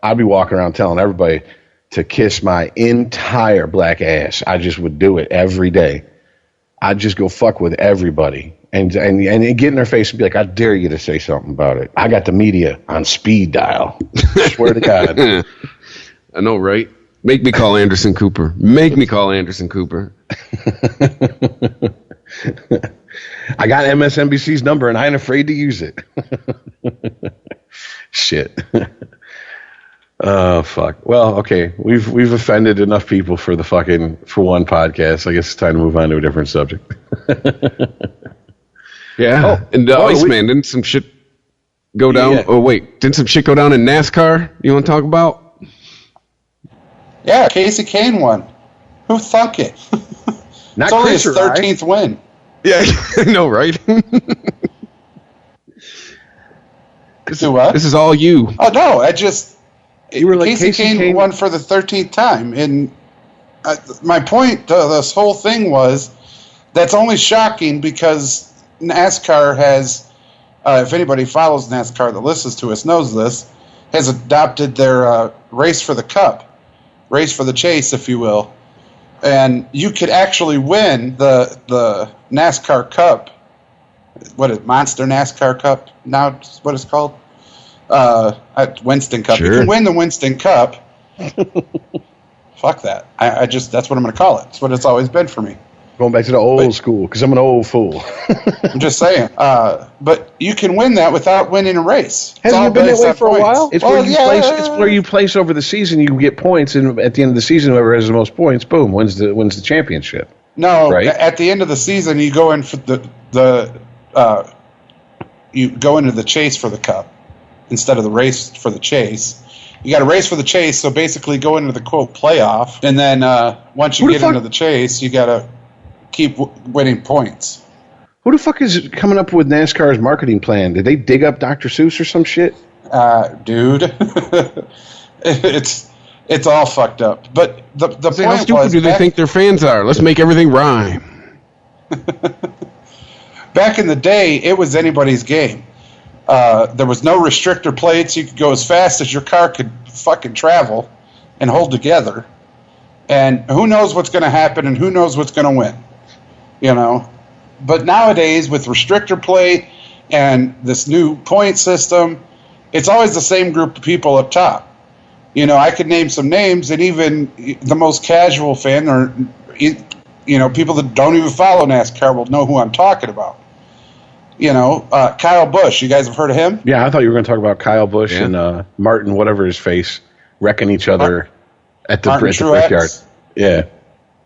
I'd be walking around telling everybody to kiss my entire black ass. I just would do it every day. I'd just go fuck with everybody and get in their face and be like, I dare you to say something about it. I got the media on speed dial. I swear to God. I know, right? Make me call Anderson Cooper. Make me call Anderson Cooper. I got MSNBC's number and I ain't afraid to use it. Shit. Oh, fuck. Well, okay. We've offended enough people for one podcast. I guess it's time to move on to a different subject. Yeah. And Iceman, didn't some shit go down? Yeah. Oh, wait. Didn't some shit go down in NASCAR you want to talk about? Yeah, Casey Kane won. Who thunk it? Not it's only his 13th win. Yeah, I know, right? This is all you. Oh, no, you were like Casey Kane won for the 13th time. And my point to this whole thing was that's only shocking because NASCAR has, if anybody follows NASCAR that listens to us knows this, has adopted their race for the cup, race for the chase, if you will. And you could actually win the NASCAR Cup. What is Monster NASCAR Cup now? What it's called? Winston Cup. Sure. You can win the Winston Cup. Fuck that. That's what I'm going to call it. That's what it's always been for me. Going back to the old school, because I'm an old fool. I'm just saying. But you can win that without winning a race. Hasn't it been that way for a while? It's where you place over the season. You get points, and at the end of the season, whoever has the most points, boom, wins the championship. No, right? At the end of the season, you go in for you go into the chase for the cup instead of the race for the chase. You got to race for the chase, so basically go into the quote playoff, and then once you get into the chase, you got to keep winning points. Who the fuck is coming up with NASCAR's marketing plan? Did they dig up Dr. Seuss or some shit? Dude, it's all fucked up. But the point how stupid do they think their fans are? Let's make everything rhyme. Back in the day, it was anybody's game. There was no restrictor plates. You could go as fast as your car could fucking travel and hold together. And who knows what's going to happen and who knows what's going to win. You know? But nowadays, with restrictor plate and this new point system, it's always the same group of people up top. You know, I could name some names, and even the most casual fan or, you know, people that don't even follow NASCAR will know who I'm talking about. You know, Kyle Busch. You guys have heard of him? Yeah, I thought you were going to talk about Kyle Busch and Martin, whatever his face, wrecking each other at the backyard. Yeah,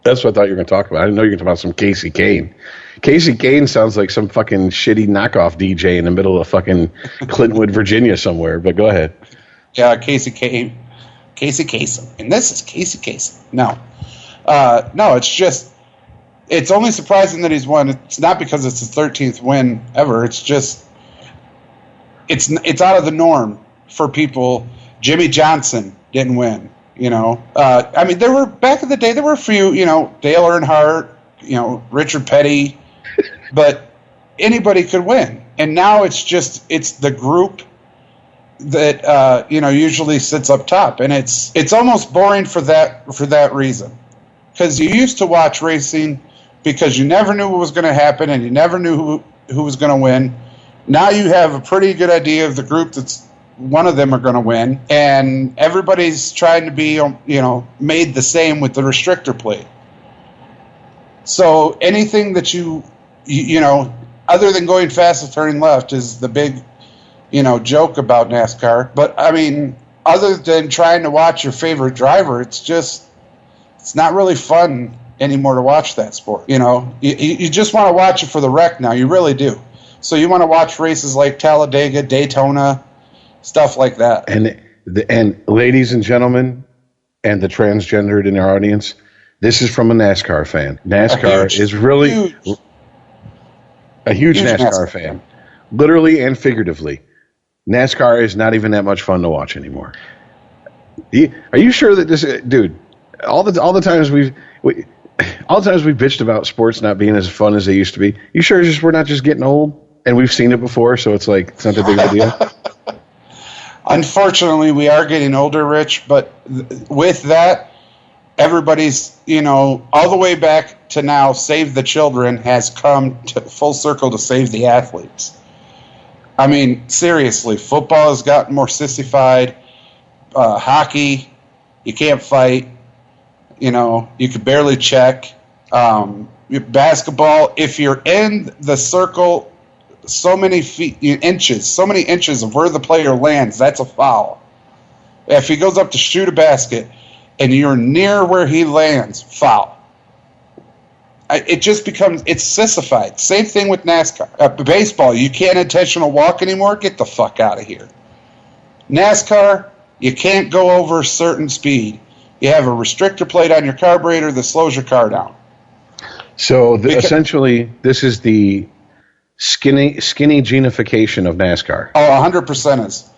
that's what I thought you were going to talk about. I didn't know you were going to talk about some Casey Kane. Casey Kane sounds like some fucking shitty knockoff DJ in the middle of fucking Clintonwood, Virginia somewhere, but go ahead. Yeah, Casey Kane. Casey Kasem. And this is Casey Kasem. No, it's just it's only surprising that he's won. It's not because it's his 13th win ever. It's just it's out of the norm for people. Jimmy Johnson didn't win. I mean, there were back in the day. There were a few. Dale Earnhardt. Richard Petty, but anybody could win. And now it's the group that usually sits up top, and it's almost boring for that reason. Because you used to watch racing because you never knew what was going to happen and you never knew who was going to win. Now you have a pretty good idea of the group that's one of them are going to win, and everybody's trying to be made the same with the restrictor plate. So anything that you other than going fast and turning left is the big joke about NASCAR. But I mean, other than trying to watch your favorite driver, it's not really fun anymore to watch that sport. You just want to watch it for the wreck now. You really do. So you want to watch races like Talladega, Daytona, stuff like that. And ladies and gentlemen, and the transgendered in our audience, this is from a NASCAR fan. NASCAR is really a huge NASCAR fan, literally and figuratively. NASCAR is not even that much fun to watch anymore. Are you sure that this, dude? All the times we've bitched about sports not being as fun as they used to be. You sure we're not just getting old and we've seen it before, so it's like it's not that big of a deal? Unfortunately, we are getting older, Rich. But with that, everybody's, all the way back to now, Save the Children has come to full circle to save the athletes. I mean, seriously, football has gotten more sissified. Hockey, you can't fight. You could barely check. Basketball, if you're in the circle so many inches of where the player lands, that's a foul. If he goes up to shoot a basket and you're near where he lands, foul. It just becomes, it's sissified. Same thing with NASCAR. Baseball, you can't intentional walk anymore. Get the fuck out of here. NASCAR, you can't go over a certain speed. You have a restrictor plate on your carburetor that slows your car down. So essentially, this is the skinny genification of NASCAR. Oh, 100% is.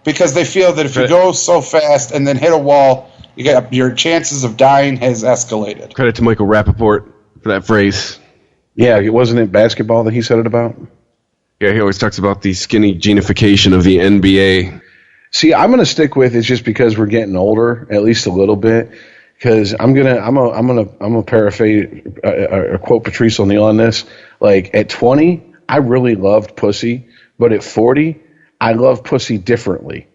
Because they feel that if you go so fast and then hit a wall, your chances of dying has escalated. Credit to Michael Rappaport for that phrase. Yeah, wasn't it basketball that he said it about? Yeah, he always talks about the skinny genification of the NBA. See, I'm gonna stick with it's just because we're getting older, at least a little bit. Because I'm gonna paraphrase or quote Patrice O'Neal on this. Like at 20, I really loved pussy, but at 40, I love pussy differently.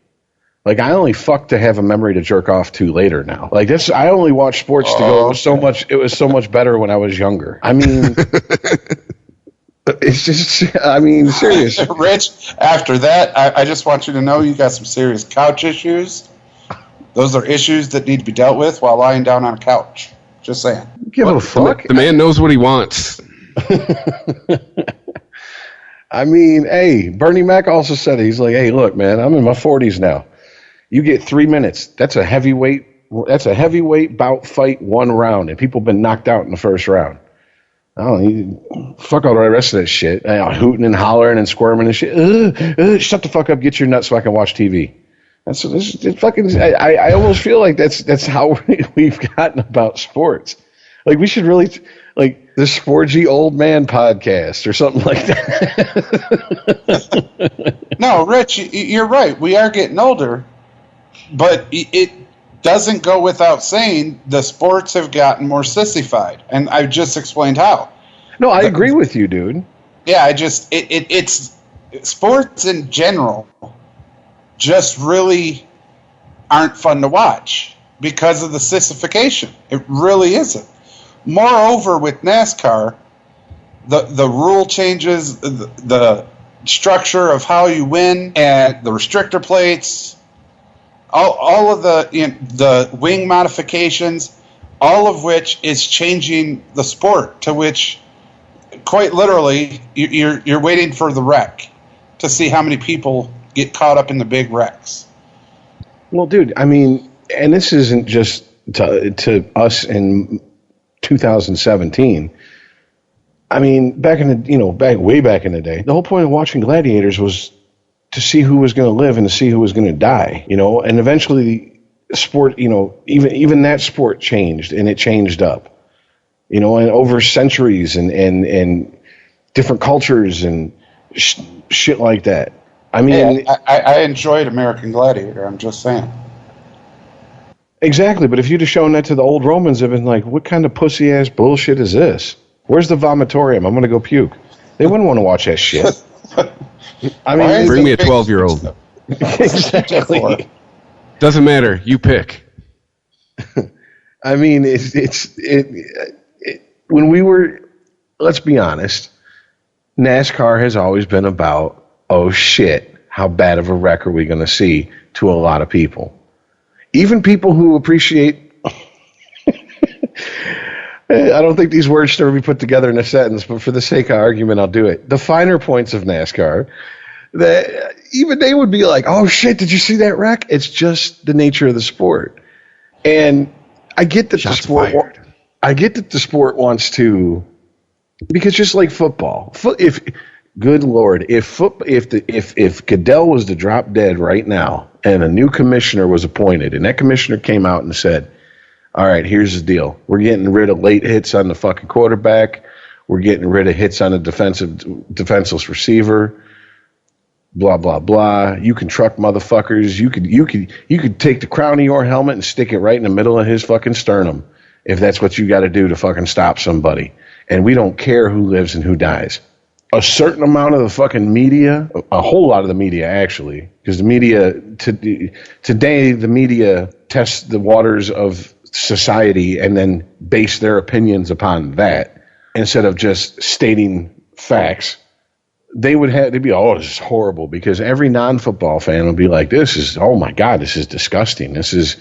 Like I only fuck to have a memory to jerk off to later now. Like this, I only watch sports to go. It was so much better when I was younger. I mean, it's just. I mean, serious. Rich, after that, I just want you to know you got some serious couch issues. Those are issues that need to be dealt with while lying down on a couch. Just saying. Give a fuck. The man knows what he wants. I mean, hey, Bernie Mac also said it. He's like, hey, look, man, I'm in my 40s now. You get 3 minutes. That's a heavyweight bout fight, 1 round, and people have been knocked out in the first round. Fuck all the rest of that shit. Hooting and hollering and squirming and shit. Shut the fuck up. Get your nuts so I can watch TV. I almost feel like that's how we've gotten about sports. Like we should really like the Sporgy Old Man podcast or something like that. No, Rich, you're right. We are getting older, but it doesn't go without saying the sports have gotten more sissified, and I've just explained how. No, I agree with you, dude. Yeah, it's sports in general just really aren't fun to watch because of the sissification. It really isn't. Moreover, with NASCAR, the rule changes, the structure of how you win, and the restrictor plates, all of the wing modifications, all of which is changing the sport, to which, quite literally, you're waiting for the wreck to see how many people get caught up in the big wrecks. Well, dude, I mean, and this isn't just to us in 2017. I mean, way back in the day, the whole point of watching gladiators was to see who was going to live and to see who was going to die, and eventually the sport, even that sport changed, and it changed up, and over centuries and different cultures and shit like that. I mean, I enjoyed American Gladiator. I'm just saying. Exactly, but if you'd have shown that to the old Romans, they'd been like, what kind of pussy-ass bullshit is this? Where's the vomitorium? I'm going to go puke. They wouldn't want to watch that shit. I mean, bring me a 12-year-old. Exactly. Doesn't matter. You pick. I mean, when we were, let's be honest, NASCAR has always been about, oh shit, how bad of a wreck are we going to see to a lot of people. Even people who appreciate, I don't think these words should ever be put together in a sentence, but for the sake of argument, I'll do it. The finer points of NASCAR, that even they would be like, oh shit, did you see that wreck? It's just the nature of the sport. And I get that the sport wants to, because just like football, good Lord, if Goodell was to drop dead right now and a new commissioner was appointed and that commissioner came out and said, all right, here's the deal. We're getting rid of late hits on the fucking quarterback. We're getting rid of hits on the defenseless receiver. Blah, blah, blah. You can truck motherfuckers. You could take the crown of your helmet and stick it right in the middle of his fucking sternum if that's what you got to do to fucking stop somebody. And we don't care who lives and who dies. A certain amount of the fucking media, a whole lot of the media actually, because the media today, the media tests the waters of society and then base their opinions upon that instead of just stating facts. They'd be, oh, this is horrible, because every non-football fan would be like, oh my God, this is disgusting. This is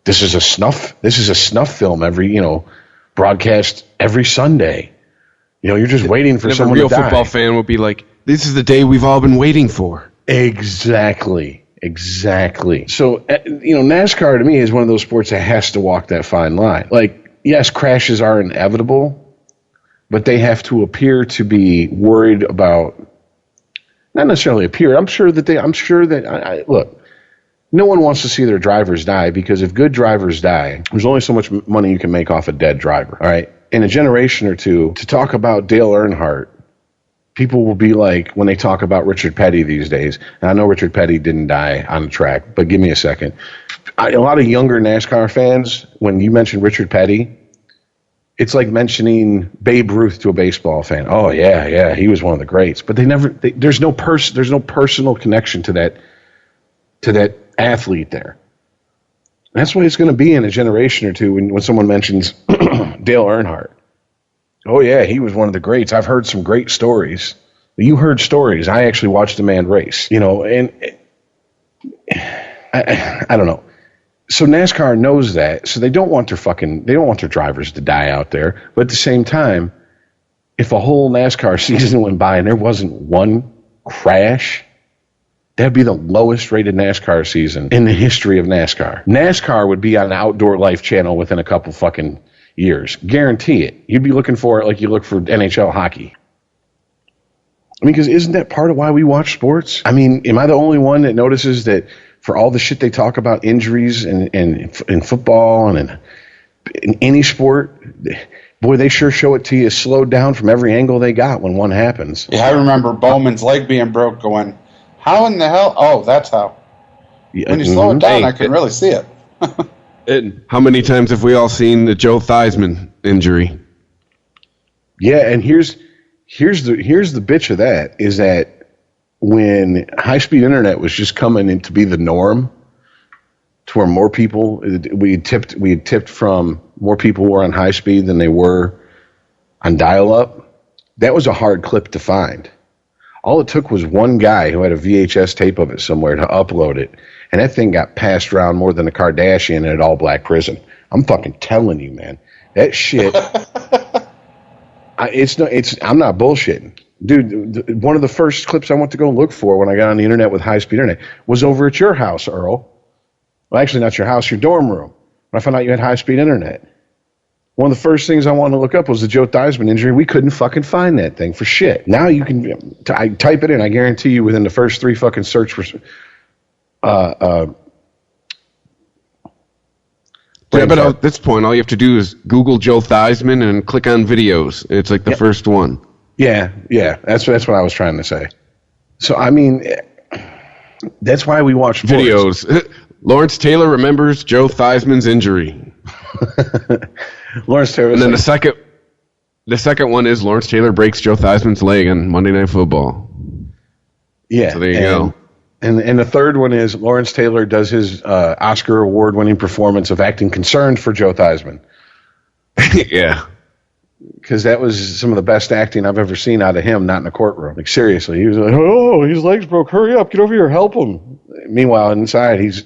a snuff film broadcast every Sunday. You're just waiting for someone to die. A real football fan would be like, this is the day we've all been waiting for. Exactly. So, NASCAR to me is one of those sports that has to walk that fine line. Like, yes, crashes are inevitable, but they have to appear to be worried about, not necessarily appear. Look, no one wants to see their drivers die, because if good drivers die, there's only so much money you can make off a dead driver. All right. In a generation or two, to talk about Dale Earnhardt, people will be like, when they talk about Richard Petty these days, and I know Richard Petty didn't die on the track, but give me a second. A lot of younger NASCAR fans, when you mention Richard Petty, it's like mentioning Babe Ruth to a baseball fan. Oh yeah, he was one of the greats. But there's no personal connection to that athlete there. That's what it's going to be in a generation or two when someone mentions Dale Earnhardt. Oh, yeah, he was one of the greats. I've heard some great stories. You heard stories. I actually watched a man race, and I don't know. So NASCAR knows that, so they don't want their drivers to die out there. But at the same time, if a whole NASCAR season went by and there wasn't one crash, that'd be the lowest rated NASCAR season in the history of NASCAR. NASCAR would be on Outdoor Life channel within a couple fucking years. Guarantee it. You'd be looking for it like you look for NHL hockey. I mean, because isn't that part of why we watch sports? I mean, am I the only one that notices that for all the shit they talk about injuries in football and in any sport, boy, they sure show it to you slowed down from every angle they got when one happens. Yeah, I remember Bowman's leg being broke going, how in the hell? Oh, that's how. When you slow it down, I can really see it. How many times have we all seen the Joe Theismann injury? Yeah, and here's the bitch of that is that when high-speed internet was just coming in to be the norm, to where more people we had tipped from more people were on high speed than they were on dial-up. That was a hard clip to find. All it took was one guy who had a VHS tape of it somewhere to upload it, and that thing got passed around more than a Kardashian in an all-black prison. I'm fucking telling you, man. That shit. I'm not bullshitting. Dude, one of the first clips I went to go look for when I got on the internet with high-speed internet was over at your house, Earl. Well, actually, not your house, your dorm room. When I found out you had high-speed internet. One of the first things I wanted to look up was the Joe Theismann injury. We couldn't fucking find that thing for shit. Now you can type it in. I guarantee you within the first 3 fucking search for Yeah, but at this point, all you have to do is Google Joe Theismann and click on videos. It's like the first one. Yeah. That's what I was trying to say. So, I mean, that's why we watch sports. Videos. Lawrence Taylor remembers Joe Theismann's injury. Lawrence Taylor. And then the second one is Lawrence Taylor breaks Joe Theismann's leg on Monday Night Football. Yeah. So there you go. And the third one is Lawrence Taylor does his Oscar award-winning performance of acting concerned for Joe Theismann. Yeah. Because that was some of the best acting I've ever seen out of him, not in a courtroom. Like, seriously. He was like, oh, his legs broke. Hurry up. Get over here. Help him. Meanwhile, inside, he's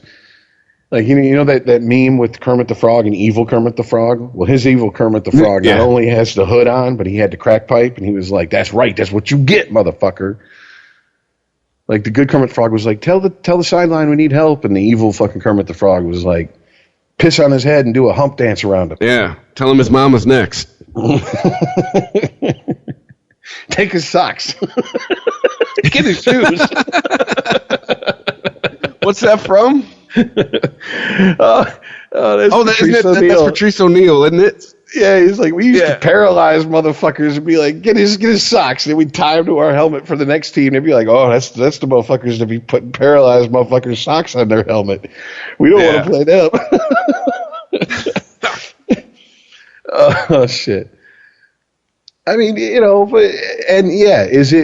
like, you know that meme with Kermit the Frog and evil Kermit the Frog? Well, his evil Kermit the Frog not only has the hood on, but he had the crack pipe, and he was like, that's right. That's what you get, motherfucker. Like, the good Kermit the Frog was like, tell the sideline we need help. And the evil fucking Kermit the Frog was like, piss on his head and do a hump dance around him. Yeah. Tell him his mama's next. Take his socks. Get his shoes. What's that from? That's Patrice O'Neal, isn't it? Yeah, he's like, we used to paralyze motherfuckers and be like, get his socks. And then we'd tie them to our helmet for the next team. They'd be like, oh, that's the motherfuckers to be putting paralyzed motherfuckers' socks on their helmet. We don't want to play them. Oh, shit. I mean, is there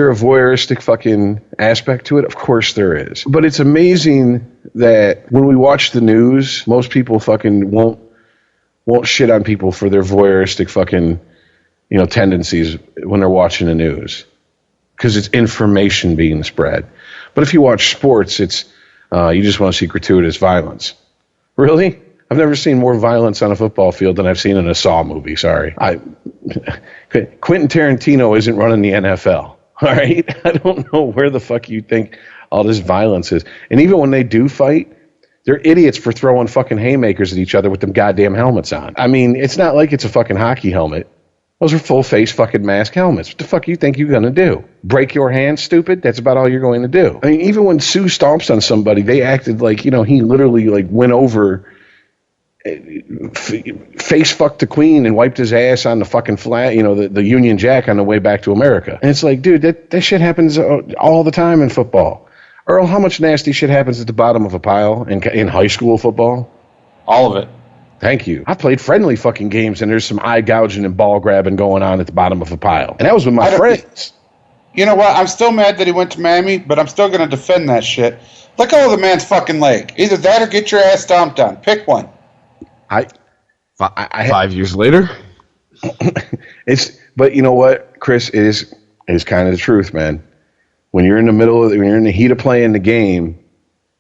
a voyeuristic fucking aspect to it? Of course there is. But it's amazing that when we watch the news, most people fucking won't shit on people for their voyeuristic fucking, tendencies when they're watching the news. Because it's information being spread. But if you watch sports, it's, you just want to see gratuitous violence. Really? I've never seen more violence on a football field than I've seen in a Saw movie, sorry. Quentin Tarantino isn't running the NFL, all right? I don't know where the fuck you think all this violence is. And even when they do fight, they're idiots for throwing fucking haymakers at each other with them goddamn helmets on. I mean, it's not like it's a fucking hockey helmet. Those are full-face fucking mask helmets. What the fuck you think you're going to do? Break your hand, stupid? That's about all you're going to do. I mean, even when Sue stomps on somebody, they acted like, he literally like went over, face fucked the Queen and wiped his ass on the fucking flag, the Union Jack on the way back to America. And it's like, dude, that shit happens all the time in football. Earl, how much nasty shit happens at the bottom of a pile in high school football? All of it. Thank you. I played friendly fucking games, and there's some eye gouging and ball grabbing going on at the bottom of a pile. And that was with my friends. You know what? I'm still mad that he went to Miami, but I'm still going to defend that shit. Let go of the man's fucking leg. Either that or get your ass stomped on. Pick one. 5 years later? But you know what, Chris, it is kind of the truth, man. When you're in the heat of playing the game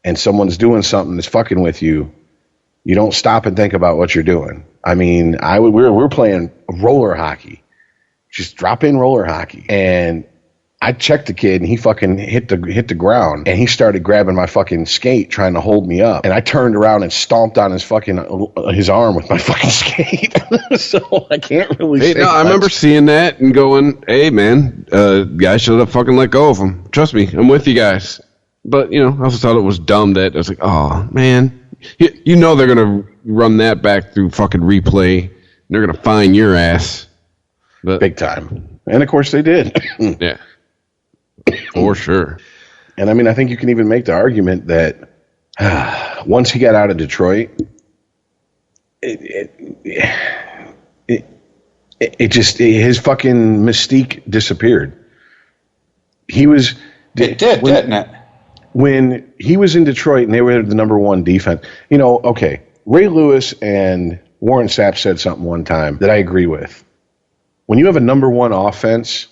and someone's doing something that's fucking with you, you don't stop and think about what you're doing. I mean, we're playing roller hockey, just drop in roller hockey. And I checked the kid and he fucking hit the ground and he started grabbing my fucking skate trying to hold me up. And I turned around and stomped on his arm with my fucking skate. So I can't really say I remember seeing that and going, hey man, guys should have fucking let go of him. Trust me, I'm with you guys. But, I also thought it was dumb that I was like, oh man, they're going to run that back through fucking replay. And they're going to fine your ass. But, big time. And of course they did. Yeah. For sure. And I mean, I think you can even make the argument that once he got out of Detroit, his fucking mystique disappeared. It did, didn't it? When he was in Detroit and they were the number one defense, okay, Ray Lewis and Warren Sapp said something one time that I agree with. When you have a number one offense,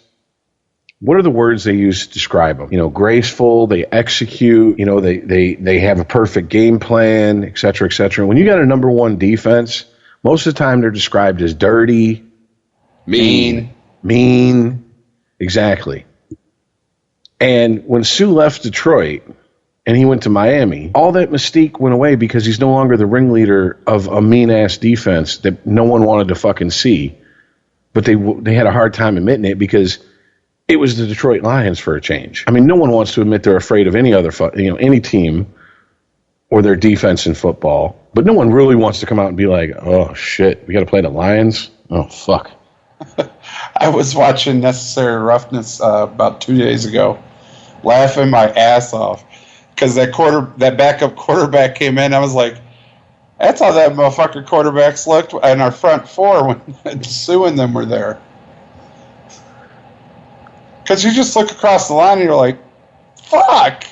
what are the words they use to describe them? Graceful, they execute, they have a perfect game plan, et cetera, et cetera. When you got a number one defense, most of the time they're described as dirty, mean. Exactly. And when Sue left Detroit, and he went to Miami, all that mystique went away because he's no longer the ringleader of a mean-ass defense that no one wanted to fucking see. But they had a hard time admitting it because it was the Detroit Lions for a change. I mean, no one wants to admit they're afraid of any other, any team or their defense in football. But no one really wants to come out and be like, oh, shit, we got to play the Lions? Oh, fuck. I was watching Necessary Roughness about 2 days ago, laughing my ass off because that backup quarterback came in. I was like, that's how that motherfucker quarterbacks looked in our front four when Sue and them were there. Because you just look across the line and you're like, fuck.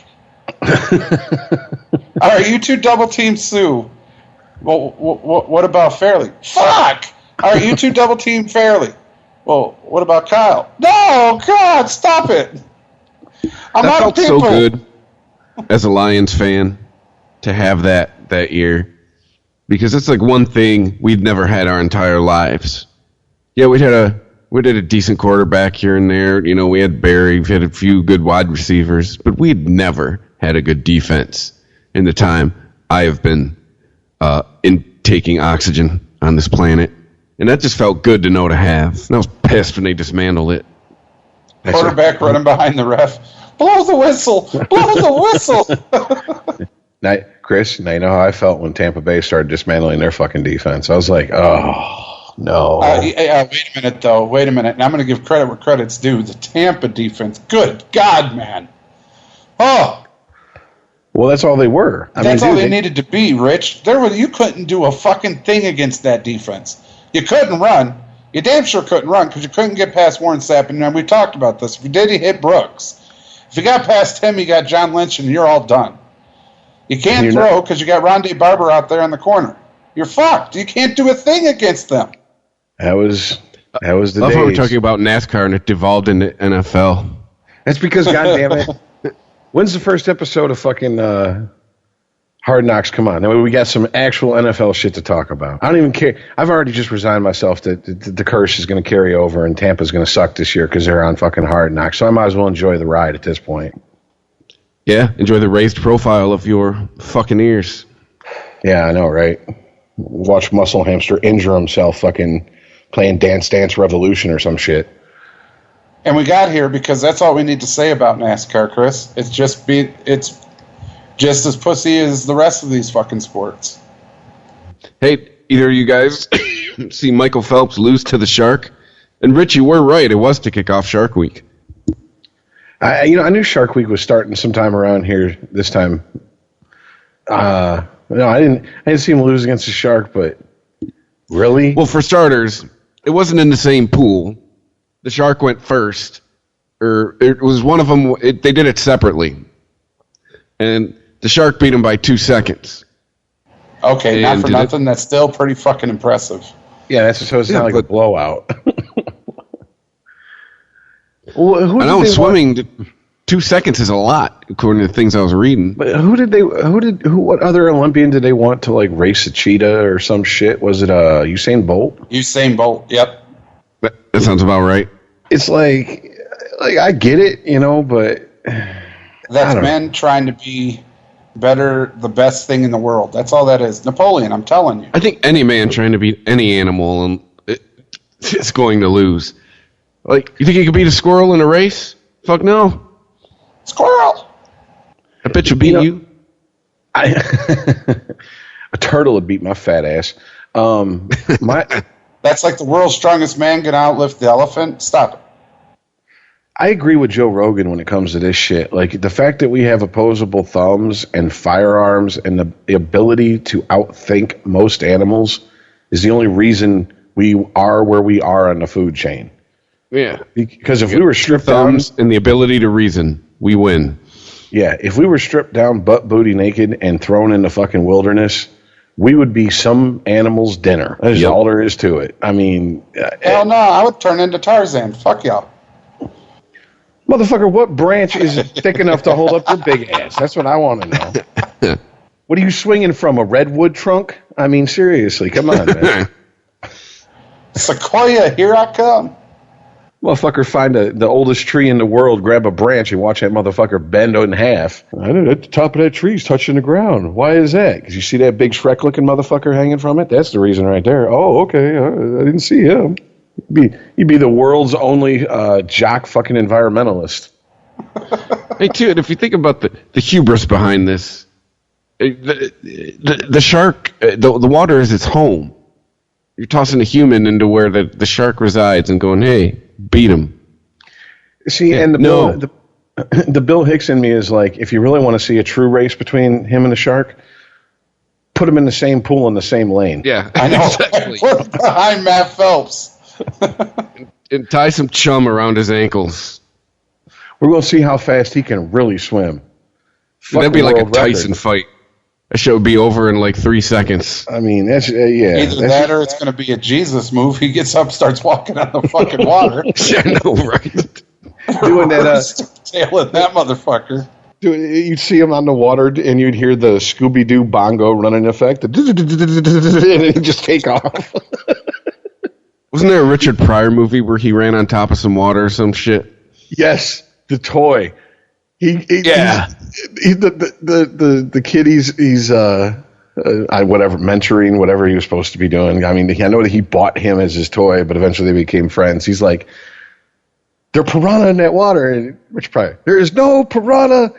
All right, you two double team Sue. Well, what about Fairley? Fuck. All right, you two double team Fairley. Well, what about Kyle? No, God, stop it. I'm that out felt of people. so good as a Lions fan to have that year. Because it's like one thing we'd never had our entire lives. Yeah, we had a decent quarterback here and there. You know, we had Barry, we had a few good wide receivers, but we'd never had a good defense in the time I have been taking oxygen on this planet. And that just felt good to know to have. And I was pissed when they dismantled it. Quarterback running behind the ref. Blow the whistle! Blow the whistle! Chris, now you know how I felt when Tampa Bay started dismantling their fucking defense. I was like, oh, no. Wait a minute, though. Wait a minute. And I'm going to give credit where credit's due. The Tampa defense. Good God, man. Oh. Well, that's all they were. That's all they needed to be, Rich. You couldn't do a fucking thing against that defense. You couldn't run. You damn sure couldn't run because you couldn't get past Warren Sapp. And we talked about this. If you did, you hit Brooks. If you got past him, you got John Lynch, and you're all done. You can't throw because you got Rondé Barber out there in the corner. You're fucked. You can't do a thing against them. That was the I love how we're talking about NASCAR and it devolved into NFL. That's because, goddamn it, when's the first episode of fucking Hard Knocks come on? Now we got some actual NFL shit to talk about. I don't even care. I've already just resigned myself that the curse is going to carry over and Tampa's going to suck this year because they're on fucking Hard Knocks. So I might as well enjoy the ride at this point. Yeah, enjoy the raised profile of your fucking ears. Yeah, I know, right? Watch Muscle Hamster injure himself fucking playing Dance Dance Revolution or some shit. And we got here because that's all we need to say about NASCAR, Chris. It's just as pussy as the rest of these fucking sports. Hey, either of you guys see Michael Phelps lose to the Shark? And Rich, you were right. It was to kick off Shark Week. I knew Shark Week was starting sometime around here this time. No, I didn't see him lose against the Shark, but really? Well, for starters, it wasn't in the same pool. The Shark went first, or it was one of them. They did it separately, and the Shark beat him by 2 seconds. Okay, not for nothing. That's still pretty fucking impressive. Yeah, that's so it's not like a blowout. Well, I know swimming 2 seconds is a lot, according to the things I was reading. But what other Olympian did they want to like race a cheetah or some shit? Was it Usain Bolt? Usain Bolt, yep. That sounds about right. It's like I get it, but that's men trying to be better, the best thing in the world. That's all that is. Napoleon, I'm telling you. I think any man trying to beat any animal is going to lose. Like, you think you could beat a squirrel in a race? Fuck no. Squirrel! I bet you beat you. A turtle would beat my fat ass. That's like the world's strongest man can outlift the elephant. Stop it. I agree with Joe Rogan when it comes to this shit. Like, the fact that we have opposable thumbs and firearms and the ability to outthink most animals is the only reason we are where we are on the food chain. Yeah. Because if we were stripped thumbs down, and the ability to reason, we win. Yeah, if we were stripped down butt booty naked and thrown in the fucking wilderness, we would be some animal's dinner. That's all there is to it. I mean, hell no, I would turn into Tarzan. Fuck y'all. Motherfucker, what branch is thick enough to hold up your big ass? That's what I want to know. What are you swinging from, a redwood trunk? I mean, seriously, come on, man. Sequoia, here I come. Motherfucker find the oldest tree in the world, grab a branch, and watch that motherfucker bend in half. I don't know, at the top of that tree is touching the ground. Why is that? Because you see that big Shrek-looking motherfucker hanging from it? That's the reason right there. Oh, okay, I didn't see him. You'd be the world's only jock fucking environmentalist. Hey, too, and if you think about the hubris behind this, the shark, the water is its home. You're tossing a human into where the shark resides and going, hey, beat him. See, and the Bill Hicks in me is like, if you really want to see a true race between him and the shark, put him in the same pool in the same lane. Yeah, I know. exactly. Put behind Matt Phelps. And tie some chum around his ankles. We're going to see how fast he can really swim. That'd be like a World Tyson record. fight. That show would be over in like 3 seconds. I mean, that's yeah. Either that or it's going to be a Jesus move. He gets up, starts walking on the fucking water. I know, right? Doing that. Tailing that motherfucker. You'd see him on the water, and you'd hear the Scooby-Doo bongo running effect, and he'd just take off. Wasn't there a Richard Pryor movie where he ran on top of some water or some shit? Yes, the toy. Yeah. The kid he's whatever mentoring, whatever he was supposed to be doing. I mean, I know that he bought him as his toy, but eventually they became friends. He's like, "They're piranha in that water," and Richard Pryor, "There is no piranha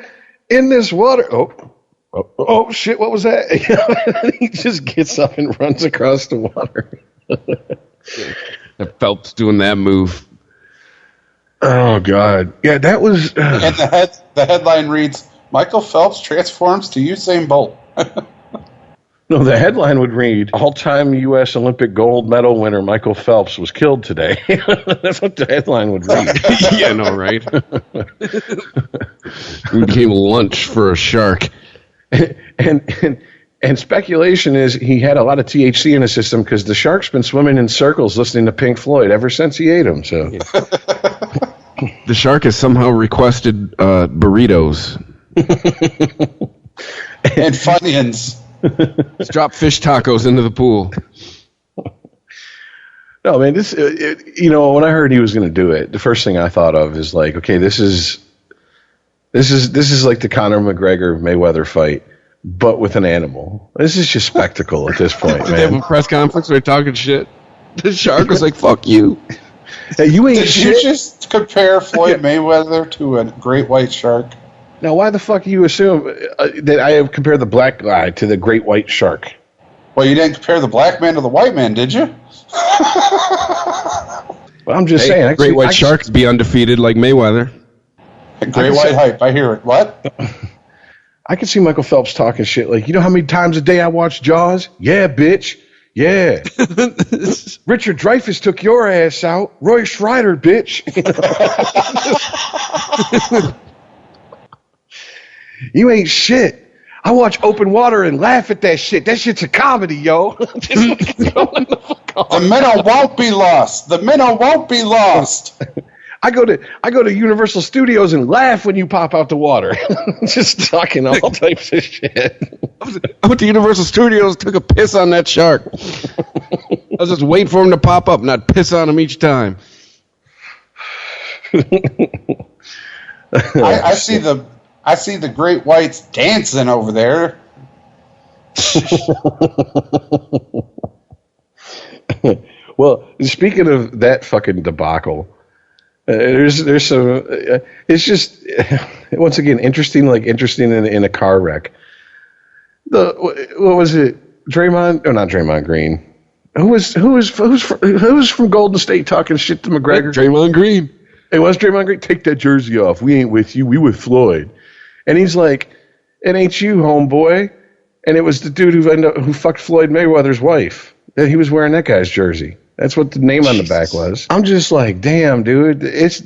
in this water." Oh shit! What was that? And he just gets up and runs across the water. Phelps doing that move. Oh God! Yeah, that was. And the headline reads, Michael Phelps transforms to Usain Bolt. No, the headline would read, all-time U.S. Olympic gold medal winner Michael Phelps was killed today. That's what the headline would read. Yeah, no, right? We became lunch for a shark. And speculation is he had a lot of THC in his system because the shark's been swimming in circles listening to Pink Floyd ever since he ate them. So The shark has somehow requested burritos. And Funyuns. Let's drop fish tacos into the pool. no, man, this when I heard he was going to do it, the first thing I thought of is like, okay, this is like the Conor McGregor Mayweather fight, but with an animal. This is just spectacle at this point, They have a man. press conference where they're talking shit. The shark was like, fuck you. Hey, you ain't Did you shit. just compare Floyd Mayweather to a great white shark? Now, why the fuck do you assume that I have compared the black guy to the great white shark? Well, you didn't compare the black man to the white man, did you? Well, I'm just saying. Great white sharks be undefeated like Mayweather. Great white hype. I hear it. What? I can see Michael Phelps talking shit like, you know how many times a day I watch Jaws? Yeah, bitch. Yeah. Richard Dreyfuss took your ass out. Roy Schreider, bitch. You ain't shit. I watch Open Water and laugh at that shit. That shit's a comedy, yo. The minnow won't be lost. The minnow won't be lost. I go to Universal Studios and laugh when you pop out the water. Just talking all types of shit. I went to Universal Studios, took a piss on that shark. I was just waiting for him to pop up and I'd piss on him each time. I see the great whites dancing over there. Well, speaking of that fucking debacle, there's some. It's just once again interesting in a car wreck. What was it? Draymond? Or not Draymond Green? Who's from Golden State talking shit to McGregor? Draymond Green. It was Draymond Green. Take that jersey off. We ain't with you. We with Floyd. And he's like, "It ain't you, homeboy." And it was the dude who fucked Floyd Mayweather's wife. That he was wearing that guy's jersey. That's what the name on the back was. I'm just like, damn, dude. This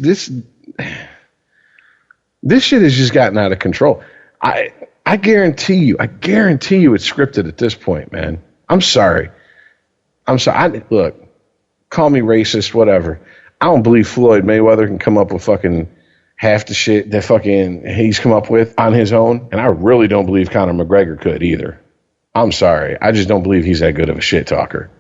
shit has just gotten out of control. I guarantee you it's scripted at this point, man. I'm sorry. Look, call me racist, whatever. I don't believe Floyd Mayweather can come up with fucking half the shit that fucking he's come up with on his own. And I really don't believe Conor McGregor could either. I'm sorry. I just don't believe he's that good of a shit talker.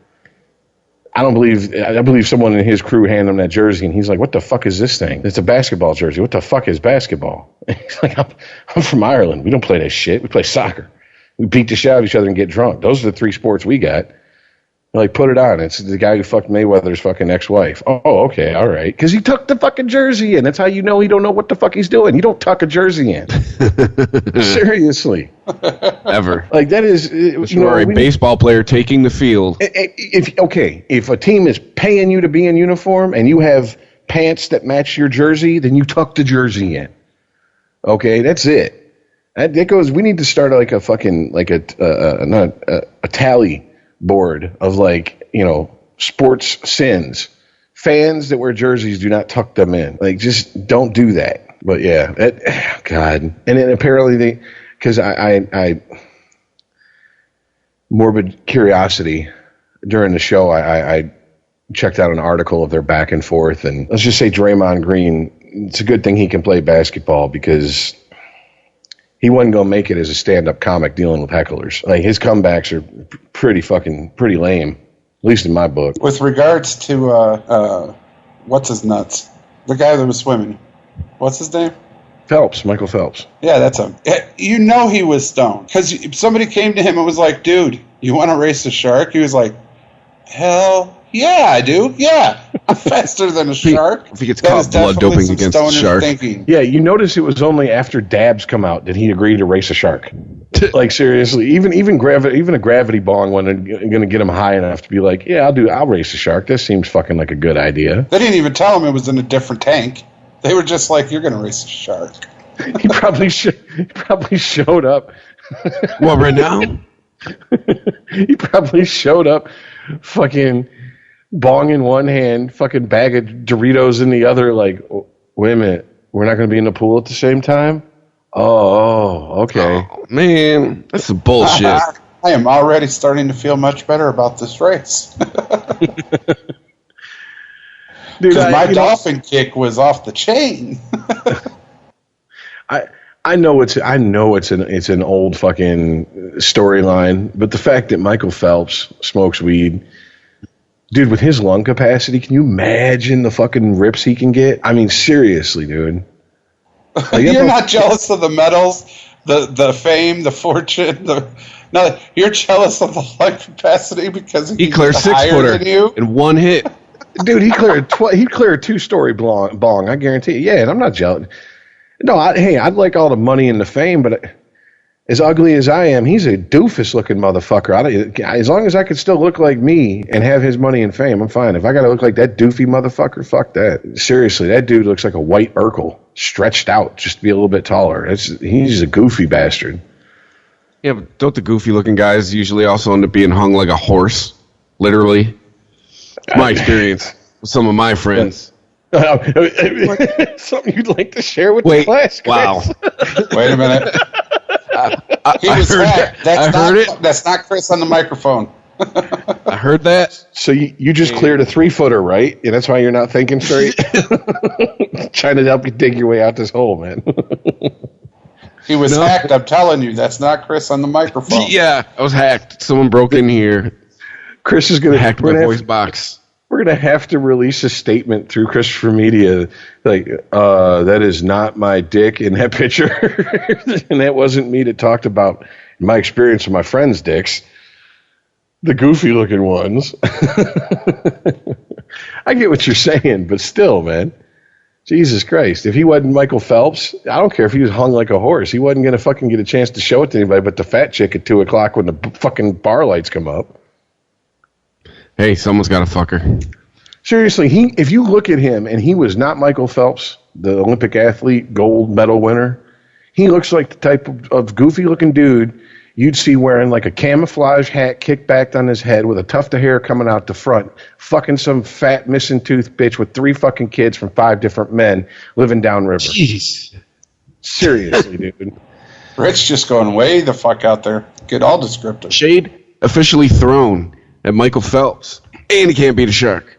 I believe someone in his crew handed him that jersey, and he's like, what the fuck is this thing? It's a basketball jersey. What the fuck is basketball? He's like, I'm from Ireland. We don't play that shit. We play soccer. We beat the shit out of each other and get drunk. Those are the 3 sports we got. Like, put it on. It's the guy who fucked Mayweather's fucking ex-wife. Oh, okay, all right. Because he tucked the fucking jersey in. That's how you know he don't know what the fuck he's doing. You don't tuck a jersey in. Seriously. Ever. Like, that is... You are a baseball player taking the field. If a team is paying you to be in uniform and you have pants that match your jersey, then you tuck the jersey in. Okay, that's it. That goes... We need to start like a fucking... Like a tally board of like, sports sins. Fans that wear jerseys, do not tuck them in. Like, just don't do that. But yeah, God. And then apparently because I morbid curiosity during the show, I checked out an article of their back and forth, and let's just say Draymond Green, it's a good thing he can play basketball because he wasn't going to make it as a stand-up comic dealing with hecklers. Like, his comebacks are pretty lame, at least in my book. With regards to, what's his nuts? The guy that was swimming. What's his name? Michael Phelps. Yeah, that's him. You know he was stoned. Because somebody came to him and was like, dude, you want to race a shark? He was like, hell yeah, I do. Yeah, I'm faster than a shark. If he gets caught blood doping against a shark. Thinking. Yeah, you notice it was only after dabs come out did he agree to race a shark. Like, seriously, even a gravity bong wasn't going to get him high enough to be like, yeah, I'll race a shark. This seems fucking like a good idea. They didn't even tell him it was in a different tank. They were just like, you're going to race a shark. He probably showed up. What, right now? He probably showed up fucking bong in one hand, fucking bag of Doritos in the other, like, wait a minute, we're not going to be in the pool at the same time? Oh, okay. Oh, man, that's some bullshit. I am already starting to feel much better about this race. Dude, my dolphin kick was off the chain. I know it's an old fucking storyline, but the fact that Michael Phelps smokes weed, dude, with his lung capacity, can you imagine the fucking rips he can get? I mean, seriously, dude. Like, you're not jealous of the medals, the fame, the fortune. No, you're jealous of the lung capacity because he cleared 6-footer in one hit. Dude, he cleared a 2-story bong. I guarantee you. Yeah, and I'm not jealous. No, I'd like all the money and the fame, but as ugly as I am, he's a doofus-looking motherfucker. As long as I could still look like me and have his money and fame, I'm fine. If I got to look like that doofy motherfucker, fuck that. Seriously, that dude looks like a white Urkel, stretched out just to be a little bit taller. He's a goofy bastard. Yeah, but don't the goofy-looking guys usually also end up being hung like a horse? Literally. It's my experience with some of my friends. Something you'd like to share with the class, Chris? Wow. Wait a minute. He was hacked. That's not Chris on the microphone. I heard that. So you just cleared a 3-footer, right? And that's why you're not thinking straight? Trying to help you dig your way out this hole, man. He was hacked. I'm telling you, that's not Chris on the microphone. Yeah, I was hacked. Someone broke in here. Chris is going to hack my voice box. We're going to have to release a statement through Christopher Media, like, that is not my dick in that picture. And that wasn't me that talked about my experience with my friends' dicks. The goofy-looking ones. I get what you're saying, but still, man. Jesus Christ. If he wasn't Michael Phelps, I don't care if he was hung like a horse. He wasn't going to fucking get a chance to show it to anybody but the fat chick at 2 o'clock when the fucking bar lights come up. Hey, someone's got to fuck her. Seriously, if you look at him and he was not Michael Phelps, the Olympic athlete, gold medal winner, he looks like the type of goofy-looking dude you'd see wearing like a camouflage hat kicked back on his head with a tuft of hair coming out the front, fucking some fat missing tooth bitch with 3 fucking kids from 5 different men living downriver. Jeez. Seriously, dude. Rich just going way the fuck out there. Get all descriptive. Shade officially thrown at Michael Phelps, and he can't beat a shark.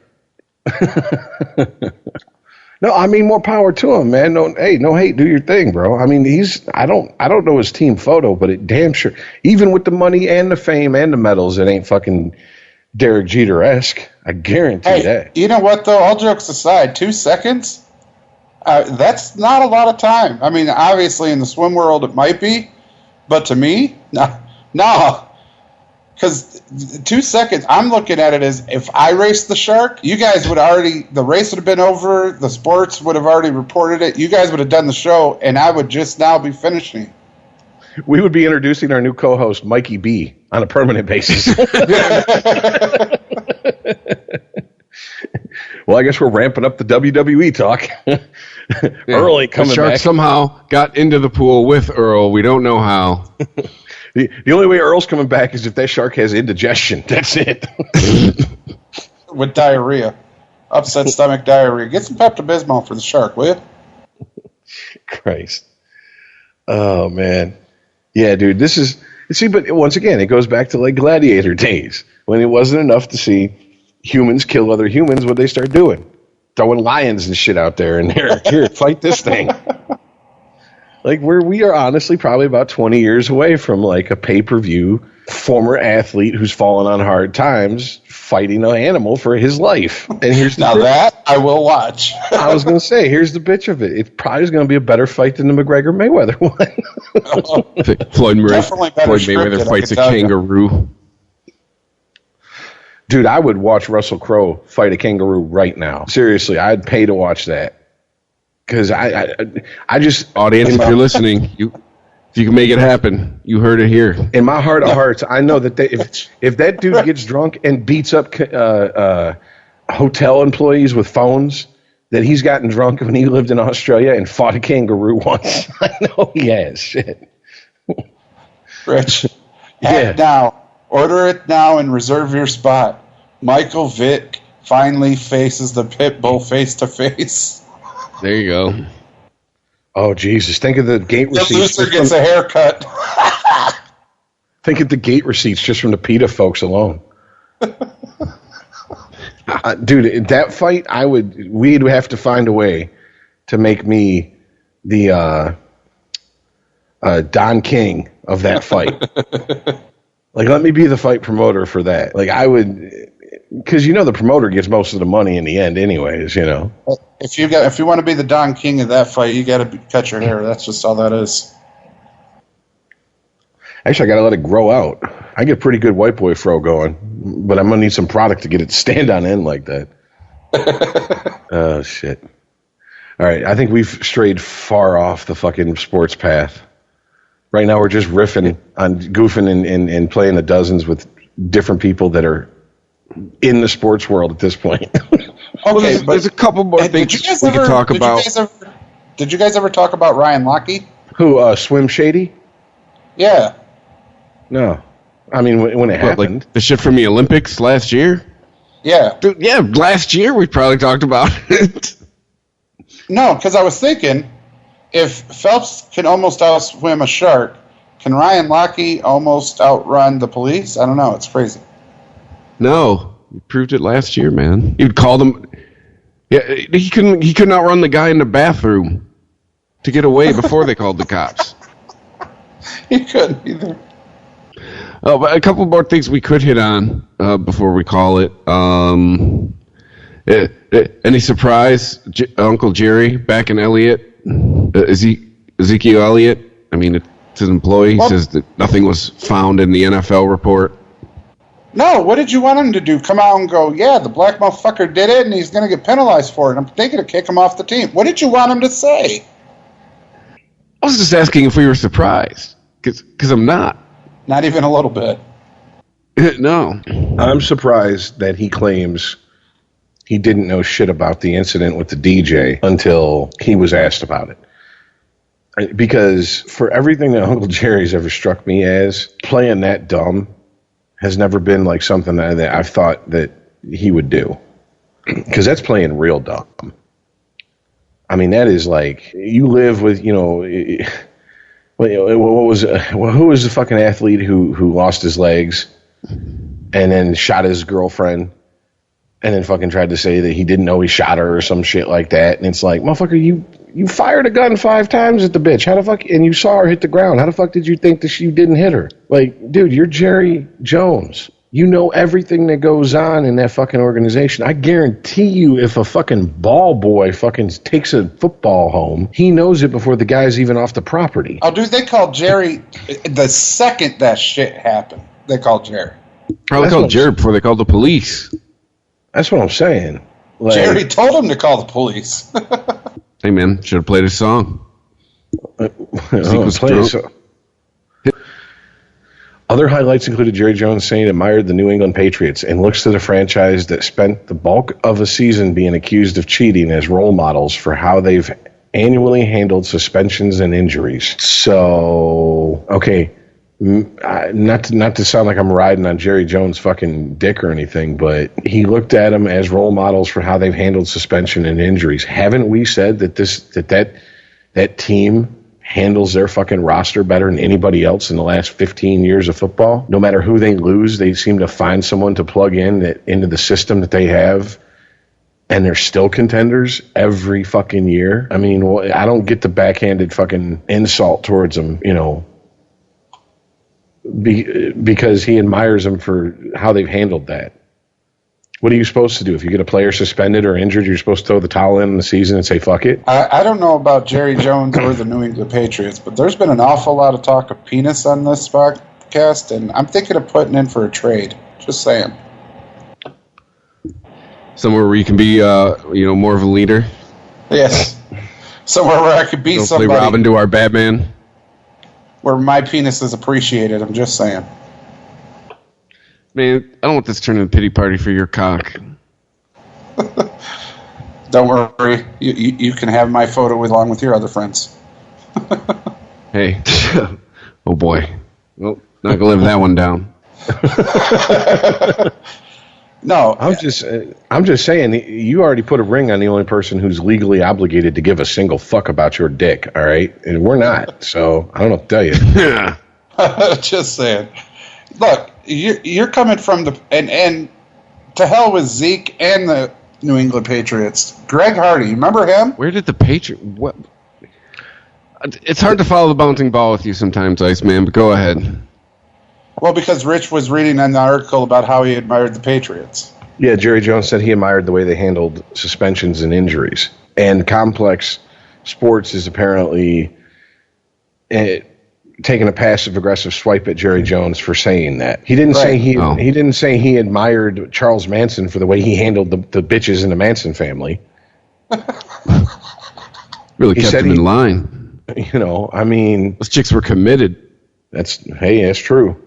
No, I mean, more power to him, man. No hate, do your thing, bro. I mean, I don't know his team photo, but it damn sure, even with the money and the fame and the medals, it ain't fucking Derek Jeter-esque. I guarantee that. You know what, though? All jokes aside, 2 seconds? That's not a lot of time. I mean, obviously in the swim world it might be, but to me, no. Because 2 seconds, I'm looking at it as if I raced the shark, you guys the race would have been over, the sports would have already reported it, you guys would have done the show, and I would just now be finishing. We would be introducing our new co-host, Mikey B, on a permanent basis. Well, I guess we're ramping up the WWE talk. Earl ain't coming the Shark back. Somehow got into the pool with Earl. We don't know how. The only way Earl's coming back is if that shark has indigestion. That's it. With diarrhea. Upset stomach diarrhea. Get some Pepto-Bismol for the shark, will you? Christ. Oh, man. Yeah, dude, this is... See, but once again, it goes back to like gladiator days when it wasn't enough to see humans kill other humans. What they start doing? Throwing lions and shit out there and here, fight this thing. Like we are honestly probably about 20 years away from like a pay-per-view former athlete who's fallen on hard times fighting an animal for his life. And here's the that I will watch. I was going to say, here's the bitch of it. It probably is going to be a better fight than the McGregor-Mayweather one. Floyd Mayweather fights a kangaroo. Dude, I would watch Russell Crowe fight a kangaroo right now. Seriously, I'd pay to watch that. Because I just... Audience, if you're listening, if you can make it happen, you heard it here. In my heart of hearts, I know that if that dude gets drunk and beats up hotel employees with phones, that he's gotten drunk when he lived in Australia and fought a kangaroo once. I know he has. Shit. Rich, Yeah. now. Order it now and reserve your spot. Michael Vick finally faces the pit bull face to face. There you go. Oh, Jesus. Think of the gate The receipts. loser gets a haircut. Think of the gate receipts just from the PETA folks alone. Dude, in that fight, we'd have to find a way to make me the Don King of that fight. Like, let me be the fight promoter for that. Like, I would, because the promoter gets most of the money in the end, anyways. If you want to be the Don King of that fight, you got to cut your hair. That's just all that is. Actually, I got to let it grow out. I get pretty good white boy fro going, but I'm gonna need some product to get it to stand on end like that. Oh shit! All right, I think we've strayed far off the fucking sports path. Right now, we're just riffing on goofing and playing the dozens with different people that are in the sports world at this point. Okay, there's a couple more things we could talk about. Did you guys ever talk about Ryan Lochte? Who, Swim Shady? Yeah. No. I mean, when it happened. Like the shit from the Olympics last year? Yeah. Dude, yeah, last year we probably talked about it. No, because I was thinking, if Phelps can almost outswim a shark, can Ryan Lochte almost outrun the police? I don't know. It's crazy. No, he proved it last year, man. He would call them. Yeah, he couldn't outrun the guy in the bathroom to get away before they called the cops. He couldn't either. Oh, but a couple more things we could hit on before we call it. Any surprise, Uncle Jerry back in Elliott? Ezekiel Elliott? I mean, it's an employee. He says that nothing was found in the NFL report. No, what did you want him to do? Come out and go, yeah, the black motherfucker did it, and he's going to get penalized for it. I'm thinking to kick him off the team. What did you want him to say? I was just asking if we were surprised, because I'm not. Not even a little bit. No. I'm surprised that he claims he didn't know shit about the incident with the DJ until he was asked about it. Because for everything that Uncle Jerry's ever struck me as, playing that dumb has never been like something that I've thought that he would do. Because that's playing real dumb. I mean, that is like, you live with, who was the fucking athlete who lost his legs and then shot his girlfriend and then fucking tried to say that he didn't know he shot her or some shit like that? And it's like, motherfucker, you fired a gun 5 times at the bitch. How the fuck? And you saw her hit the ground. How the fuck did you think that you didn't hit her? Like, dude, you're Jerry Jones. You know everything that goes on in that fucking organization. I guarantee you, if a fucking ball boy fucking takes a football home, he knows it before the guy's even off the property. Oh, dude, they called Jerry the second that shit happened. They called Jerry. Oh, they called Jerry before they called the police. That's what I'm saying. Like, Jerry told him to call the police. Hey, man, should have played his song. Other highlights included Jerry Jones saying he admired the New England Patriots and looks to the franchise that spent the bulk of a season being accused of cheating as role models for how they've annually handled suspensions and injuries. So, okay, not to sound like I'm riding on Jerry Jones' fucking dick or anything, but he looked at them as role models for how they've handled suspension and injuries. Haven't we said that that team handles their fucking roster better than anybody else in the last 15 years of football? No matter who they lose, they seem to find someone to plug into the system that they have, and they're still contenders every fucking year. I mean, I don't get the backhanded fucking insult towards them, because he admires them for how they've handled that. What are you supposed to do? If you get a player suspended or injured, you're supposed to throw the towel in the season and say, fuck it? I don't know about Jerry Jones or the New England Patriots, but there's been an awful lot of talk of penis on this podcast, and I'm thinking of putting in for a trade. Just saying. Somewhere where you can be, more of a leader. Yes. Somewhere where I could be Don't somebody. play Robin to our Batman. Where my penis is appreciated. I'm just saying. Man, I don't want this to turn into a pity party for your cock. Don't worry. You can have my photo along with your other friends. Hey. Oh, boy. Well, not going to live that one down. No. I'm just saying, you already put a ring on the only person who's legally obligated to give a single fuck about your dick, all right? And we're not, so I don't know what to tell you. Just saying. Look, you're coming from and to hell with Zeke and the New England Patriots. Greg Hardy, remember him? Where did the Patriots... What? It's hard to follow the bouncing ball with you sometimes, Iceman, but go ahead. Well, because Rich was reading an article about how he admired the Patriots. Yeah, Jerry Jones said he admired the way they handled suspensions and injuries. And Complex Sports is apparently taking a passive-aggressive swipe at Jerry Jones for saying that. He didn't say he didn't say he admired Charles Manson for the way he handled the bitches in the Manson family. Really kept him in line. I mean, those chicks were committed. That's true.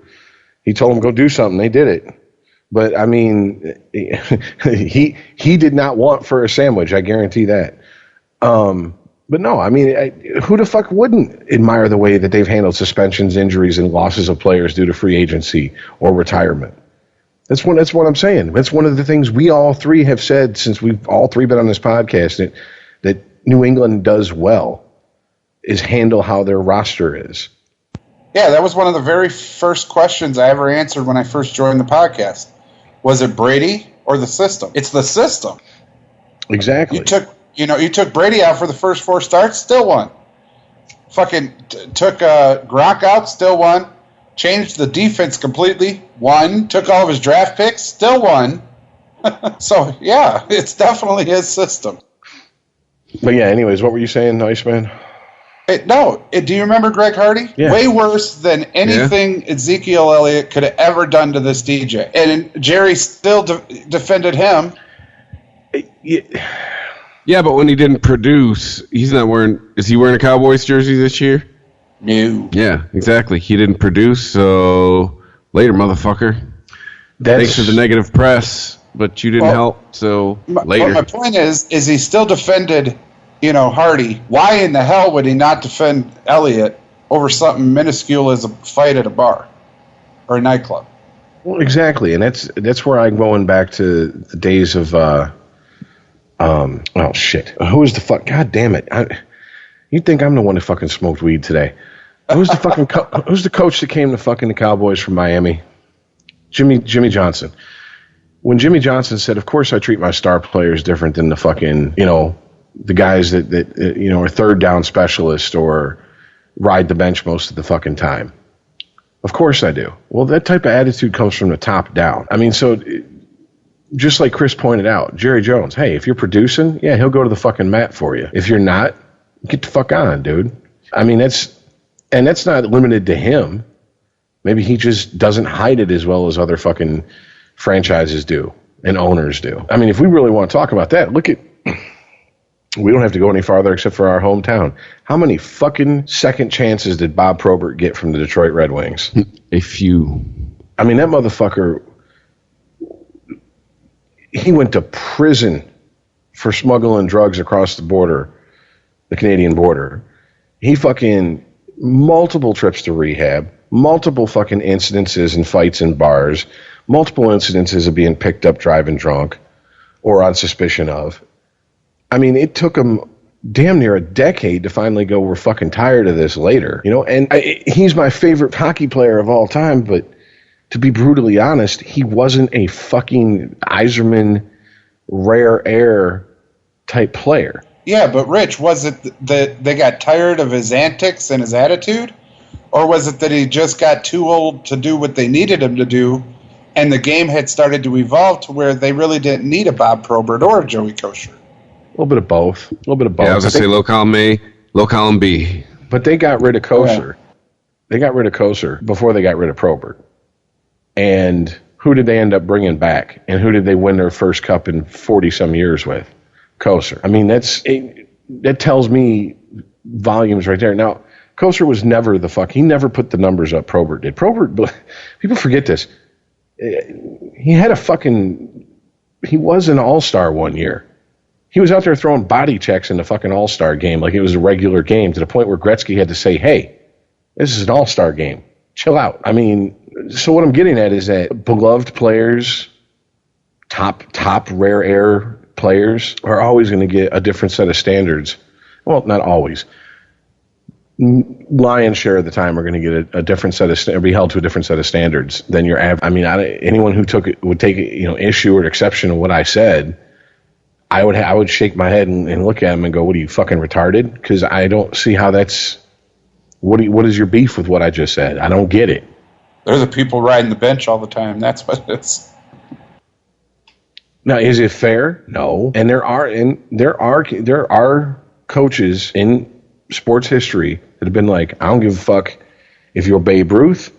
He told them go do something. They did it. But I mean, he did not want for a sandwich. I guarantee that. But no, I mean, who the fuck wouldn't admire the way that they've handled suspensions, injuries, and losses of players due to free agency or retirement? That's what I'm saying. That's one of the things we all three have said since we've all three been on this podcast that New England does well is handle how their roster is. Yeah, that was one of the very first questions I ever answered when I first joined the podcast. Was it Brady or the system? It's the system. Exactly. You took Brady out for the first 4 starts, still won. Fucking took Gronk out, still won. Changed the defense completely, won. Took all of his draft picks, still won. So, yeah, it's definitely his system. But yeah, anyways, what were you saying, Iceman? Do you remember Greg Hardy? Yeah. Way worse than anything Ezekiel Elliott could have ever done to this DJ. And Jerry still defended him. Yeah, but when he didn't produce, he's not wearing... Is he wearing a Cowboys jersey this year? No. Yeah, exactly. He didn't produce, so... Later, motherfucker. Thanks for the negative press, but you didn't help, so later. My point is he still defended... Hardy. Why in the hell would he not defend Elliott over something minuscule as a fight at a bar or a nightclub? Well, exactly, and that's where I'm going back to the days of oh shit, who is the fuck? God damn it! You'd think I'm the one who fucking smoked weed today. Who's the fucking who's the coach that came to fucking the Cowboys from Miami? Jimmy Johnson. When Jimmy Johnson said, "Of course I treat my star players different than the fucking the guys that are third down specialists or ride the bench most of the fucking time." Of course I do. Well, that type of attitude comes from the top down. I mean, so just like Chris pointed out, Jerry Jones, hey, if you're producing, yeah, he'll go to the fucking mat for you. If you're not, get the fuck on, dude. I mean, that's not limited to him. Maybe he just doesn't hide it as well as other fucking franchises do and owners do. I mean, if we really want to talk about that, we don't have to go any farther except for our hometown. How many fucking second chances did Bob Probert get from the Detroit Red Wings? A few. I mean, that motherfucker, he went to prison for smuggling drugs across the border, the Canadian border. He fucking multiple trips to rehab, multiple fucking incidences and fights in bars, multiple incidences of being picked up driving drunk or on suspicion of. I mean, it took him damn near a decade to finally go, we're fucking tired of this later. You know, and he's my favorite hockey player of all time, but to be brutally honest, he wasn't a fucking Yzerman rare air type player. Yeah, but Rich, was it that they got tired of his antics and his attitude? Or was it that he just got too old to do what they needed him to do, and the game had started to evolve to where they really didn't need a Bob Probert or a Joey Kocur? A little bit of both. Yeah, I was going to say low column A, low column B. But they got rid of Kocur. They got rid of Kocur before they got rid of Probert. And who did they end up bringing back? And who did they win their first cup in 40-some years with? Kocur. I mean, that tells me volumes right there. Now, Kocur was never he never put the numbers up Probert did. Probert, people forget this. He was an all-star one year. He was out there throwing body checks in the fucking all-star game like it was a regular game, to the point where Gretzky had to say, hey, this is an all-star game. Chill out. I mean, so what I'm getting at is that beloved players, top rare air players, are always going to get a different set of standards. Well, not always. Lion's share of the time are going to get a different set of be held to a different set of standards than your average. I mean, anyone who would take issue or exception to what I said, I would shake my head and look at him and go, "What are you, fucking retarded?" Because I don't see how that's. What is your beef with what I just said? I don't get it. They're the people riding the bench all the time. That's what it is. Now, is it fair? No. And there are coaches in sports history that have been like, I don't give a fuck if you're Babe Ruth,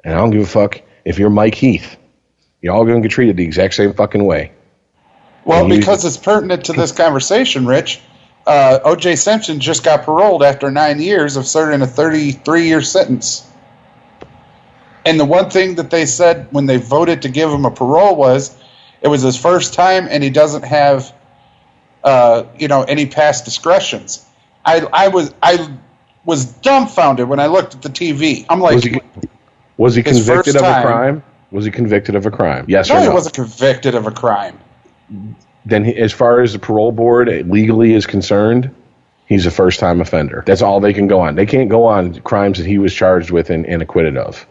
and I don't give a fuck if you're Mike Heath. You're all going to get treated the exact same fucking way. Well, because it's pertinent to this conversation, Rich, O.J. Simpson just got paroled after 9 years of serving a 33-year sentence. And the one thing that they said when they voted to give him a parole was it was his first time and he doesn't have any past discretions. I was dumbfounded when I looked at the TV. I'm like, was he convicted of a crime? Was he convicted of a crime? Yes or no? No, he wasn't convicted of a crime. Then, as far as the parole board legally is concerned, he's a first-time offender. That's all they can go on. They can't go on crimes that he was charged with and acquitted of.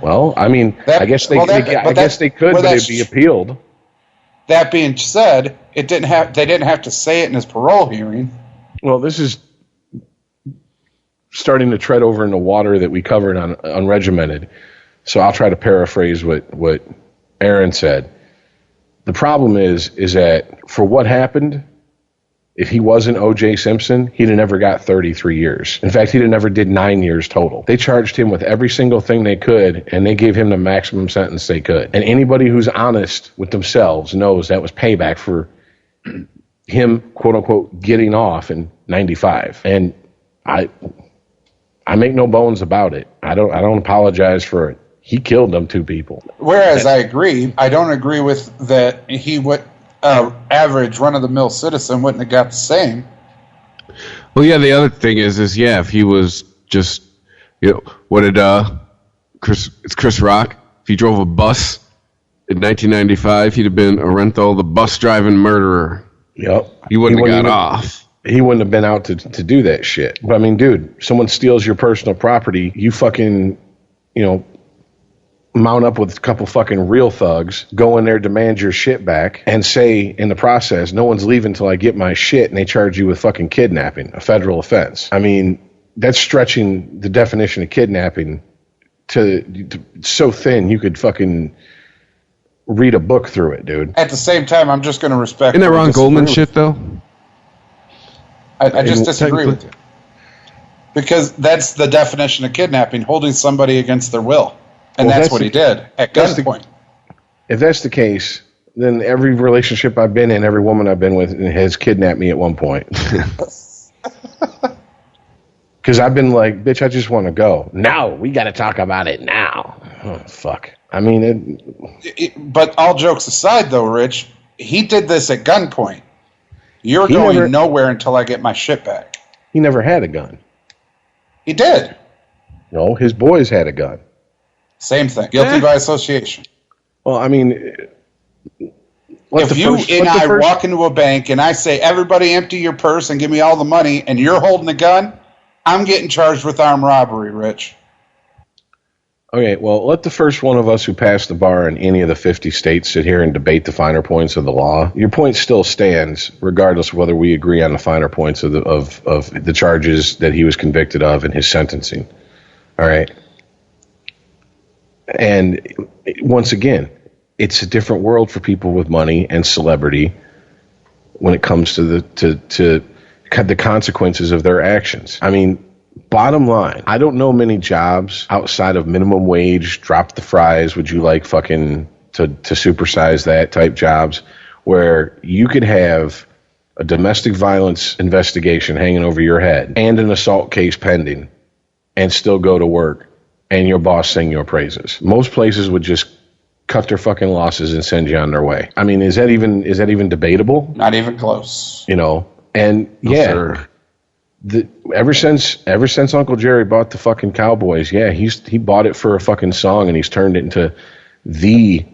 Well, I mean, I guess they could, but it'd be appealed. That being said, they didn't have to say it in his parole hearing. Well, this is starting to tread over in the water that we covered on Unregimented. So I'll try to paraphrase what Aaron said. The problem is that for what happened, if he wasn't O.J. Simpson, he'd have never got 33 years. In fact, he'd have never did 9 years total. They charged him with every single thing they could, and they gave him the maximum sentence they could. And anybody who's honest with themselves knows that was payback for him, quote unquote, getting off in 95. And I make no bones about it. I don't apologize for it. He killed them two people. Whereas I don't agree with that he would average run-of-the-mill citizen wouldn't have got the same. Well, yeah, the other thing is if he was just, what did Chris Rock, if he drove a bus in 1995, he'd have been Orenthal, the bus-driving murderer. Yep. He wouldn't have got off. He wouldn't have been out to do that shit. But, I mean, dude, someone steals your personal property, you fucking, mount up with a couple fucking real thugs, go in there, demand your shit back, and say in the process, no one's leaving until I get my shit, and they charge you with fucking kidnapping, a federal offense. I mean, that's stretching the definition of kidnapping to so thin you could fucking read a book through it, dude. At the same time, I'm just going to respect. Isn't that Ron Goldman shit, though? I just disagree with you. Because that's the definition of kidnapping, holding somebody against their will. And that's what he did at gunpoint. If that's the case, then every relationship I've been in, every woman I've been with has kidnapped me at one point. Because I've been like, bitch, I just want to go. No, we got to talk about it now. Oh, fuck. I mean, but all jokes aside, though, Rich, he did this at gunpoint. You're going nowhere until I get my shit back. He never had a gun. He did. No, his boys had a gun. Same thing. Guilty by association. Well, I mean, if you and I walk into a bank and I say, everybody empty your purse and give me all the money, and you're holding a gun, I'm getting charged with armed robbery, Rich. Okay, well, let the first one of us who passed the bar in any of the 50 states sit here and debate the finer points of the law. Your point still stands, regardless of whether we agree on the finer points of the charges that he was convicted of in his sentencing. All right? And once again, it's a different world for people with money and celebrity when it comes to the consequences of their actions. I mean, bottom line, I don't know many jobs outside of minimum wage, drop the fries, would you like fucking to supersize that type jobs, where you could have a domestic violence investigation hanging over your head and an assault case pending and still go to work and your boss sing your praises. Most places would just cut their fucking losses and send you on their way. I mean, is that even debatable? Not even close. You know, and yeah. Ever since Uncle Jerry bought the fucking Cowboys, yeah, he bought it for a fucking song and he's turned it into the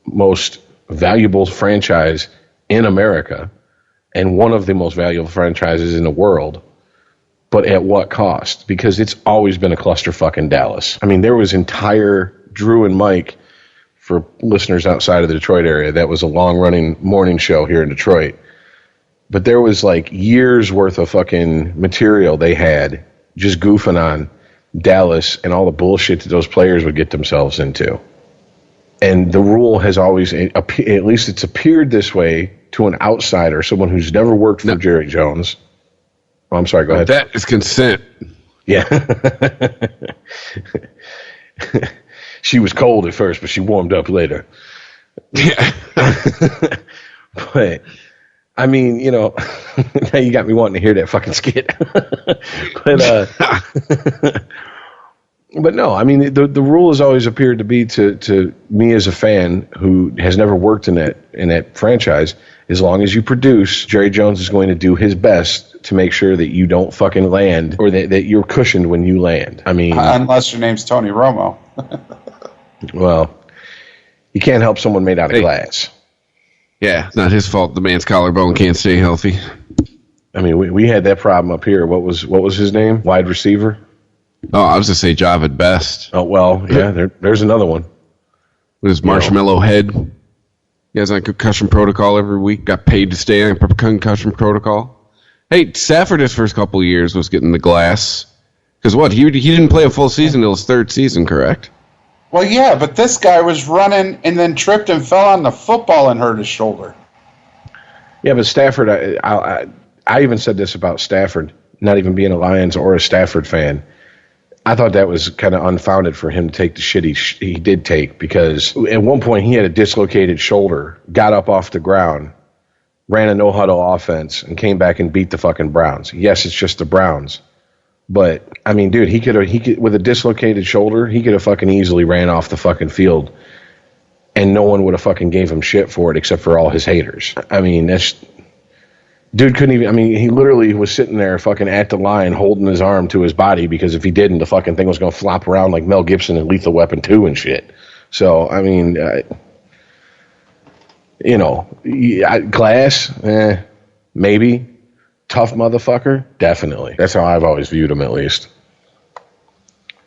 most valuable franchise in America and one of the most valuable franchises in the world. But at what cost? Because it's always been a clusterfuck in Dallas. I mean, there was entire Drew and Mike, for listeners outside of the Detroit area, that was a long-running morning show here in Detroit. But there was like years worth of fucking material they had just goofing on Dallas and all the bullshit that those players would get themselves into. And the rule has always, at least it's appeared this way to an outsider, someone who's never worked for Jerry Jones. Oh, I'm sorry, go ahead. That is consent. Yeah. She was cold at first, but she warmed up later. Yeah. But I mean, you know, now you got me wanting to hear that fucking skit. But no, I mean, the rule has always appeared to be to me as a fan who has never worked in that franchise, as long as you produce, Jerry Jones is going to do his best to make sure that you don't fucking land or that you're cushioned when you land. I mean, unless your name's Tony Romo. Well, you can't help someone made out of glass. Yeah, it's not his fault the man's collarbone can't stay healthy. I mean, we had that problem up here. What was his name? Wide receiver? Oh, I was going to say Javid Best. Oh, well, yeah, there's another one. With his marshmallow head. He has on concussion protocol every week. Got paid to stay on concussion protocol. Hey, Stafford his first couple of years was getting the glass. Because what? He didn't play a full season until his third season, correct? Well, yeah, but this guy was running and then tripped and fell on the football and hurt his shoulder. Yeah, but Stafford, I even said this about Stafford, not even being a Lions or a Stafford fan. I thought that was kind of unfounded for him to take the shit he did take, because at one point he had a dislocated shoulder, got up off the ground, ran a no-huddle offense, and came back and beat the fucking Browns. Yes, it's just the Browns. But, I mean, dude, he could with a dislocated shoulder, he could have fucking easily ran off the fucking field, and no one would have fucking gave him shit for it except for all his haters. I mean, dude couldn't even, I mean, he literally was sitting there fucking at the line holding his arm to his body, because if he didn't, the fucking thing was going to flop around like Mel Gibson in Lethal Weapon 2 and shit. So, I mean, you know, glass, maybe. Tough motherfucker, definitely. That's how I've always viewed him, at least.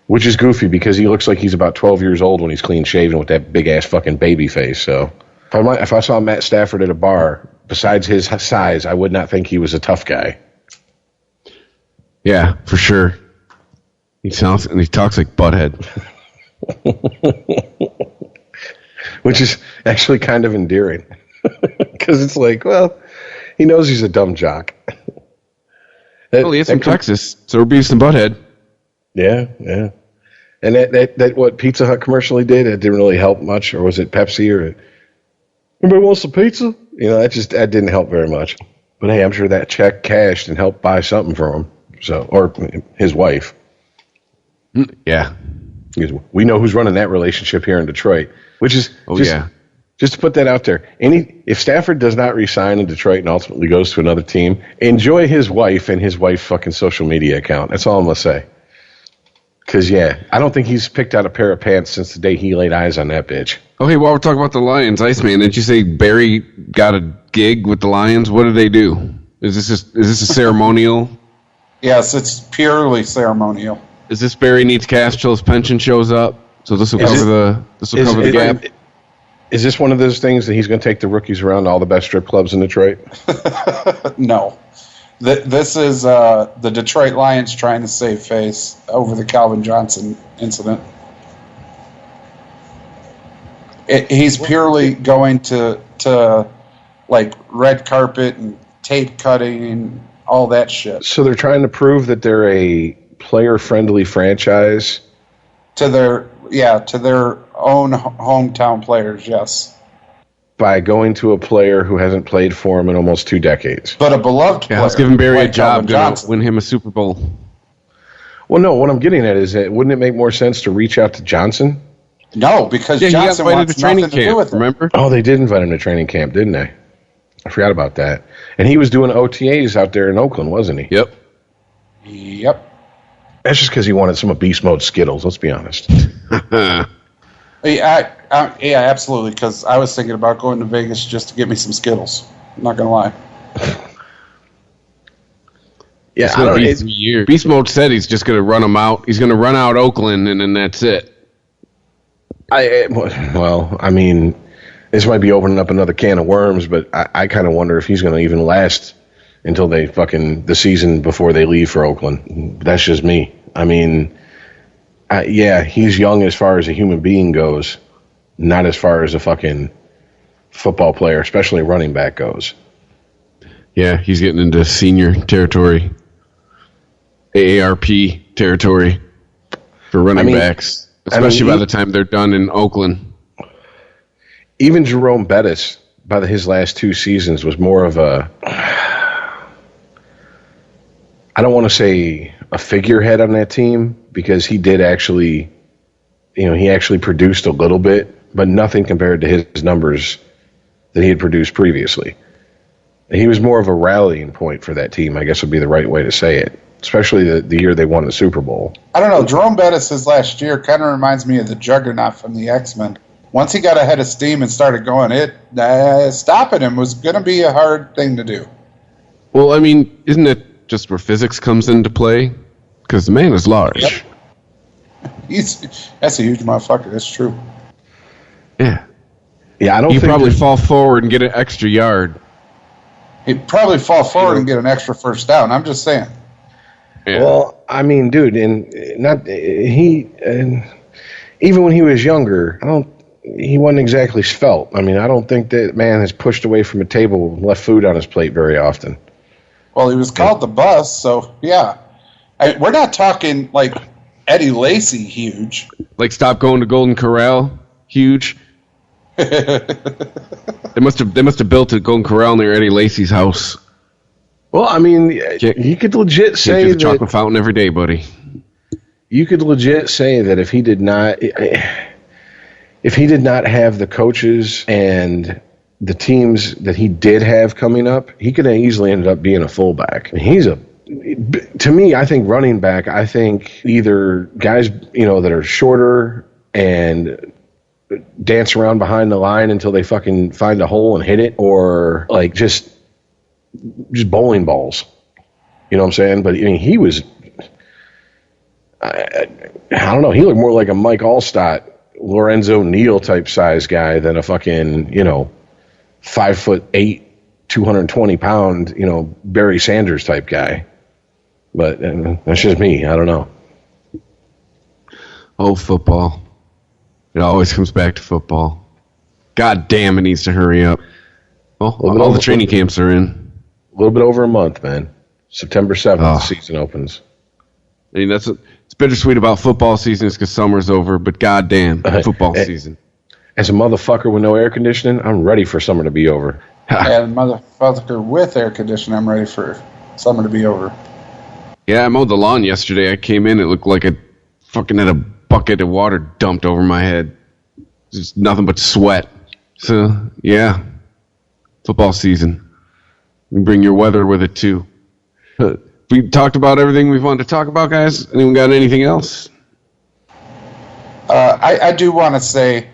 Which is goofy, because he looks like he's about 12 years old when he's clean shaven with that big ass fucking baby face. So if I saw Matt Stafford at a bar, besides his size, I would not think he was a tough guy. Yeah, for sure. He talks like Butthead. Which is actually kind of endearing. Because it's like, well, he knows he's a dumb jock. Well, he's from Texas, so we're Beavis and Butthead. Yeah. And that what Pizza Hut commercial he did, it didn't really help much, or was it Pepsi, or anybody wants some pizza? That didn't help very much. But hey, I'm sure that check cashed and helped buy something for him. So, or his wife. Yeah. Because we know who's running that relationship here in Detroit, which is just to put that out there. If Stafford does not resign in Detroit and ultimately goes to another team, enjoy his wife and his wife's fucking social media account. That's all I'm gonna say. Because I don't think he's picked out a pair of pants since the day he laid eyes on that bitch. Okay, while we're talking about the Lions, Iceman, didn't you say Barry got a gig with the Lions? What did they do? Is this a ceremonial? Yes, it's purely ceremonial. Is this Barry needs cash till his pension shows up? So this will cover the gap. Is this one of those things that he's going to take the rookies around to all the best strip clubs in Detroit? No. This is the Detroit Lions trying to save face over the Calvin Johnson incident. He's purely going to like red carpet and tape cutting and all that shit. So they're trying to prove that they're a player-friendly franchise to their own hometown players, yes. By going to a player who hasn't played for him in almost 2 decades. But a beloved player. Let's give him Barry a job to win him a Super Bowl. Well, no, what I'm getting at is that wouldn't it make more sense to reach out to Johnson? No, because Johnson wants nothing to do with it. Remember? Oh, they did invite him to training camp, didn't they? I forgot about that. And he was doing OTAs out there in Oakland, wasn't he? Yep. That's just because he wanted some of Beast Mode Skittles, let's be honest. Yeah, absolutely, because I was thinking about going to Vegas just to get me some Skittles. I'm not going to lie. Yeah, it's going to be 3 years. Beast Mode said he's just going to run them out. He's going to run out Oakland, and then that's it. Well, I mean, this might be opening up another can of worms, but I kind of wonder if he's going to even last until the season before they leave for Oakland. That's just me. I mean, he's young as far as a human being goes, not as far as a fucking football player, especially running back goes. Yeah, he's getting into senior territory, AARP territory for running backs, especially by the time they're done in Oakland. Even Jerome Bettis, by his last 2 seasons, was more of a, I don't want to say a figurehead on that team, because he did actually, he actually produced a little bit, but nothing compared to his numbers that he had produced previously. He was more of a rallying point for that team, I guess would be the right way to say it, especially the year they won the Super Bowl. I don't know. Jerome Bettis' last year kind of reminds me of the Juggernaut from the X-Men. Once he got ahead of steam and started going, stopping him was going to be a hard thing to do. Well, I mean, isn't it just where physics comes into play? Because the man is large. Yep. That's a huge motherfucker. That's true. Yeah. Yeah, I don't. He'd probably fall forward and get an extra yard. He'd probably fall forward and get an extra first down. I'm just saying. Yeah. Well, I mean, dude, even when he was younger, he wasn't exactly svelte. I mean, I don't think that man has pushed away from a table and left food on his plate very often. Well, he was called the Bus, so yeah. We're not talking like Eddie Lacy huge. Like stop going to Golden Corral huge. They must have built a Golden Corral near Eddie Lacy's house. Well, I mean, you could legit say that chocolate fountain every day, buddy. You could legit say that if he did not have the coaches and the teams that he did have coming up, he could have easily ended up being a fullback. To me, I think running back, I think either guys, that are shorter and dance around behind the line until they fucking find a hole and hit it, or like just bowling balls. You know what I'm saying? But I mean, he was, I don't know, he looked more like a Mike Allstott, Lorenzo Neal type size guy than a fucking, 5'8", 220 pound, Barry Sanders type guy. But that's just me. I don't know. Oh, football. It always comes back to football. God damn, it needs to hurry up. Well, all the training camps are in. A little bit over a month, man. September 7th, the season opens. I mean, it's bittersweet about football season is because summer's over, but goddamn, football season. As a motherfucker with no air conditioning, I'm ready for summer to be over. And motherfucker with air conditioning, I'm ready for summer to be over. Yeah, I mowed the lawn yesterday. I came in, it looked like I fucking had a bucket of water dumped over my head. Just nothing but sweat. So, yeah, football season. You bring your weather with it, too. We talked about everything we wanted to talk about, guys. Anyone got anything else? I do want to say,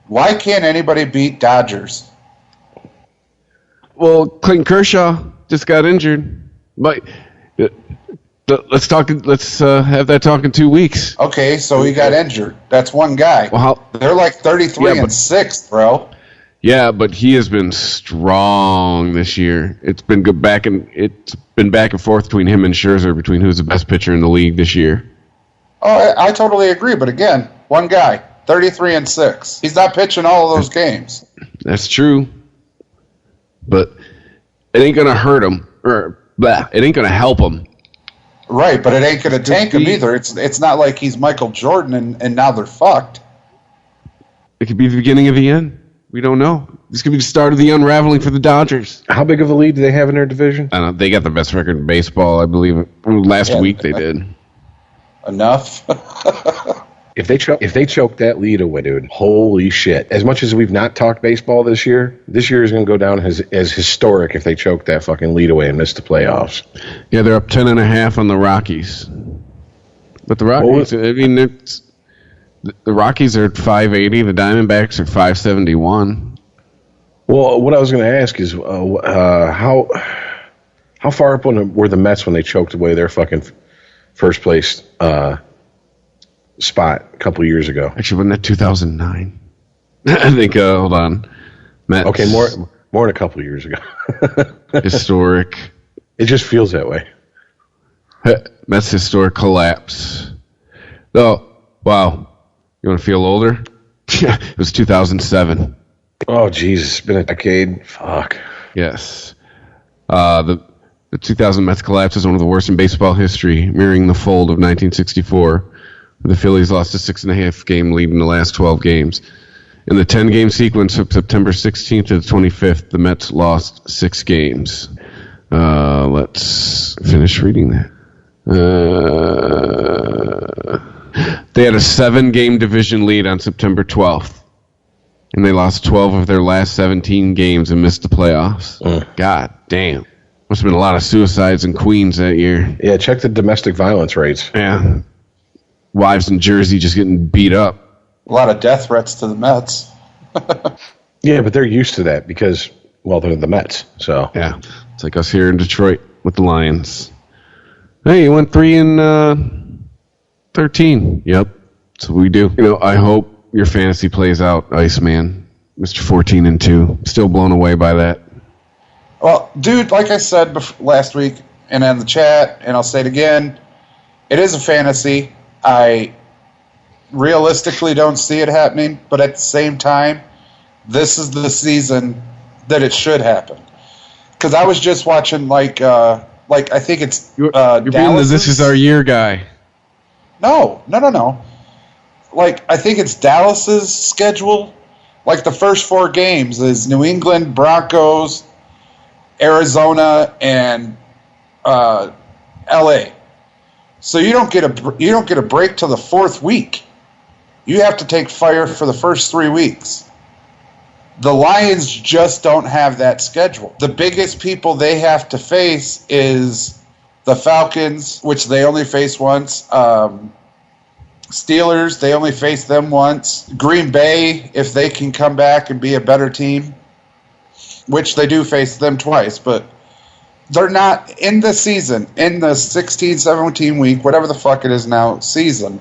why can't anybody beat Dodgers? Well, Clayton Kershaw just got injured. But let's talk. Let's have that talk in 2 weeks. Okay, so he got injured. That's one guy. Well, they're like 33 and 6th, bro. Yeah, but he has been strong this year. It's been back and forth between him and Scherzer between who's the best pitcher in the league this year. Oh, I totally agree. But again, one guy, 33 and 6. He's not pitching all of those games. That's true. But it ain't gonna hurt him, it ain't gonna help him. Right, but it ain't gonna tank him either. It's not like he's Michael Jordan and now they're fucked. It could be the beginning of the end. We don't know. This could be the start of the unraveling for the Dodgers. How big of a lead do they have in their division? I don't know. They got the best record in baseball, I believe. Last week they did. Enough. If they choke that lead away, dude, holy shit. As much as we've not talked baseball this year is going to go down as historic if they choke that fucking lead away and miss the playoffs. Yeah, they're up 10.5 on the Rockies. But the Rockies, the Rockies are at 580. The Diamondbacks are 571. Well, what I was going to ask is how far up were the Mets when they choked away their fucking first place spot a couple of years ago? Actually, wasn't that 2009? I think. Hold on, Mets. Okay, more than a couple of years ago. Historic. It just feels that way. Mets historic collapse. Oh, wow. You want to feel older? It was 2007. Oh, Jesus. It's been a decade. Fuck. Yes. The 2000 Mets collapse is one of the worst in baseball history, mirroring the fold of 1964, where the Phillies lost a 6.5 game lead in the last 12 games. In the 10-game sequence of September 16th to the 25th, the Mets lost 6 games. Let's finish reading that. They had a 7-game division lead on September 12th, and they lost 12 of their last 17 games and missed the playoffs. God damn. Must have been a lot of suicides in Queens that year. Yeah, check the domestic violence rates. Yeah. Wives in Jersey just getting beat up. A lot of death threats to the Mets. Yeah, but they're used to that because, well, they're the Mets. So yeah, it's like us here in Detroit with the Lions. Hey, you went 3-13. Yep, that's what we do. You know, I hope your fantasy plays out, Iceman. Mr. 14-2. Still blown away by that. Well, dude, like I said last week and in the chat, and I'll say it again, it is a fantasy. I realistically don't see it happening, but at the same time, this is the season that it should happen. Because I was just watching, I think it's you're being the This Is Our Year guy. No. I think it's Dallas's schedule. Like, the first 4 games is New England, Broncos, Arizona, and LA. So you don't get a break till the 4th week. You have to take fire for the first 3 weeks. The Lions just don't have that schedule. The biggest people they have to face is the Falcons, which they only face once. Steelers, they only face them once. Green Bay, if they can come back and be a better team, which they do face them twice, but they're not in the season, in the 16-17 week, whatever the fuck it is now, season.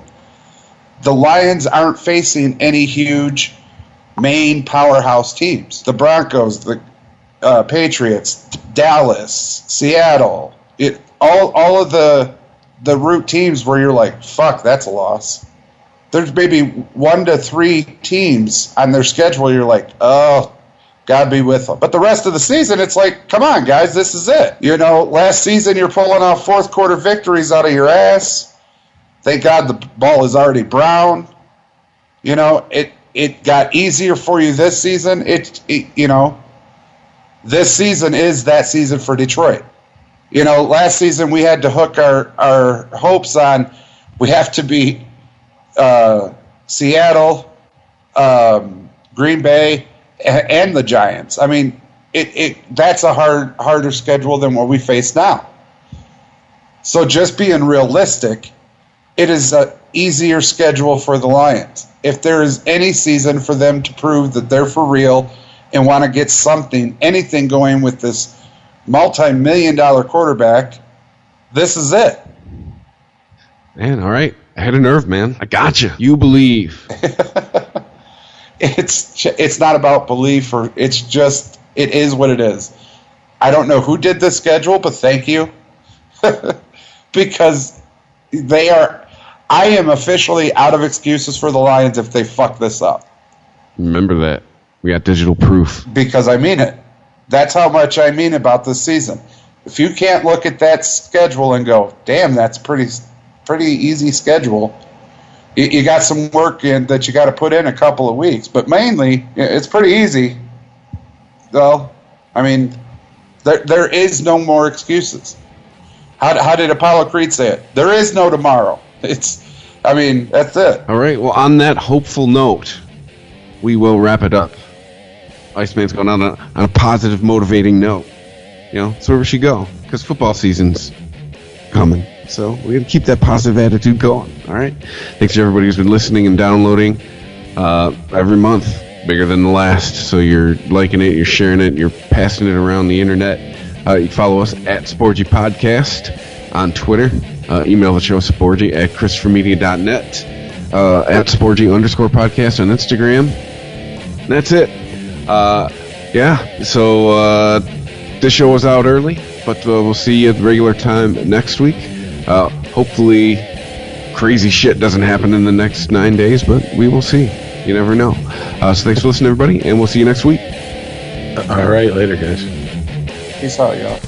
The Lions aren't facing any huge main powerhouse teams. The Broncos, the Patriots, Dallas, Seattle, all of the root teams where you're like, fuck, that's a loss. there's maybe 1 to 3 teams on their schedule you're like, oh, God be with them. But the rest of the season, it's like, come on, guys, this is it. Last season you're pulling off fourth quarter victories out of your ass. Thank God the ball is already brown. It got easier for you this season. This season is that season for Detroit. Last season we had to hook our hopes on we have to beat Seattle, Green Bay, and the Giants. I mean, that's a harder schedule than what we face now. So just being realistic, it is an easier schedule for the Lions. If there is any season for them to prove that they're for real and want to get anything going with this multi-million-dollar quarterback, this is it. Man, all right. I had a nerve, man. I got you. You believe. It's not about belief, it is what it is. I don't know who did this schedule, but thank you. Because I am officially out of excuses for the Lions if they fuck this up. Remember that. We got digital proof. Because I mean it. That's how much I mean about this season. If you can't look at that schedule and go, damn, that's pretty easy schedule, you got some work in that you got to put in a couple of weeks. But mainly, it's pretty easy. Well, I mean, there is no more excuses. How did Apollo Creed say it? There is no tomorrow. That's it. All right. Well, on that hopeful note, we will wrap it up. Iceman's going on a positive, motivating note. It's where we should go because football season's coming. So we're going to keep that positive attitude going. All right. Thanks to everybody who's been listening and downloading every month, bigger than the last. So you're liking it, you're sharing it, you're passing it around the internet. You can follow us at Sporgy Podcast on Twitter. Email the show Sporgy at ChristopherMedia.net. At Sporgy_podcast on Instagram. And that's it. So this show was out early, but we'll see you at the regular time next week. Hopefully crazy shit doesn't happen in the next 9 days, but we will see. You never know. So thanks for listening, everybody, and we'll see you next week. All right, later, guys. Peace out, y'all.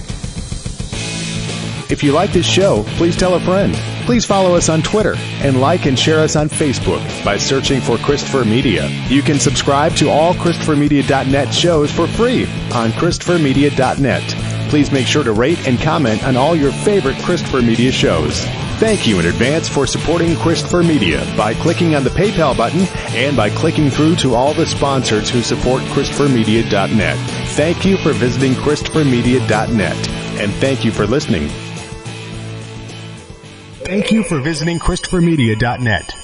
If you like this show, please tell a friend. Please follow us on Twitter and like and share us on Facebook by searching for Christopher Media. You can subscribe to all ChristopherMedia.net shows for free on ChristopherMedia.net. Please make sure to rate and comment on all your favorite Christopher Media shows. Thank you in advance for supporting Christopher Media by clicking on the PayPal button and by clicking through to all the sponsors who support ChristopherMedia.net. Thank you for visiting ChristopherMedia.net, and thank you for listening. Thank you for visiting ChristopherMedia.net.